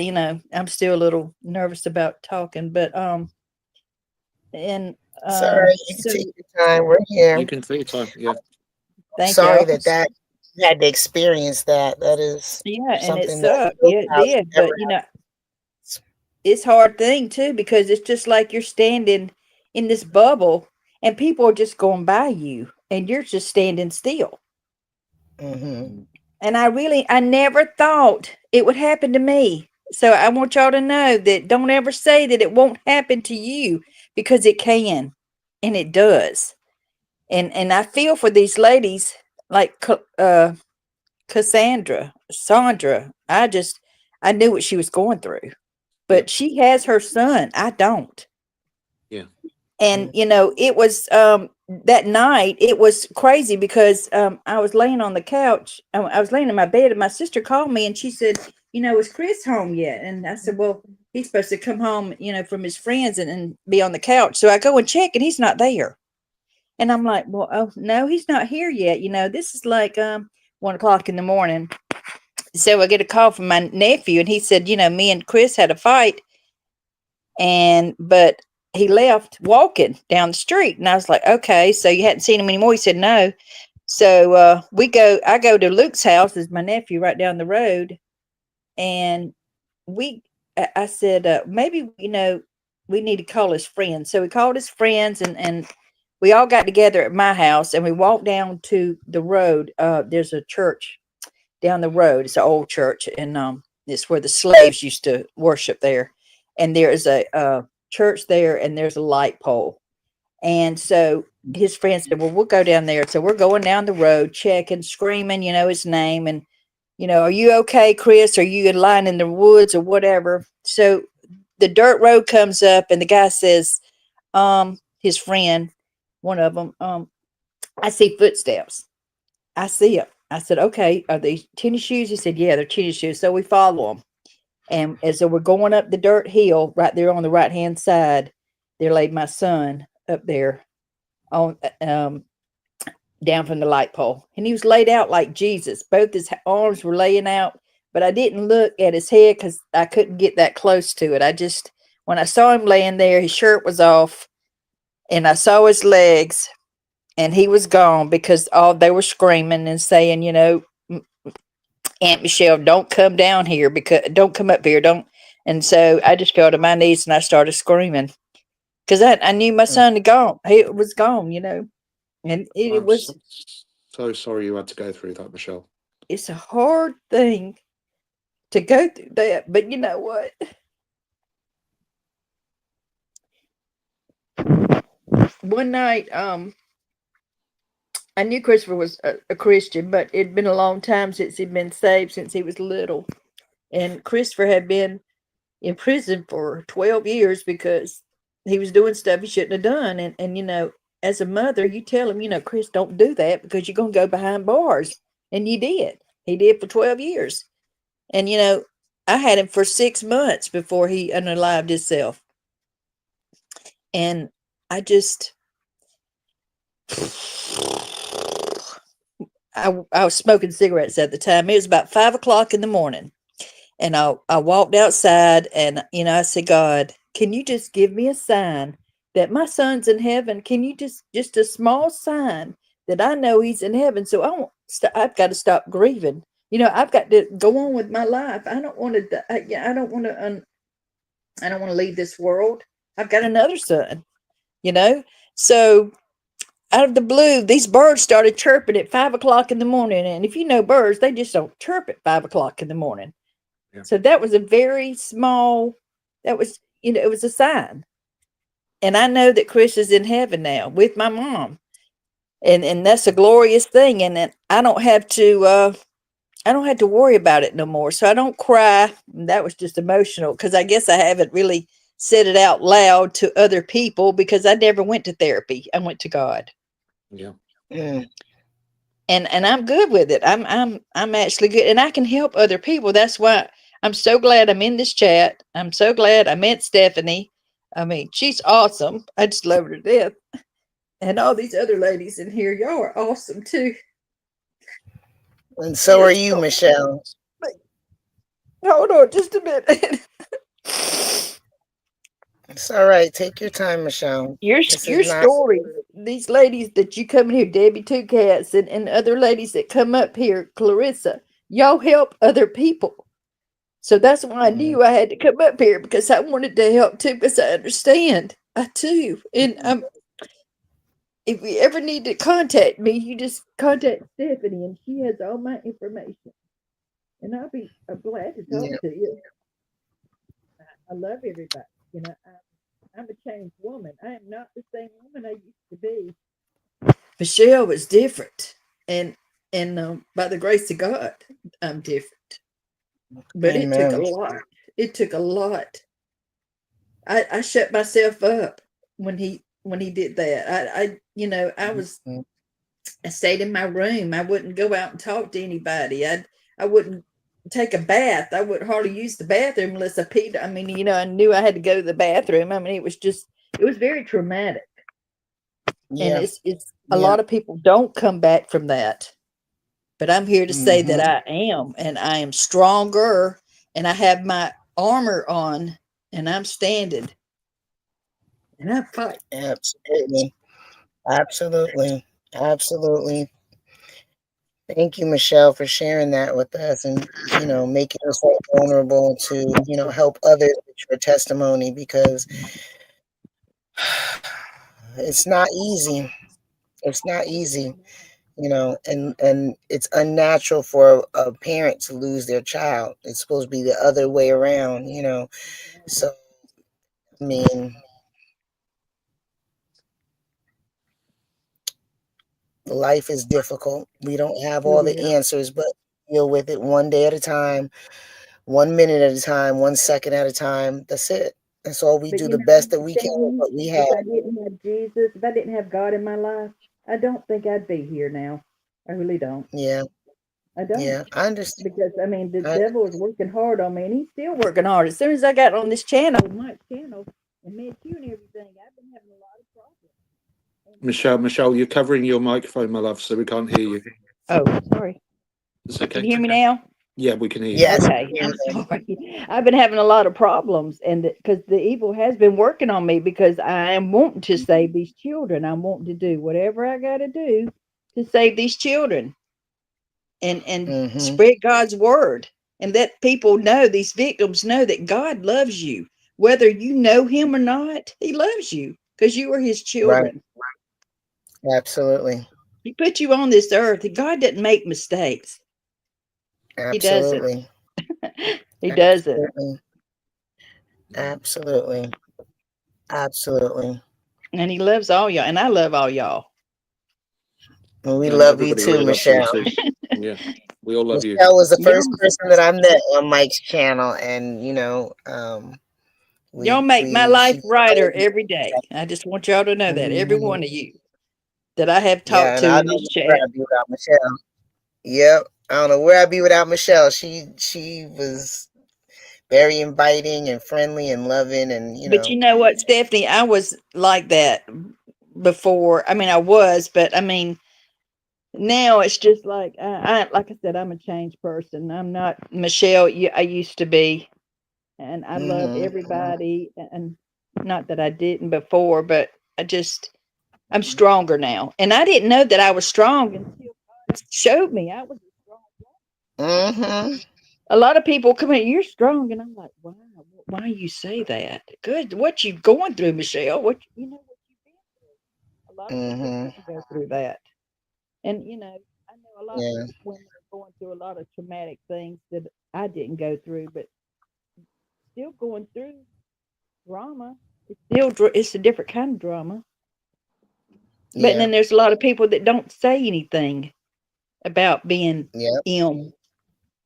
I'm still a little nervous about talking. But sorry, you can take your time. We're here. You can take your time. Yeah. Sorry that you had to experience that. That is and it sucked. Yeah, it did. But it's a hard thing too, because it's just like you're standing in this bubble, and people are just going by you, and you're just standing still. And I never thought it would happen to me. So I want y'all to know that don't ever say that it won't happen to you, because it can, and it does. And I feel for these ladies like Sandra. I knew what she was going through, but she has her son. I don't. Yeah. And it was that night, it was crazy because I was laying on the couch. I was laying in my bed, and my sister called me, and she said, is Chris home yet? And I said, well, he's supposed to come home, from his friends and be on the couch. So I go and check, and he's not there. And I'm like, well, oh no, he's not here yet. This is like 1 o'clock in the morning. So I get a call from my nephew, and he said, me and Chris had a fight, but he left walking down the street. And I was like, okay, so you hadn't seen him anymore? He said, no. So I go to Luke's house, is my nephew right down the road, and I said, maybe, we need to call his friends. So we called his friends, and we all got together at my house, and we walked down to the road. There's a church down the road. It's an old church, and it's where the slaves used to worship there. And there is a church there, and there's a light pole. And so his friend said, well, we'll go down there. So we're going down the road, checking, screaming, his name. And, are you okay, Chris? Are you lying in the woods or whatever? So the dirt road comes up, and the guy says, his friend, one of them, I see footsteps. I see them. I said, okay, are they tennis shoes? He said, yeah, they're tennis shoes. So we follow them. And as so we're going up the dirt hill right there on the right-hand side, there laid my son up there on down from the light pole. And he was laid out like Jesus. Both his arms were laying out, but I didn't look at his head because I couldn't get that close to it. When I saw him laying there, his shirt was off, and I saw his legs, and he was gone because they were screaming and saying, Aunt Michelle, don't come down here, because don't come up here. Don't. And so I just got to my knees and I started screaming because I knew my son had gone. He was gone, and it was so sorry you had to go through that, Michelle. It's a hard thing to go through that, but you know what? One night, I knew Christopher was a Christian, but it'd been a long time since he'd been saved, since he was little. And Christopher had been in prison for 12 years because he was doing stuff he shouldn't have done. And as a mother, you tell him, Chris, don't do that because you're going to go behind bars. And you did. He did for 12 years. And, I had him for 6 months before he unalived himself. And I just... I was smoking cigarettes at the time. It was about 5 o'clock in the morning. And I walked outside and, I said, God, can you just give me a sign that my son's in heaven? Can you just a small sign that I know he's in heaven? So I've got to stop grieving. I've got to go on with my life. I don't want to, I don't want to leave this world. I've got another son, So out of the blue, these birds started chirping at 5 o'clock in the morning. And if you know birds, they just don't chirp at 5 o'clock in the morning. Yeah. So that was a very small, it was a sign. And I know that Chris is in heaven now with my mom. And that's a glorious thing. And I don't have to worry about it no more. So I don't cry. That was just emotional because I guess I haven't really said it out loud to other people because I never went to therapy. I went to God. Yeah. And I'm good with it. I'm actually good, and I can help other people. That's why I'm so glad I'm in this chat. I'm so glad I met Stephanie. I mean, she's awesome. I just love her to death. And all these other ladies in here, y'all are awesome too. And so are you, Michelle. Hold on just a minute. It's all right. Take your time, Michelle. Your story, these ladies that you come in here, Debbie Two Cats, and other ladies that come up here, Clarissa, y'all help other people. So that's why I knew I had to come up here because I wanted to help too, because I understand. I too. And if you ever need to contact me, you just contact Stephanie and she has all my information. And I'll be glad to talk to you. I love everybody. I'm a changed woman. I am not the same woman I used to be. Michelle was different. And by the grace of God, I'm different. But Amen. It took a lot. It took a lot. I shut myself up when he did that. I stayed in my room. I wouldn't go out and talk to anybody. I wouldn't take a bath. I wouldn't hardly use the bathroom unless I peed. I mean, I knew I had to go to the bathroom. I mean, it was very traumatic. Yeah. And it's a lot of people don't come back from that. But I'm here to say that I am, and I am stronger, and I have my armor on, and I'm standing. And I fight. Absolutely. Absolutely. Absolutely. Thank you, Michelle, for sharing that with us and, making yourself vulnerable to, help others with your testimony, because it's not easy. It's not easy, and it's unnatural for a parent to lose their child. It's supposed to be the other way around, So, I mean, life is difficult. We don't have all the answers, but deal with it one day at a time, 1 minute at a time, 1 second at a time. That's it. That's all we But do, you the know, best that we can with Stan, what we have. if I didn't have Jesus, if I didn't have God in my life, I don't think I'd be here now. I really don't. Yeah, I don't. yeah, I understand. Because I mean, the I, devil is working hard on me, and he's still working hard. As soon as I got on this channel, Mike's channel, and met you and everything, I've been having a lot of problems. Michelle, you're covering your microphone, my love, so we can't hear you. Oh, sorry. It's Can okay. you hear me now? Yeah, we can hear you. yes. Okay, I'm sorry. I've been having a lot of problems, and because the evil has been working on me, because I am wanting to save these children. I'm wanting to do whatever I got to do to save these children, and Mm-hmm. spread God's word, and let people know, these victims know, that God loves you, whether you know Him or not. He loves you because you are His Right. children. Absolutely. He put you on this earth. God doesn't make mistakes. He doesn't. Absolutely. He doesn't. Absolutely. Absolutely. Absolutely. And He loves all y'all, and I love all y'all. And we And love you everybody too, really loves you Michelle. too. Yeah, we all love you. Michelle was the first Y'all, person that I met on Mike's channel, and y'all we make my we life she brighter every day. I just want y'all to know that, every Mhm. one of you that I have Yeah, talked and to I in don't this know where chat. I'd be without Michelle. Yep, I don't know where I'd be without Michelle. She was very inviting and friendly and loving, and But you know what, Stephanie, I was like that before. I mean, I was, but I mean, now it's just like like I said, I'm a changed person. I'm not Michelle I used to be, and I love hmm everybody. And not that I didn't before, but I'm stronger now, and I didn't know that I was strong until God showed me I was a strong. hmm A lot of people come in, you're strong, and I'm like, wow, why you say that? Good, what you going through, Michelle? What what you've been through? A lot of people hmm didn't go through that, and I know a lot of Yeah, women are going through a lot of traumatic things that I didn't go through, but still going through drama. It's a different kind of drama. But yeah, then there's a lot of people that don't say anything about being yeah, ill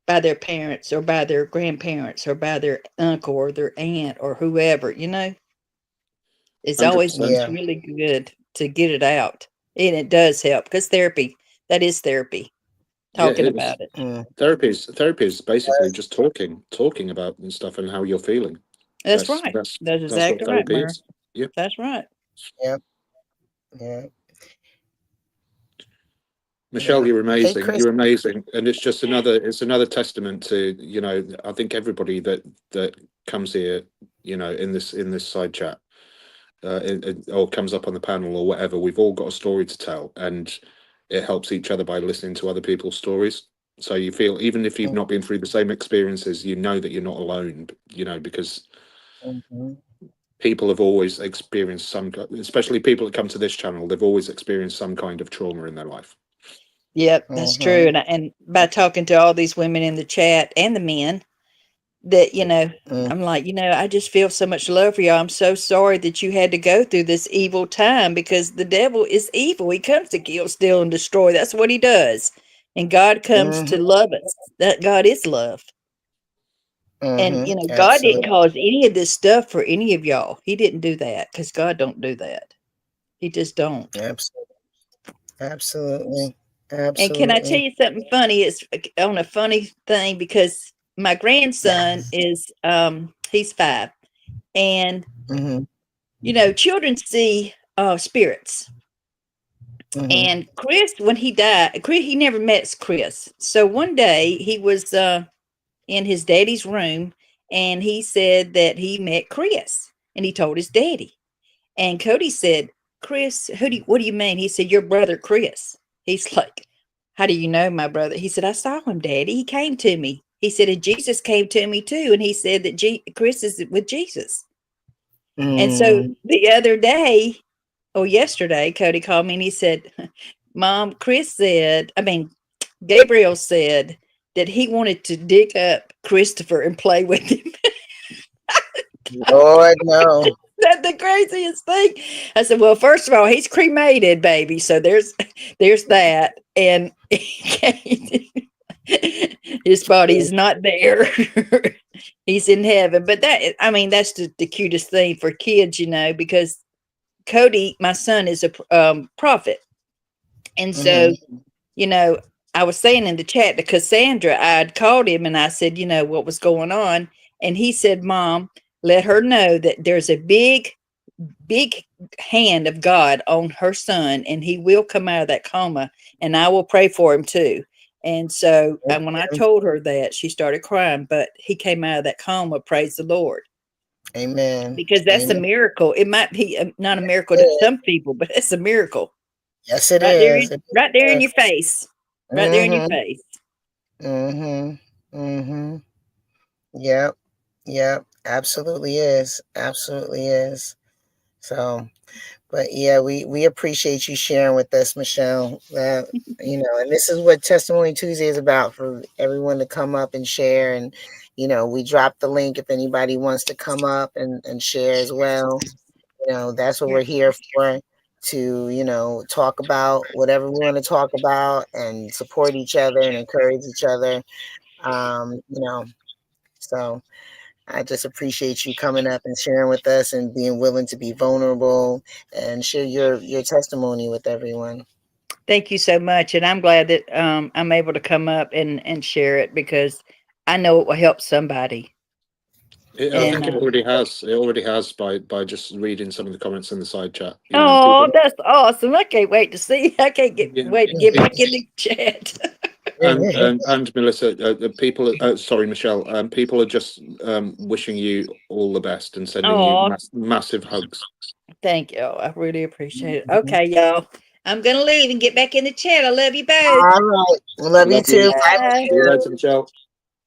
by their parents or by their grandparents or by their uncle or their aunt or whoever, It's always 100%. yeah, really good to get it out. And it does help because that is therapy, Yeah, talking it is. about it. mm, Therapy is basically just talking about and stuff and how you're feeling. That's That's right. that's That's that's what exactly right, therapy Myra. is. Yeah. That's right. yeah, yeah, Michelle, yeah. you're Hey, amazing. Chris. You're amazing, and it's another testament to I think everybody that comes here, in this side chat, or comes up on the panel or whatever. We've all got a story to tell, and it helps each other by listening to other people's stories. So you feel, even if you've not been through the same experiences, you know that you're not alone. Because Mm-hmm. people have always experienced especially people that come to this channel, they've always experienced some kind of trauma in their life. Yep, that's true. Mm-hmm. And by talking to all these women in the chat and the men, that Mm, I'm like, I just feel so much love for you. I'm so sorry that you had to go through this evil time, because the devil is evil. He comes to kill, steal, and destroy. That's what he does. And God comes mm-hmm. to love us. That God is love. And Mm-hmm. God didn't Absolutely. cause any of this stuff for any of y'all. He didn't do that, because God don't do that. He just don't. Absolutely. Absolutely. And can I tell Absolutely. you something funny? It's on a funny thing, because my grandson Yes. is he's 5, and Mm-hmm. children see spirits. Mm-hmm. And Chris, when he died, he never met Chris. So one day he was in his daddy's room, and he said that he met Chris, and he told his daddy. And Cody said, "Chris, what do you mean?" He said, "Your brother Chris." He's like, how do you know my brother? He said, I saw him, Daddy. He came to me. He said, and Jesus came to me too. And he said that Chris is with Jesus. And so the other day, or yesterday, Cody called me and he said, Mom, Gabriel said that he wanted to dig up Christopher and play with him. Lord, no. That's the craziest thing. I said, well, first of all, he's cremated, baby. So there's that. And his body's not there. He's in heaven. But that's the cutest thing for kids, because Cody, my son, is a prophet. And so, I was saying in the chat to Cassandra, I'd called him and I said, what was going on? And he said, Mom, let her know that there's a big hand of God on her son, and he will come out of that coma, and I will pray for him too. And so when I told her that, she started crying, but he came out of that coma. Praise the Lord. Amen. Because that's a miracle. It might be not a miracle to some people, but it's a miracle. Yes, it is. Right there in your face. Right there in your face. Yep. Absolutely is. So, but yeah, we appreciate you sharing with us, Michelle. That and this is what Testimony Tuesday is about, for everyone to come up and share. And we drop the link if anybody wants to come up and share as well. That's what we're here for, to talk about whatever we want to talk about and support each other and encourage each other. So I just appreciate you coming up and sharing with us and being willing to be vulnerable and share your testimony with everyone. Thank you so much. And I'm glad that I'm able to come up and share it, because I know it will help somebody. I think it already has. It already has by just reading some of the comments in the side chat. That's awesome! I can't wait to see. I can't wait to get back in the chat. And Melissa, people. Sorry, Michelle. People are just wishing you all the best and sending you massive hugs. Thank you. I really appreciate it. Okay, y'all. I'm gonna leave and get back in the chat. I love you both. All right, love you too. Bye. See you later, Michelle.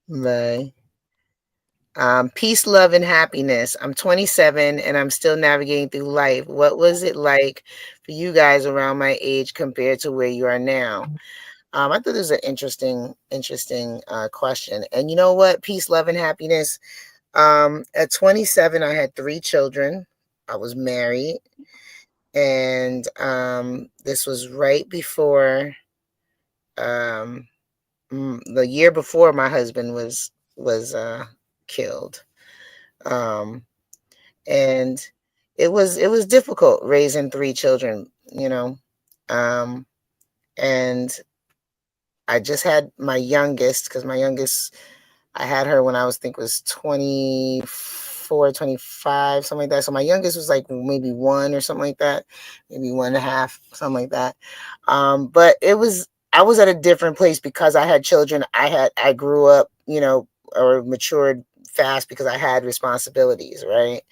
Bye. Peace, love, and happiness. I'm 27 and I'm still navigating through life. What was it like for you guys around my age compared to where you are now? I thought this was an interesting question. And you know what? Peace, love, and happiness. At 27, I had 3 children. I was married, and this was right before the year before my husband was killed. And it was difficult raising 3 children, and I just had my youngest, because I had her when I was 24, 25, something like that. So my youngest was like maybe 1 or something like that, maybe 1.5, something like that. But I was at a different place because I had children. I grew up, or matured fast because I had responsibilities, right?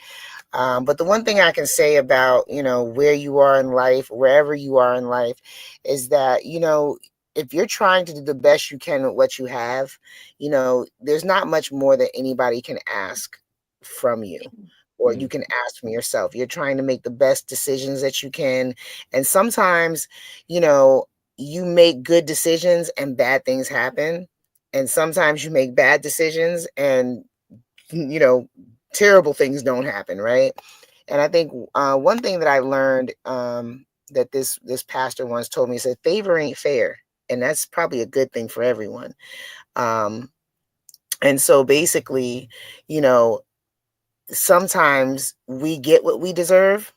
But the one thing I can say about, where you are in life, wherever you are in life, is that, if you're trying to do the best you can with what you have, there's not much more that anybody can ask from you, or you can ask from yourself. You're trying to make the best decisions that you can. And sometimes, you make good decisions and bad things happen. And sometimes you make bad decisions and, terrible things don't happen, right? And I think one thing that I learned that this pastor once told me, said, favor ain't fair. And that's probably a good thing for everyone. And so basically, sometimes we get what we deserve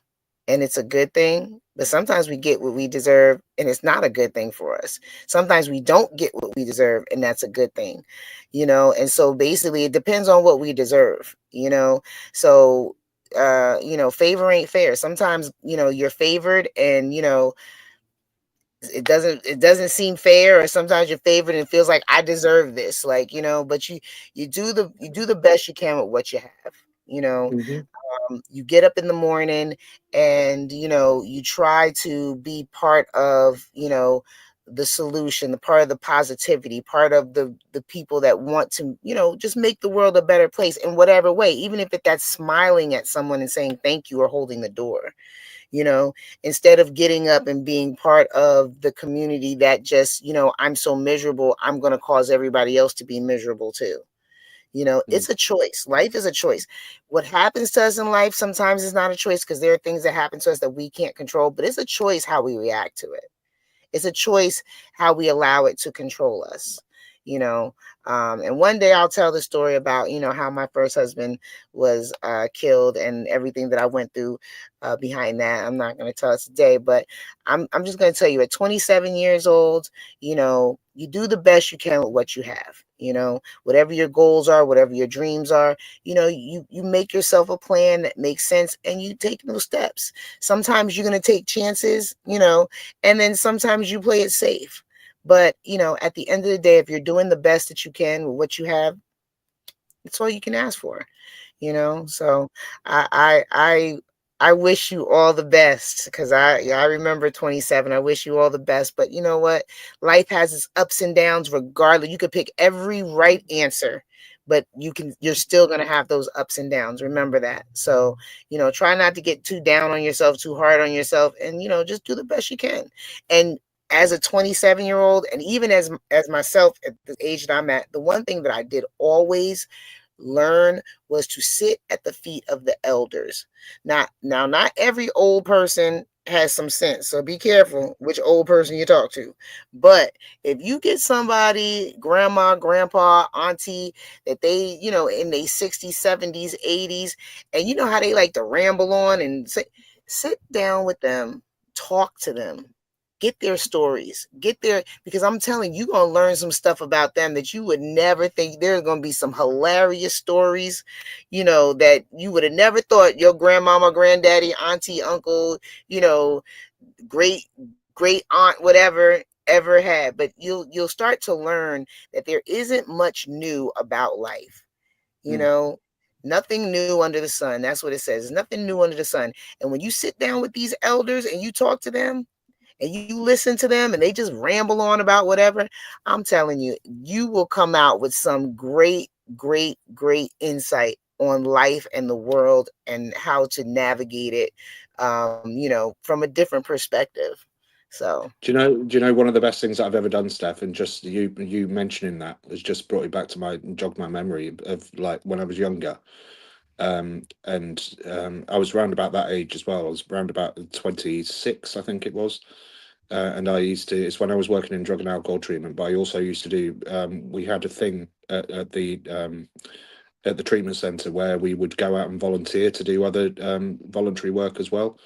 and it's a good thing, but sometimes we get what we deserve and it's not a good thing for us. Sometimes we don't get what we deserve and that's a good thing, and so basically it depends on what we deserve, so favor ain't fair. Sometimes, you're favored and, it doesn't seem fair, or sometimes you're favored and it feels like I deserve this, but you do the best you can with what you have. You get up in the morning and you try to be part of the solution, the part of the positivity, part of the people that want to, just make the world a better place in whatever way, even if that's smiling at someone and saying thank you or holding the door, instead of getting up and being part of the community that just, I'm so miserable, I'm going to cause everybody else to be miserable too. It's a choice. Life is a choice. What happens to us in life sometimes is not a choice, because there are things that happen to us that we can't control, but it's a choice how we react to it. It's a choice how we allow it to control us, and one day I'll tell the story about, how my first husband was killed and everything that I went through behind that. I'm not going to tell it today, but I'm just going to tell you, at 27 years old, you do the best you can with what you have, whatever your goals are, whatever your dreams are, you make yourself a plan that makes sense and you take those steps. Sometimes you're going to take chances, and then sometimes you play it safe. But, at the end of the day, if you're doing the best that you can with what you have, it's all you can ask for, So I wish you all the best, because I remember 27. I wish you all the best. But you know what? Life has its ups and downs regardless. You could pick every right answer, but you're still going to have those ups and downs. Remember that. So, try not to get too down on yourself, too hard on yourself, and, just do the best you can. And as a 27-year-old, and even as myself at the age that I'm at, the one thing that I did always learn was to sit at the feet of the elders. Not every old person has some sense, so be careful which old person you talk to. But if you get somebody, grandma, grandpa, auntie, that they, in their 60s, 70s, 80s, and you know how they like to ramble on and say, sit down with them, talk to them. Get their stories, because I'm telling you, you're going to learn some stuff about them that you would never think. There's going to be some hilarious stories, that you would have never thought your grandmama, granddaddy, auntie, uncle, great aunt, whatever, ever had. But you'll start to learn that there isn't much new about life, Nothing new under the sun. That's what it says. Nothing new under the sun. And when you sit down with these elders and you talk to them, and you listen to them and they just ramble on about whatever, I'm telling you, you will come out with some great, great, great insight on life and the world and how to navigate it, from a different perspective. So, do you know one of the best things that I've ever done, Steph, and just you mentioning that has just brought it back to jogged my memory of like when I was younger. I was around about that age as well. I was around about 26, I think it was. And it's when I was working in drug and alcohol treatment, but I also used to do, we had a thing at the treatment center where we would go out and volunteer to do other voluntary work as well.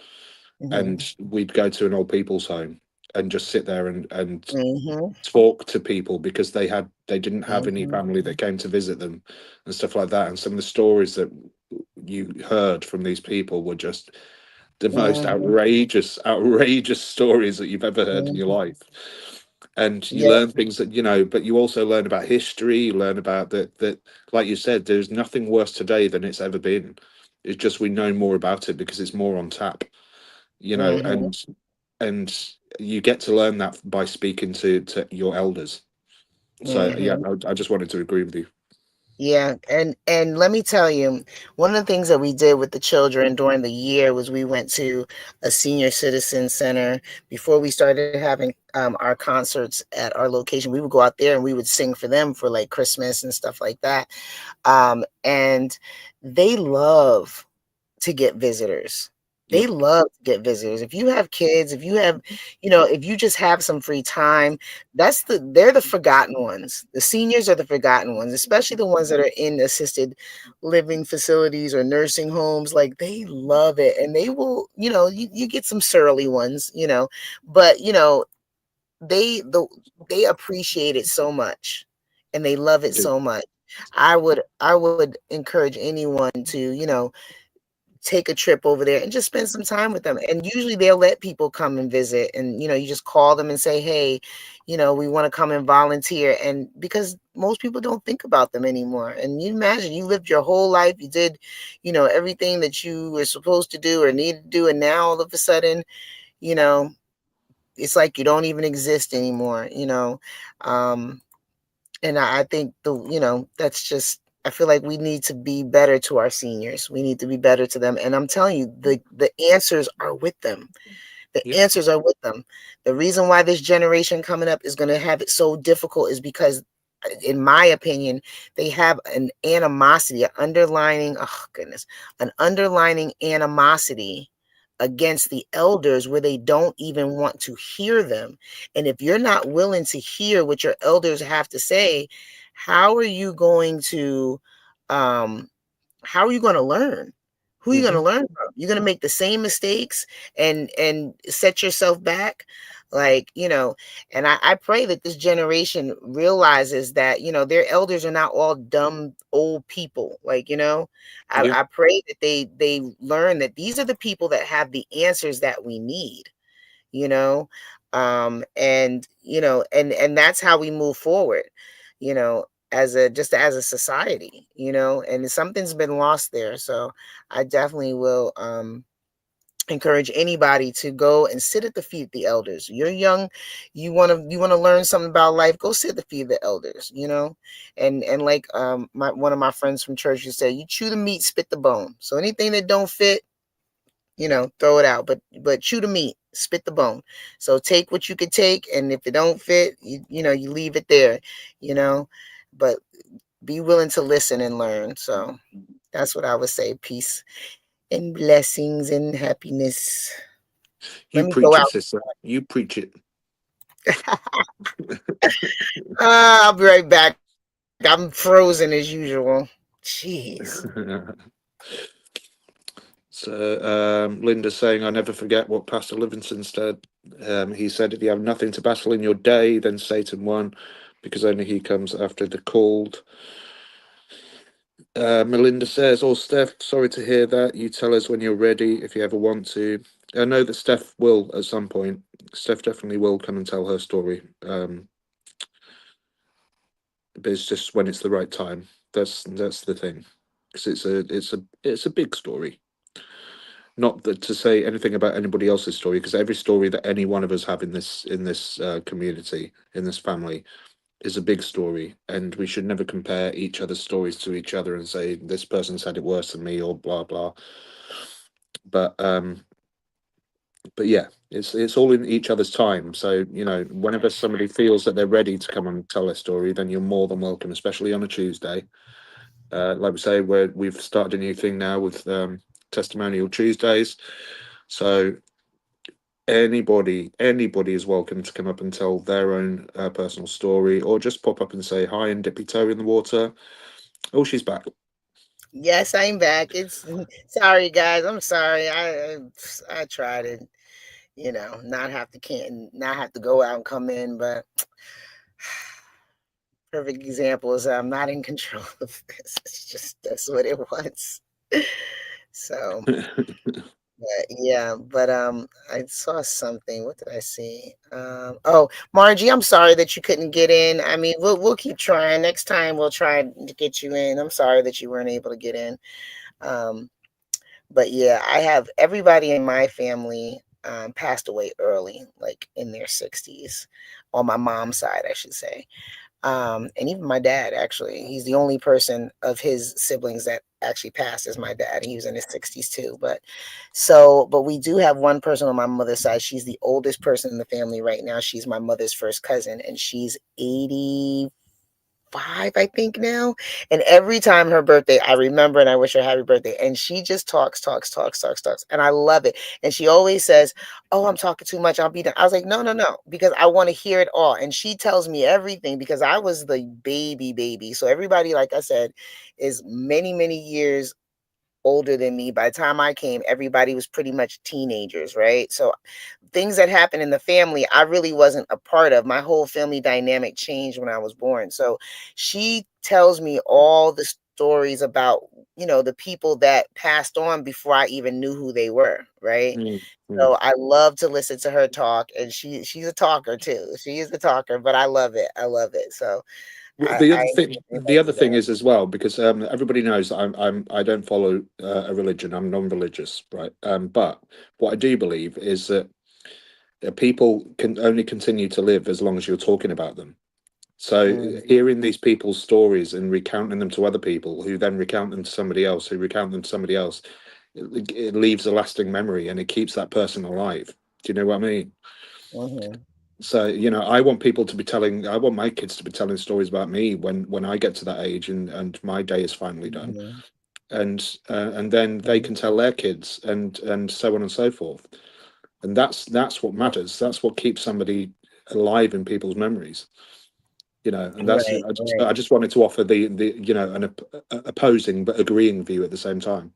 And we'd go to an old people's home and just sit there and talk to people, because they didn't have any family that came to visit them and stuff like that. And some of the stories that you heard from these people were just the most outrageous stories that you've ever heard in your life. And you learn things that, but you also learn about history. You learn about that, like you said, there's nothing worse today than it's ever been. It's just we know more about it because it's more on tap, and you get to learn that by speaking to your elders. So I just wanted to agree with you. Yeah, and let me tell you, one of the things that we did with the children during the year was we went to a senior citizen center before we started having our concerts at our location. We would go out there and we would sing for them for like Christmas and stuff like that. And they love to get visitors. They love to get visitors. If you have kids, if you have, if you just have some free time, they're the forgotten ones. The seniors are the forgotten ones, especially the ones that are in assisted living facilities or nursing homes. Like, they love it. And they will, you get some surly ones, but they appreciate it so much and they love it so much. I would encourage anyone to, take a trip over there and just spend some time with them. And usually they'll let people come and visit, and you just call them and say, hey, we want to come and volunteer. And because most people don't think about them anymore. And you imagine, you lived your whole life, you did everything that you were supposed to do or needed to do, and now all of a sudden, it's like you don't even exist anymore, you know. And I think that's just, I feel like we need to be better to our seniors. We need to be better to them. And I'm telling you, the answers are with them. The Yep. answers are with them. The reason why this generation coming up is going to have it so difficult is because, in my opinion, they have an animosity, an underlining, oh goodness, an underlining animosity against the elders where they don't even want to hear them. And if you're not willing to hear what your elders have to say, how are you going to um how are you going to learn? Who are you going to learn from? You're going to make the same mistakes and set yourself back, like, and I pray that this generation realizes that, their elders are not all dumb old people. Like, Yeah. I pray that they learn that these are the people that have the answers that we need, you know and and that's how we move forward, as a society, and something's been lost there. So I definitely will encourage anybody to go and sit at the feet of the elders. You're young, you want to learn something about life, go sit at the feet of the elders, and like one of my friends from church used to say, you chew the meat, spit the bone. So anything that don't fit, throw it out, but chew the meat, spit the bone. So take what you could take, and if it don't fit, you leave it there, but be willing to listen and learn. So that's what I would say. Peace and blessings and happiness. You Let me go preach it, out. sister. You preach it. I'll be right back. I'm frozen as usual. Jeez. So Linda's saying, I never forget what Pastor Livingston said. He said, if you have nothing to battle in your day, then Satan won, because only he comes after the called. Melinda says, oh, Steph, sorry to hear that. You tell us when you're ready, if you ever want to. I know that Steph will at some point. Steph definitely will come and tell her story. But it's just when it's the right time. That's the thing. Because it's a big story. Not that to say anything about anybody else's story, because every story that any one of us have in this community, in this family, is a big story, and we should never compare each other's stories to each other and say this person's had it worse than me or blah blah. But yeah, it's all in each other's time. So whenever somebody feels that they're ready to come and tell their story, then you're more than welcome, especially on a Tuesday. Like we say, we've started a new thing now with testimonial Tuesdays. So anybody is welcome to come up and tell their own personal story, or just pop up and say hi and dip your toe in the water. Oh, she's back. Yes, I'm back. It's sorry, guys. I'm sorry. I tried to, not have to go out and come in, but perfect example is I'm not in control of this. It's just that's what it was. So, but yeah, but I saw something. What did I see? Oh, Margie, I'm sorry that you couldn't get in. I mean, we'll keep trying. Next time we'll try to get you in. I'm sorry that you weren't able to get in. But yeah, I have everybody in my family passed away early, like in their 60s, on my mom's side, I should say. And even my dad, actually, he's the only person of his siblings that actually passed as my dad. He was in his 60s too. But we do have one person on my mother's side. She's the oldest person in the family right now. She's my mother's first cousin, and she's 85, I think now. And every time her birthday, I remember and I wish her happy birthday. And she just talks. And I love it. And she always says, oh, I'm talking too much, I'll be done. I was like, no, because I want to hear it all. And she tells me everything because I was the baby. So everybody, like I said, is many, many years older than me. By the time I came, everybody was pretty much teenagers, right? So things that happened in the family, I really wasn't a part of. My whole family dynamic changed when I was born. So she tells me all the stories about, the people that passed on before I even knew who they were, right? So I love to listen to her talk, and she's a talker too. She is a talker, but I love it. So The other thing is as well, because everybody knows that I don't follow a religion. I'm non-religious, right? But what I do believe is that People can only continue to live as long as you're talking about them. So hearing these people's stories and recounting them to other people, who then recount them to somebody else, who recount them to somebody else, it leaves a lasting memory, and it keeps that person alive. Do you know what I mean? So, you know, I want my kids to be telling stories about me when I get to that age, and my day is finally done. And then they can tell their kids, and so on and so forth. And that's what matters. That's what keeps somebody alive in people's memories. You know, and that's I just wanted to offer the you know, an opposing but agreeing view at the same time.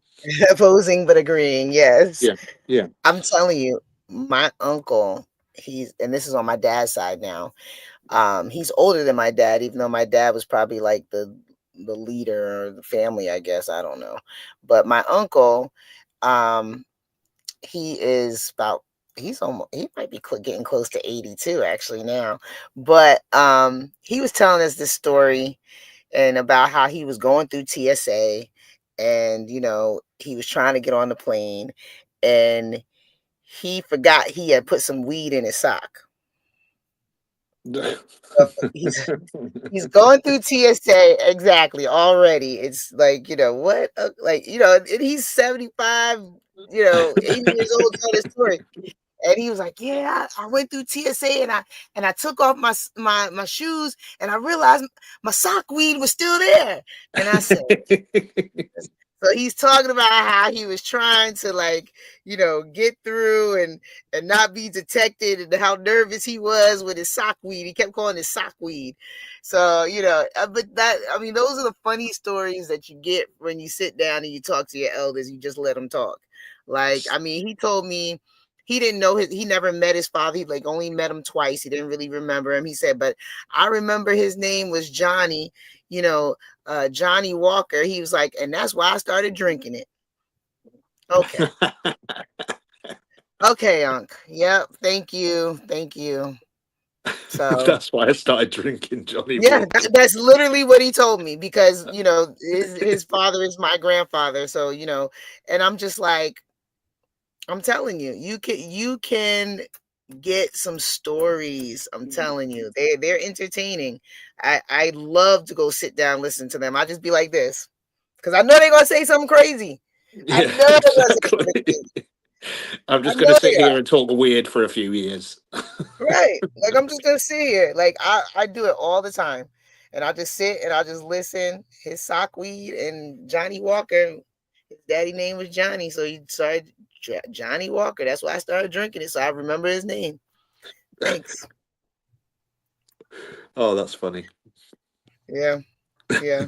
Opposing but agreeing, yes. Yeah. I'm telling you, my uncle, and this is on my dad's side now. He's older than my dad, even though my dad was probably like the leader of the family, I guess. I don't know. But my uncle, he is about he might be getting close to 82 actually now. But he was telling us this story and about how he was going through TSA, and you know, he was trying to get on the plane, and he forgot he had put some weed in his sock. So he's going through TSA exactly already. It's like, you know, what, like, you know, and he's 75, you know, 80 years old telling this story. And he was like, yeah, I went through TSA and I took off my shoes, and I realized my sock weed was still there. And I said, so he's talking about how he was trying to, like, you know, get through and not be detected, and how nervous he was with his sock weed. He kept calling it sock weed. So, you know, but that, I mean, those are the funny stories that you get when you sit down and you talk to your elders. You just let them talk. Like, I mean, he told me he didn't know he never met his father. He like only met him twice. He didn't really remember him. He said, but I remember his name was Johnny, you know, Johnny Walker. He was like, and that's why I started drinking it. Okay. Okay, Unc. Yep. Thank you. So that's why I started drinking Johnny yeah, Walker. that's literally what he told me, because, you know, his father is my grandfather. So, you know, and I'm just like, I'm telling you, you can get some stories. I'm telling you, they're entertaining. I love to go sit down, listen to them. I just be like this, because I know they're gonna say something crazy. I know they're gonna say something crazy. I'm just gonna sit here and talk weird for a few years. Right. Like, I'm just gonna sit here. Like, I do it all the time. And I just sit and I just listen. His sock weed and Johnny Walker. His daddy name was Johnny, so he started Johnny Walker. That's why I started drinking it, so I remember his name. Thanks. Oh, that's funny. Yeah. Yeah.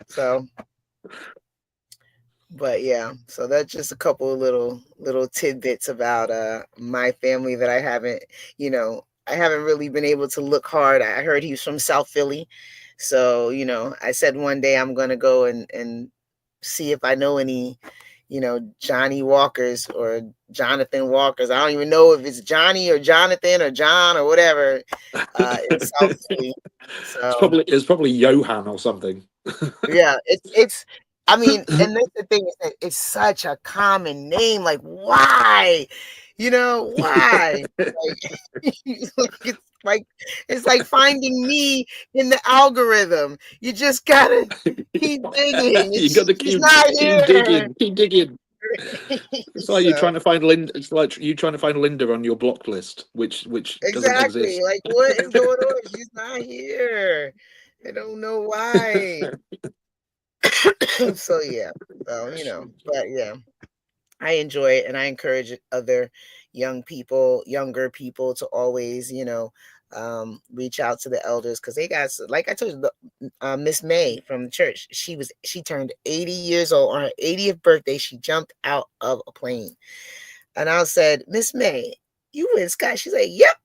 So, but yeah, so that's just a couple of little tidbits about my family that I haven't, you know, I haven't really been able to look hard. I heard he was from South Philly. So, you know, I said one day I'm gonna go and see if I know any, you know, Johnny Walkers or Jonathan Walkers. I don't even know if it's Johnny or Jonathan or John or whatever in South Philly. So it's probably Johan or something. yeah, it's I mean, and that's the thing, is that it's such a common name. Like, why? You know, why? It's like finding me in the algorithm. You just gotta keep digging. You got to She's not here. keep digging. It's like you're trying to find Linda. It's like you trying to find Linda on your blocked list, which doesn't Exactly. exist. Like, what is going on? She's not here. I don't know why. So yeah. So, you know, but yeah. I enjoy it, and I encourage other younger people to always, you know, reach out to the elders, because they got, like I told you, Miss May from the church. She turned 80 years old on her 80th birthday. She jumped out of a plane, and I said, Miss May, you went sky? She's like, yep.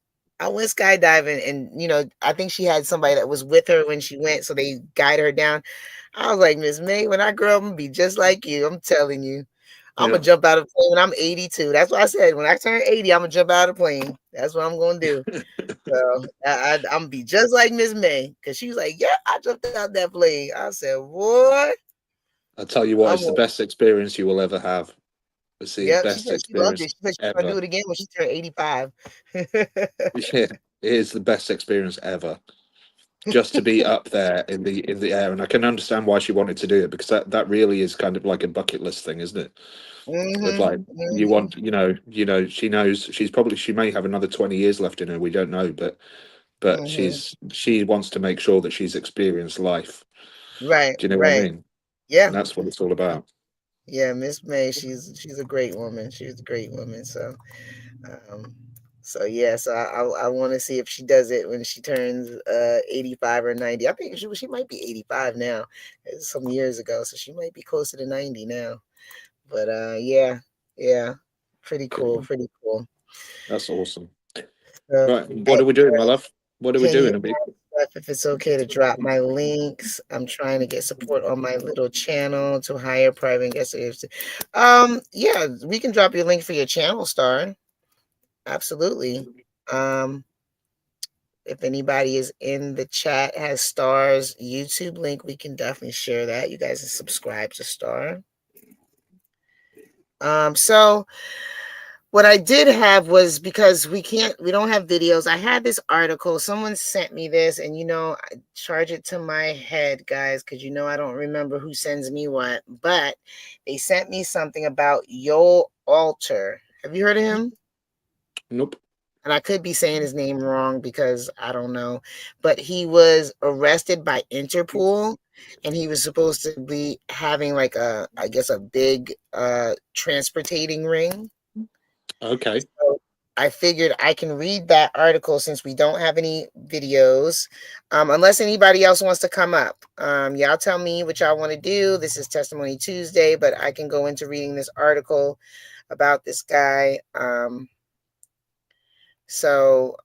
I went skydiving, and you know, I think she had somebody that was with her when she went, so they guided her down. I was like, Miss May, when I grow up, I'm gonna be just like you. I'm telling you. I'm gonna jump out of a plane when I'm 82. That's what I said. When I turn 80, I'm gonna jump out of a plane. That's what I'm gonna do. So I'm gonna be just like Miss May, because she was like, "Yeah, I jumped out that plane." I said, "What?" I'll tell you what, it's the best experience you will ever have. It's the Yep, she best said she loved it. experience She said she's gonna ever. do it again when she turned 85. Yeah, it is the best experience ever. Just to be up there in the air, and I can understand why she wanted to do it, because that really is kind of like a bucket list thing, isn't it? Of like, you want, she knows she may have another 20 years left in her. We don't know, but she wants to make sure that she's experienced life. Right, Do you know what I right. mean? Yeah. And that's what it's all about. Yeah, Miss May, she's a great woman. She's a great woman. Um, yeah, so I want to see if she does it when she turns 85 or 90. I think she might be 85 now. It's some years ago, so she might be closer to 90 now. But yeah, pretty cool, Okay, pretty cool. that's awesome. So, Right, what are we doing, my love? What are we can you doing? if it's okay to drop my links? I'm trying to get support on my little channel to hire private guests. Yeah, we can drop your link for your channel, Star. Absolutely. If anybody is in the chat has Star's YouTube link, we can definitely share that. You guys can subscribe to Star. So what I did have was, because we don't have videos. I had this article. Someone sent me this, and I charge it to my head, guys, because I don't remember who sends me what. But they sent me something about Yoel Alter. Have you heard of him? Nope. And I could be saying his name wrong because I don't know. But he was arrested by Interpol, and he was supposed to be having like I guess a big transportating ring. Okay. So I figured I can read that article since we don't have any videos, unless anybody else wants to come up. Y'all tell me what y'all want to do. This is Testimony Tuesday, but I can go into reading this article about this guy. So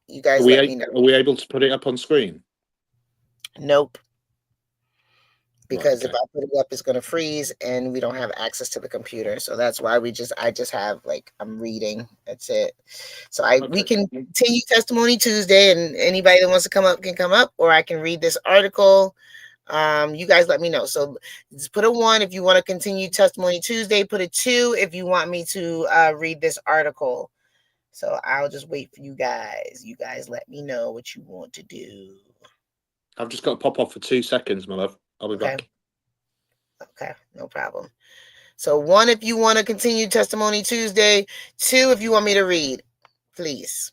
you guys let me know. Are we able to put it up on screen? Nope. Because Right, okay. if I put it up, it's going to freeze and we don't have access to the computer. So that's why I just have I'm reading. That's it. So we can continue Testimony Tuesday, and anybody that wants to come up can come up, or I can read this article. You guys let me know. So just put a 1 if you want to continue Testimony Tuesday. Put a 2 if you want me to read this article. So I'll just wait for you guys. You guys let me know what you want to do. I've just got to pop off for 2 seconds, my love. I'll be back. Okay, no problem. So 1 if you want to continue Testimony Tuesday. 2 if you want me to read. Please.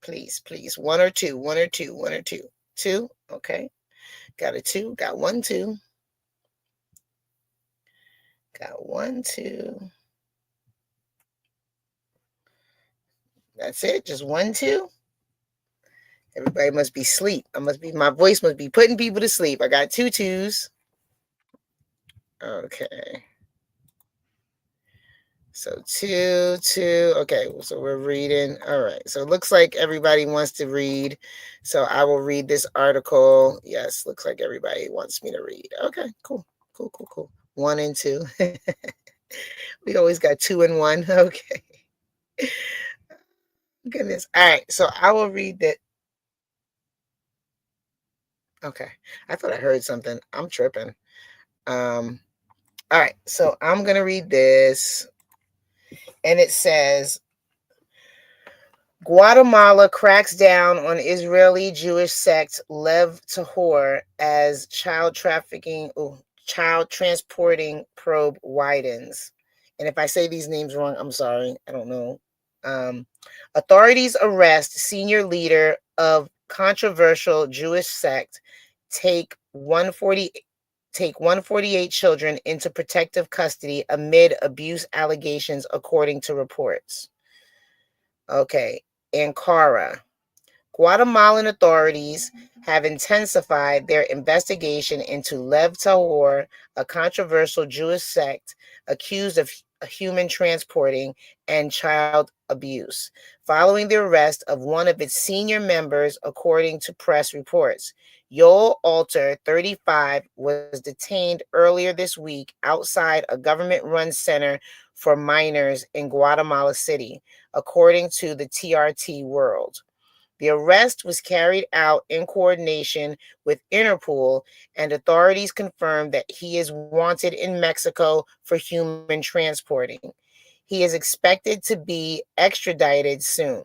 Please, please. 1 or 2. 1 or 2. 1 or 2. 2. Okay. Got a 2. Got 1, 2. Got 1, 2. That's it. Just 1, 2. Everybody must be asleep. My voice must be putting people to sleep. I got 2 2s. Okay. So 2, 2. Okay, so we're reading. All right. So it looks like everybody wants to read. So I will read this article. Yes, looks like everybody wants me to read. Okay, cool. Cool. 1 and 2. We always got 2 and 1. Okay. Goodness. All right. So I will read that. Okay. I thought I heard something. I'm tripping. All right. So I'm going to read this. And it says, Guatemala cracks down on Israeli Jewish sect Lev Tahor as child transporting probe widens. And if I say these names wrong, I'm sorry. I don't know. Authorities arrest senior leader of controversial Jewish sect, take 148 children into protective custody amid abuse allegations, according to reports. Okay. Ankara. Guatemalan authorities have intensified their investigation into Lev Tahor, a controversial Jewish sect accused of human transporting and child abuse, following the arrest of one of its senior members, according to press reports. Yoel Alter, 35, was detained earlier this week outside a government-run center for minors in Guatemala City, according to the TRT World. The arrest was carried out in coordination with Interpol, and authorities confirmed that he is wanted in Mexico for human transporting. He is expected to be extradited soon.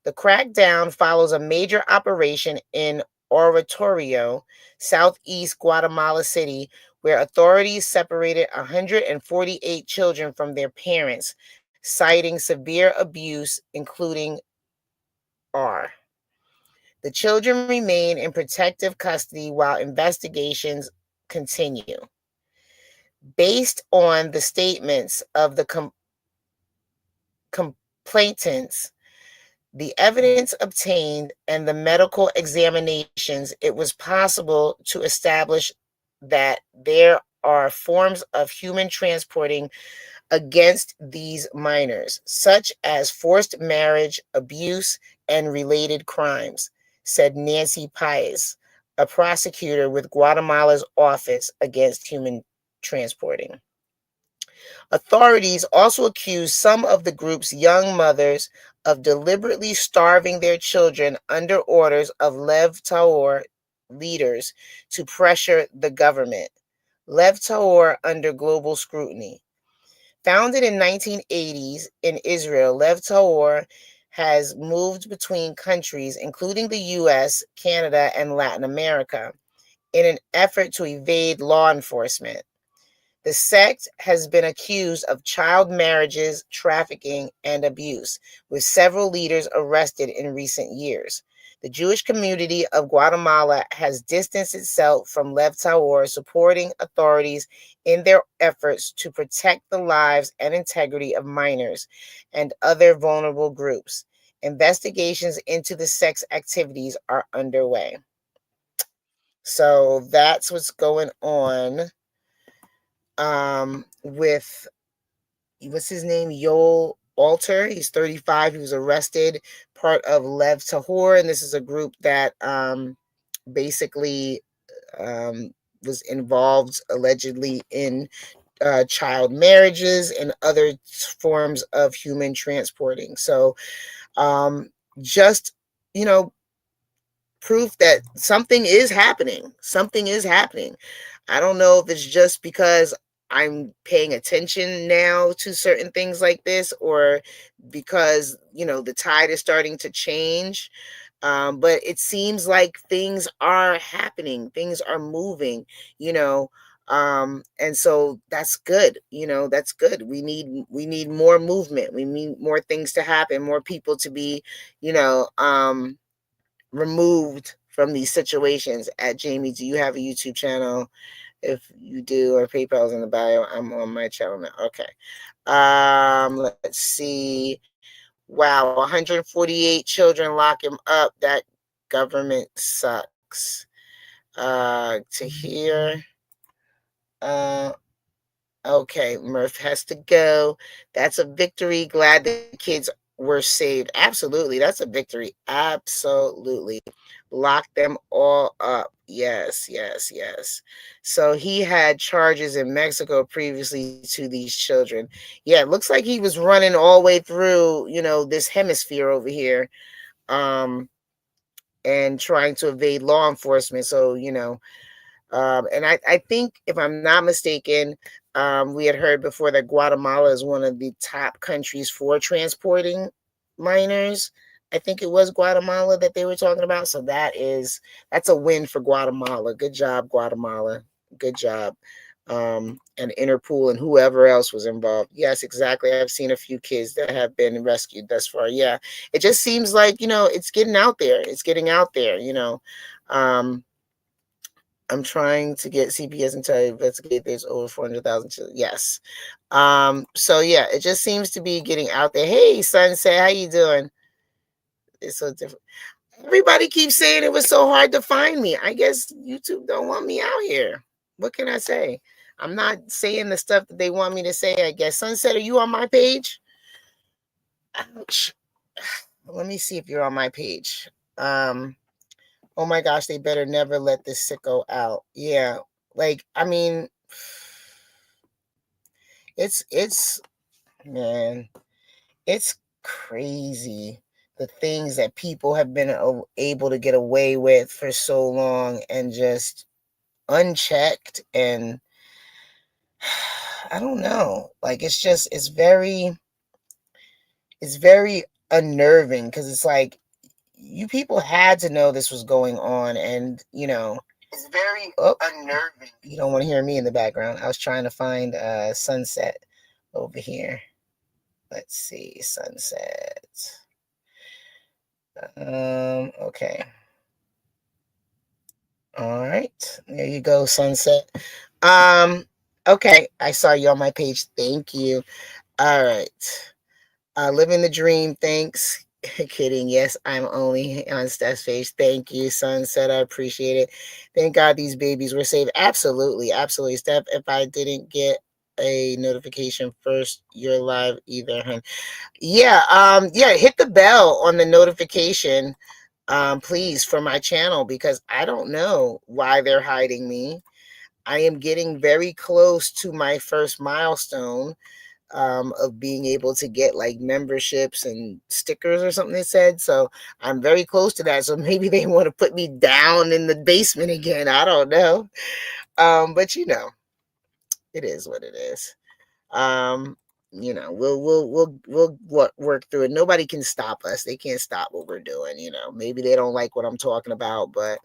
The crackdown follows a major operation in Oratorio, southeast Guatemala City, where authorities separated 148 children from their parents, citing severe abuse, including R. The children remain in protective custody while investigations continue. Based on the statements of the complainants, the evidence obtained, and the medical examinations, it was possible to establish that there are forms of human transporting against these minors, such as forced marriage, abuse, and related crimes, said Nancy Paez, a prosecutor with Guatemala's Office Against Human Transporting. Authorities also accused some of the group's young mothers of deliberately starving their children under orders of Lev Taor leaders to pressure the government. Lev Taor under global scrutiny. Founded in 1980s in Israel, Lev Taor has moved between countries, including the US, Canada, and Latin America, in an effort to evade law enforcement. The sect has been accused of child marriages, trafficking, and abuse, with several leaders arrested in recent years. The Jewish community of Guatemala has distanced itself from Lev Taor, supporting authorities in their efforts to protect the lives and integrity of minors and other vulnerable groups. Investigations into the sect's activities are underway. So that's what's going on with, what's his name, Yoel Alter. He's 35. He was arrested, part of Lev Tahor, and this is a group that basically was involved allegedly in child marriages and other forms of human transporting. So just, proof that something is happening. Something is happening. I don't know if it's just because I'm paying attention now to certain things like this, or because, the tide is starting to change. But it seems like things are happening, things are moving, and so that's good. That's good. We need more movement. We need more things to happen, more people to be, removed from these situations. At Jamie, do you have a YouTube channel? If you do, or PayPal's in the bio, I'm on my channel now. Okay. Let's see. Wow, 148 children lock him up. That government sucks. To hear. Okay, Murph has to go. That's a victory. Glad the kids were saved. Absolutely. That's a victory. Absolutely. Lock them all up. Yes, yes, yes. So he had charges in Mexico previously to these children. Yeah, it looks like he was running all the way through, this hemisphere over here, and trying to evade law enforcement. So, and I think, if I'm not mistaken, we had heard before that Guatemala is one of the top countries for transporting minors. I think it was Guatemala that they were talking about. So that's a win for Guatemala. Good job, Guatemala. Good job. And Interpol and whoever else was involved. Yes, exactly. I've seen a few kids that have been rescued thus far. Yeah, it just seems like, it's getting out there. It's getting out there, I'm trying to get CPS and tell you investigate. There's over 400,000 children. Yes. So yeah, it just seems to be getting out there. Hey, Sunset, how you doing? It's so different. Everybody keeps saying it was so hard to find me. I guess YouTube don't want me out here. What can I say? I'm not saying the stuff that they want me to say, I guess. Sunset, are you on my page? Ouch. Let me see if you're on my page. Oh my gosh, they better never let this sicko out. Yeah. I mean, it's man, it's crazy the things that people have been able to get away with for so long and just unchecked. And I don't know, like it's very unnerving, because it's like you people had to know this was going on. And it's very unnerving. You don't want to hear me in the background. I was trying to find sunset over here. Let's see, sunset. Okay. All right. There you go, sunset. Okay. I saw you on my page. Thank you. All right. Living the dream. Thanks. Kidding. Yes, I'm only on Steph's page. Thank you, sunset. I appreciate it. Thank God these babies were saved. Absolutely. Absolutely. Steph, if I didn't get a notification first, you're live either, hun. Yeah. Yeah, hit the bell on the notification, please, for my channel, because I don't know why they're hiding me. I am getting very close to my first milestone, of being able to get like memberships and stickers or something, they said. So I'm very close to that. So maybe they want to put me down in the basement again. I don't know. But it is what it is. We'll work through it. Nobody can stop us. They can't stop what we're doing. Maybe they don't like what I'm talking about, but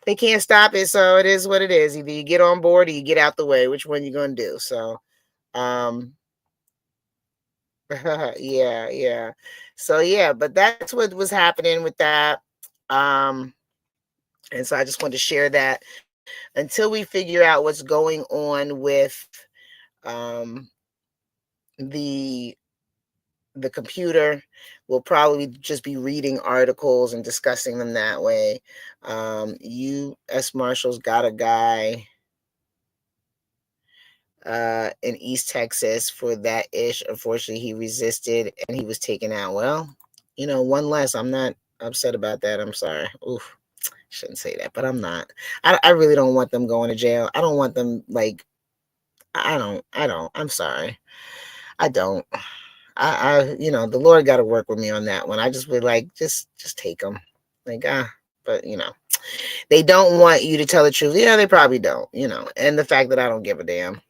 they can't stop it. So it is what it is. Either you get on board or you get out the way. Which one you gonna do? So yeah. So yeah, but that's what was happening with that. And so I just wanted to share that until we figure out what's going on with the computer. We'll probably just be reading articles and discussing them that way. U.S. Marshals got a guy in East Texas for that ish. Unfortunately, he resisted and he was taken out. Well, one less. I'm not upset about that. I'm sorry. Oof, shouldn't say that, but I'm not. I really don't want them going to jail. I don't want them, like, I don't. I'm sorry. I don't. The Lord got to work with me on that one. I just would like, just take them. Like, but they don't want you to tell the truth. Yeah, they probably don't, and the fact that I don't give a damn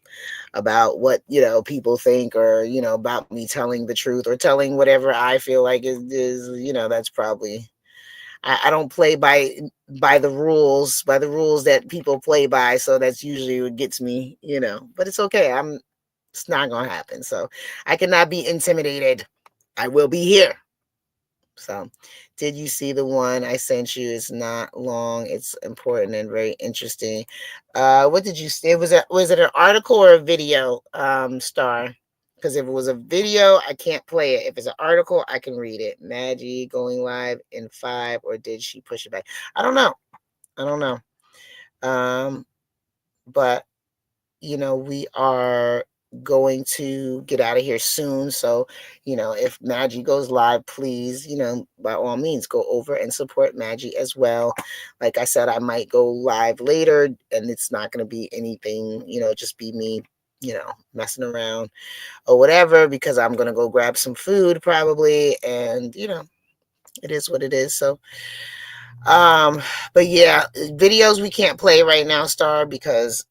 about what people think, or about me telling the truth or telling whatever I feel like is that's probably, I don't play by the rules that people play by, so that's usually what gets me, but it's okay. It's not gonna happen. So I cannot be intimidated. I will be here. So, did you see the one I sent you? It's not long. It's important and very interesting. What did you say? Was it an article or a video, Star? Because if it was a video, I can't play it. If it's an article, I can read it. Maggie going live in 5, or did she push it back? I don't know. But we are going to get out of here soon. So, if Maggie goes live, please, by all means, go over and support Maggie as well. Like I said, I might go live later, and it's not going to be anything, just be me, messing around or whatever, because I'm going to go grab some food probably. And, it is what it is. So, but yeah, videos we can't play right now, Star, because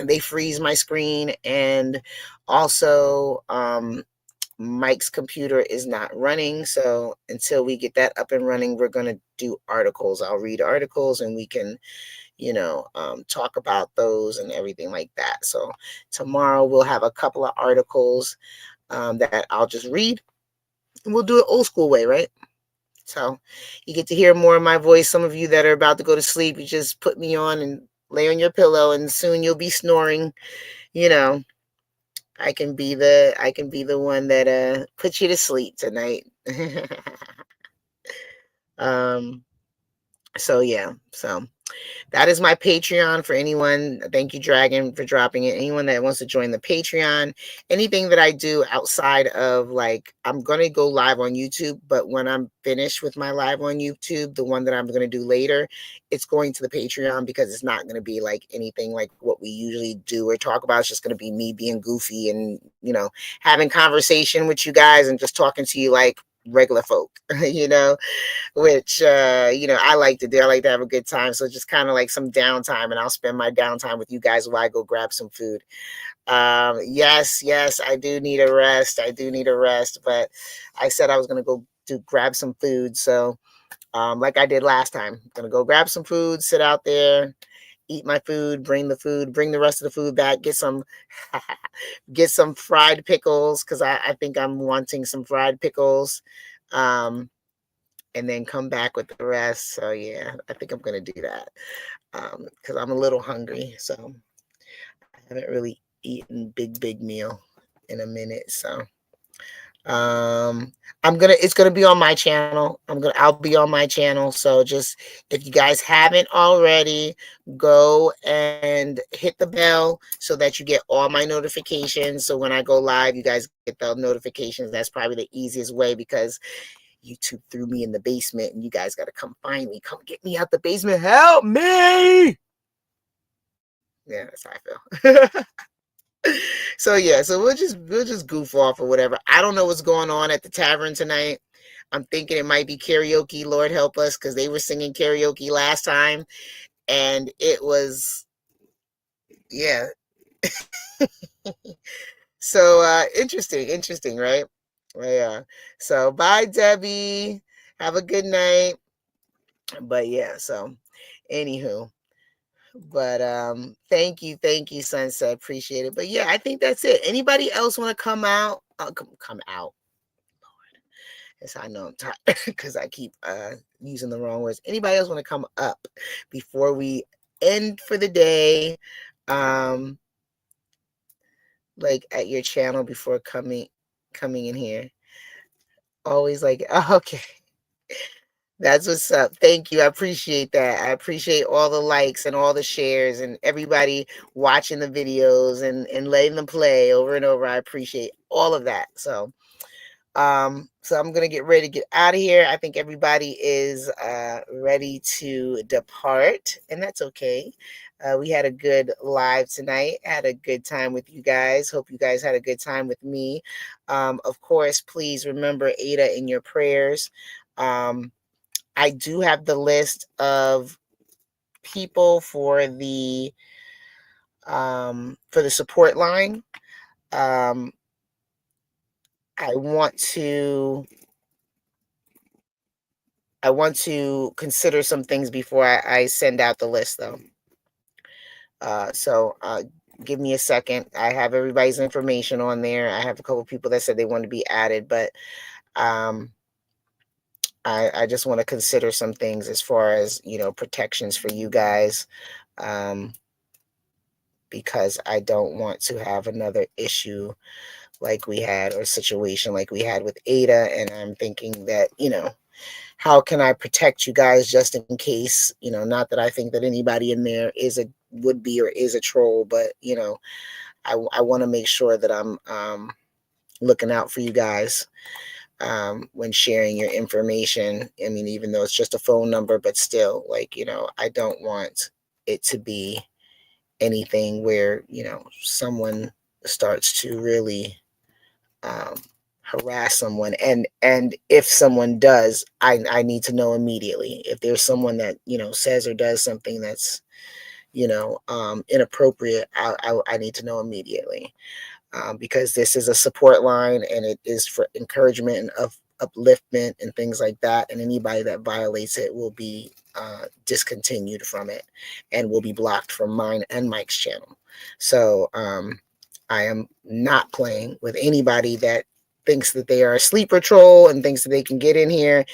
they freeze my screen, and also Mike's computer is not running. So until we get that up and running, we're going to do articles. I'll read articles, and we can talk about those and everything like that. So tomorrow we'll have a couple of articles that I'll just read, and we'll do it old school way, right? So you get to hear more of my voice. Some of you that are about to go to sleep, you just put me on and lay on your pillow, and soon you'll be snoring. I can be the one that puts you to sleep tonight. So yeah. So that is my Patreon for anyone. Thank you, Dragon, for dropping it. Anyone that wants to join the Patreon, anything that I do outside of, like, I'm going to go live on YouTube, but when I'm finished with my live on YouTube, the one that I'm going to do later, it's going to the Patreon, because it's not going to be like anything like what we usually do or talk about. It's just going to be me being goofy and, having conversation with you guys and just talking to you like regular folk, you know, which, you know, I like to do. I like to have a good time. So just kind of like some downtime, and I'll spend my downtime with you guys while I go grab some food. Yes, I do need a rest. I do need a rest, but I said I was going to go to grab some food. So, like I did last time, I'm going to go grab some food, sit out there, eat my food, bring the rest of the food back, get some, get some fried pickles. Cause I think I'm wanting some fried pickles. And then come back with the rest. So yeah, I think I'm going to do that. Cause I'm a little hungry. So I haven't really eaten big meal in a minute. So it's gonna be on my channel. I'll be on my channel. So just, if you guys haven't already, go and hit the bell so that you get all my notifications. So when I go live, you guys get the notifications. That's probably the easiest way, because YouTube threw me in the basement and you guys got to come find me. Come get me out the basement. Help me. Yeah, that's how I feel. So yeah, so we'll just goof off or whatever. I don't know what's going on at the tavern tonight. I'm thinking it might be karaoke. Lord help us, because they were singing karaoke last time, and it was, yeah. So interesting, right? Yeah. So bye, Debbie. Have a good night. But yeah, so anywho. But thank you, Sunset. Appreciate it. But yeah, I think that's it. Anybody else want to come out? Come out. Lord. Yes, I know I'm tired because I keep using the wrong words. Anybody else want to come up before we end for the day? Like at your channel before coming in here. Always like, okay. That's what's up. Thank you. I appreciate that. I appreciate all the likes and all the shares and everybody watching the videos and letting them play over and over. I appreciate all of that. So I'm gonna get ready to get out of here. I think everybody is ready to depart, and that's okay. We had a good live tonight. Had a good time with you guys. Hope you guys had a good time with me. Of course, please remember Ada in your prayers. I do have the list of people for the support line. I want to consider some things before I send out the list, though. So give me a second. I have everybody's information on there. I have a couple people that said they want to be added, but I just want to consider some things as far as, protections for you guys, because I don't want to have another issue like we had, or situation like we had with Ada. And I'm thinking that, how can I protect you guys just in case, not that I think that anybody in there would be or is a troll, but, I want to make sure that I'm looking out for you guys. When sharing your information. I mean, even though it's just a phone number, but still, like, I don't want it to be anything where, someone starts to really harass someone. And if someone does, I need to know immediately. If there's someone that, says or does something that's, inappropriate, I need to know immediately. Because this is a support line, and it is for encouragement and upliftment and things like that. And anybody that violates it will be discontinued from it and will be blocked from mine and Mike's channel. So I am not playing with anybody that thinks that they are a sleeper troll and thinks that they can get in here.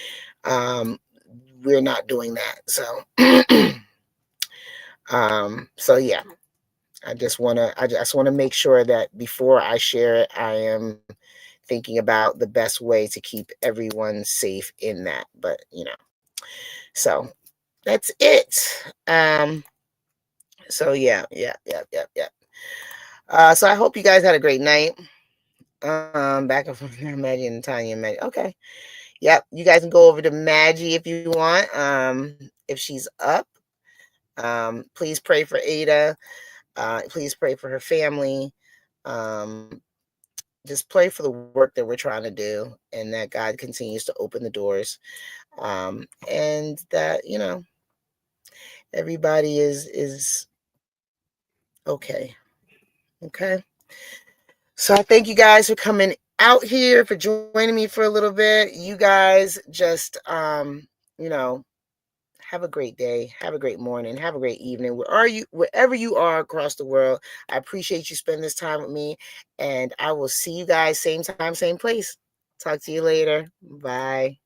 We're not doing that. So yeah. I just want to make sure that before I share it, I am thinking about the best way to keep everyone safe in that. But, so that's it. So yeah. So I hope you guys had a great night. Back and forth, Maggie and Tanya and Maggie. Okay. Yep. You guys can go over to Maggie if you want. If she's up. Please pray for Ada. Please pray for her family. just pray for the work that we're trying to do, and that God continues to open the doors, and that, you know, everybody is okay. Okay. So I thank you guys for coming out here, for joining me for a little bit. You guys just, you know, have a great day, have a great morning, have a great evening. Wherever you are across the world, I appreciate you spending this time with me, and I will see you guys same time, same place. Talk to you later. Bye.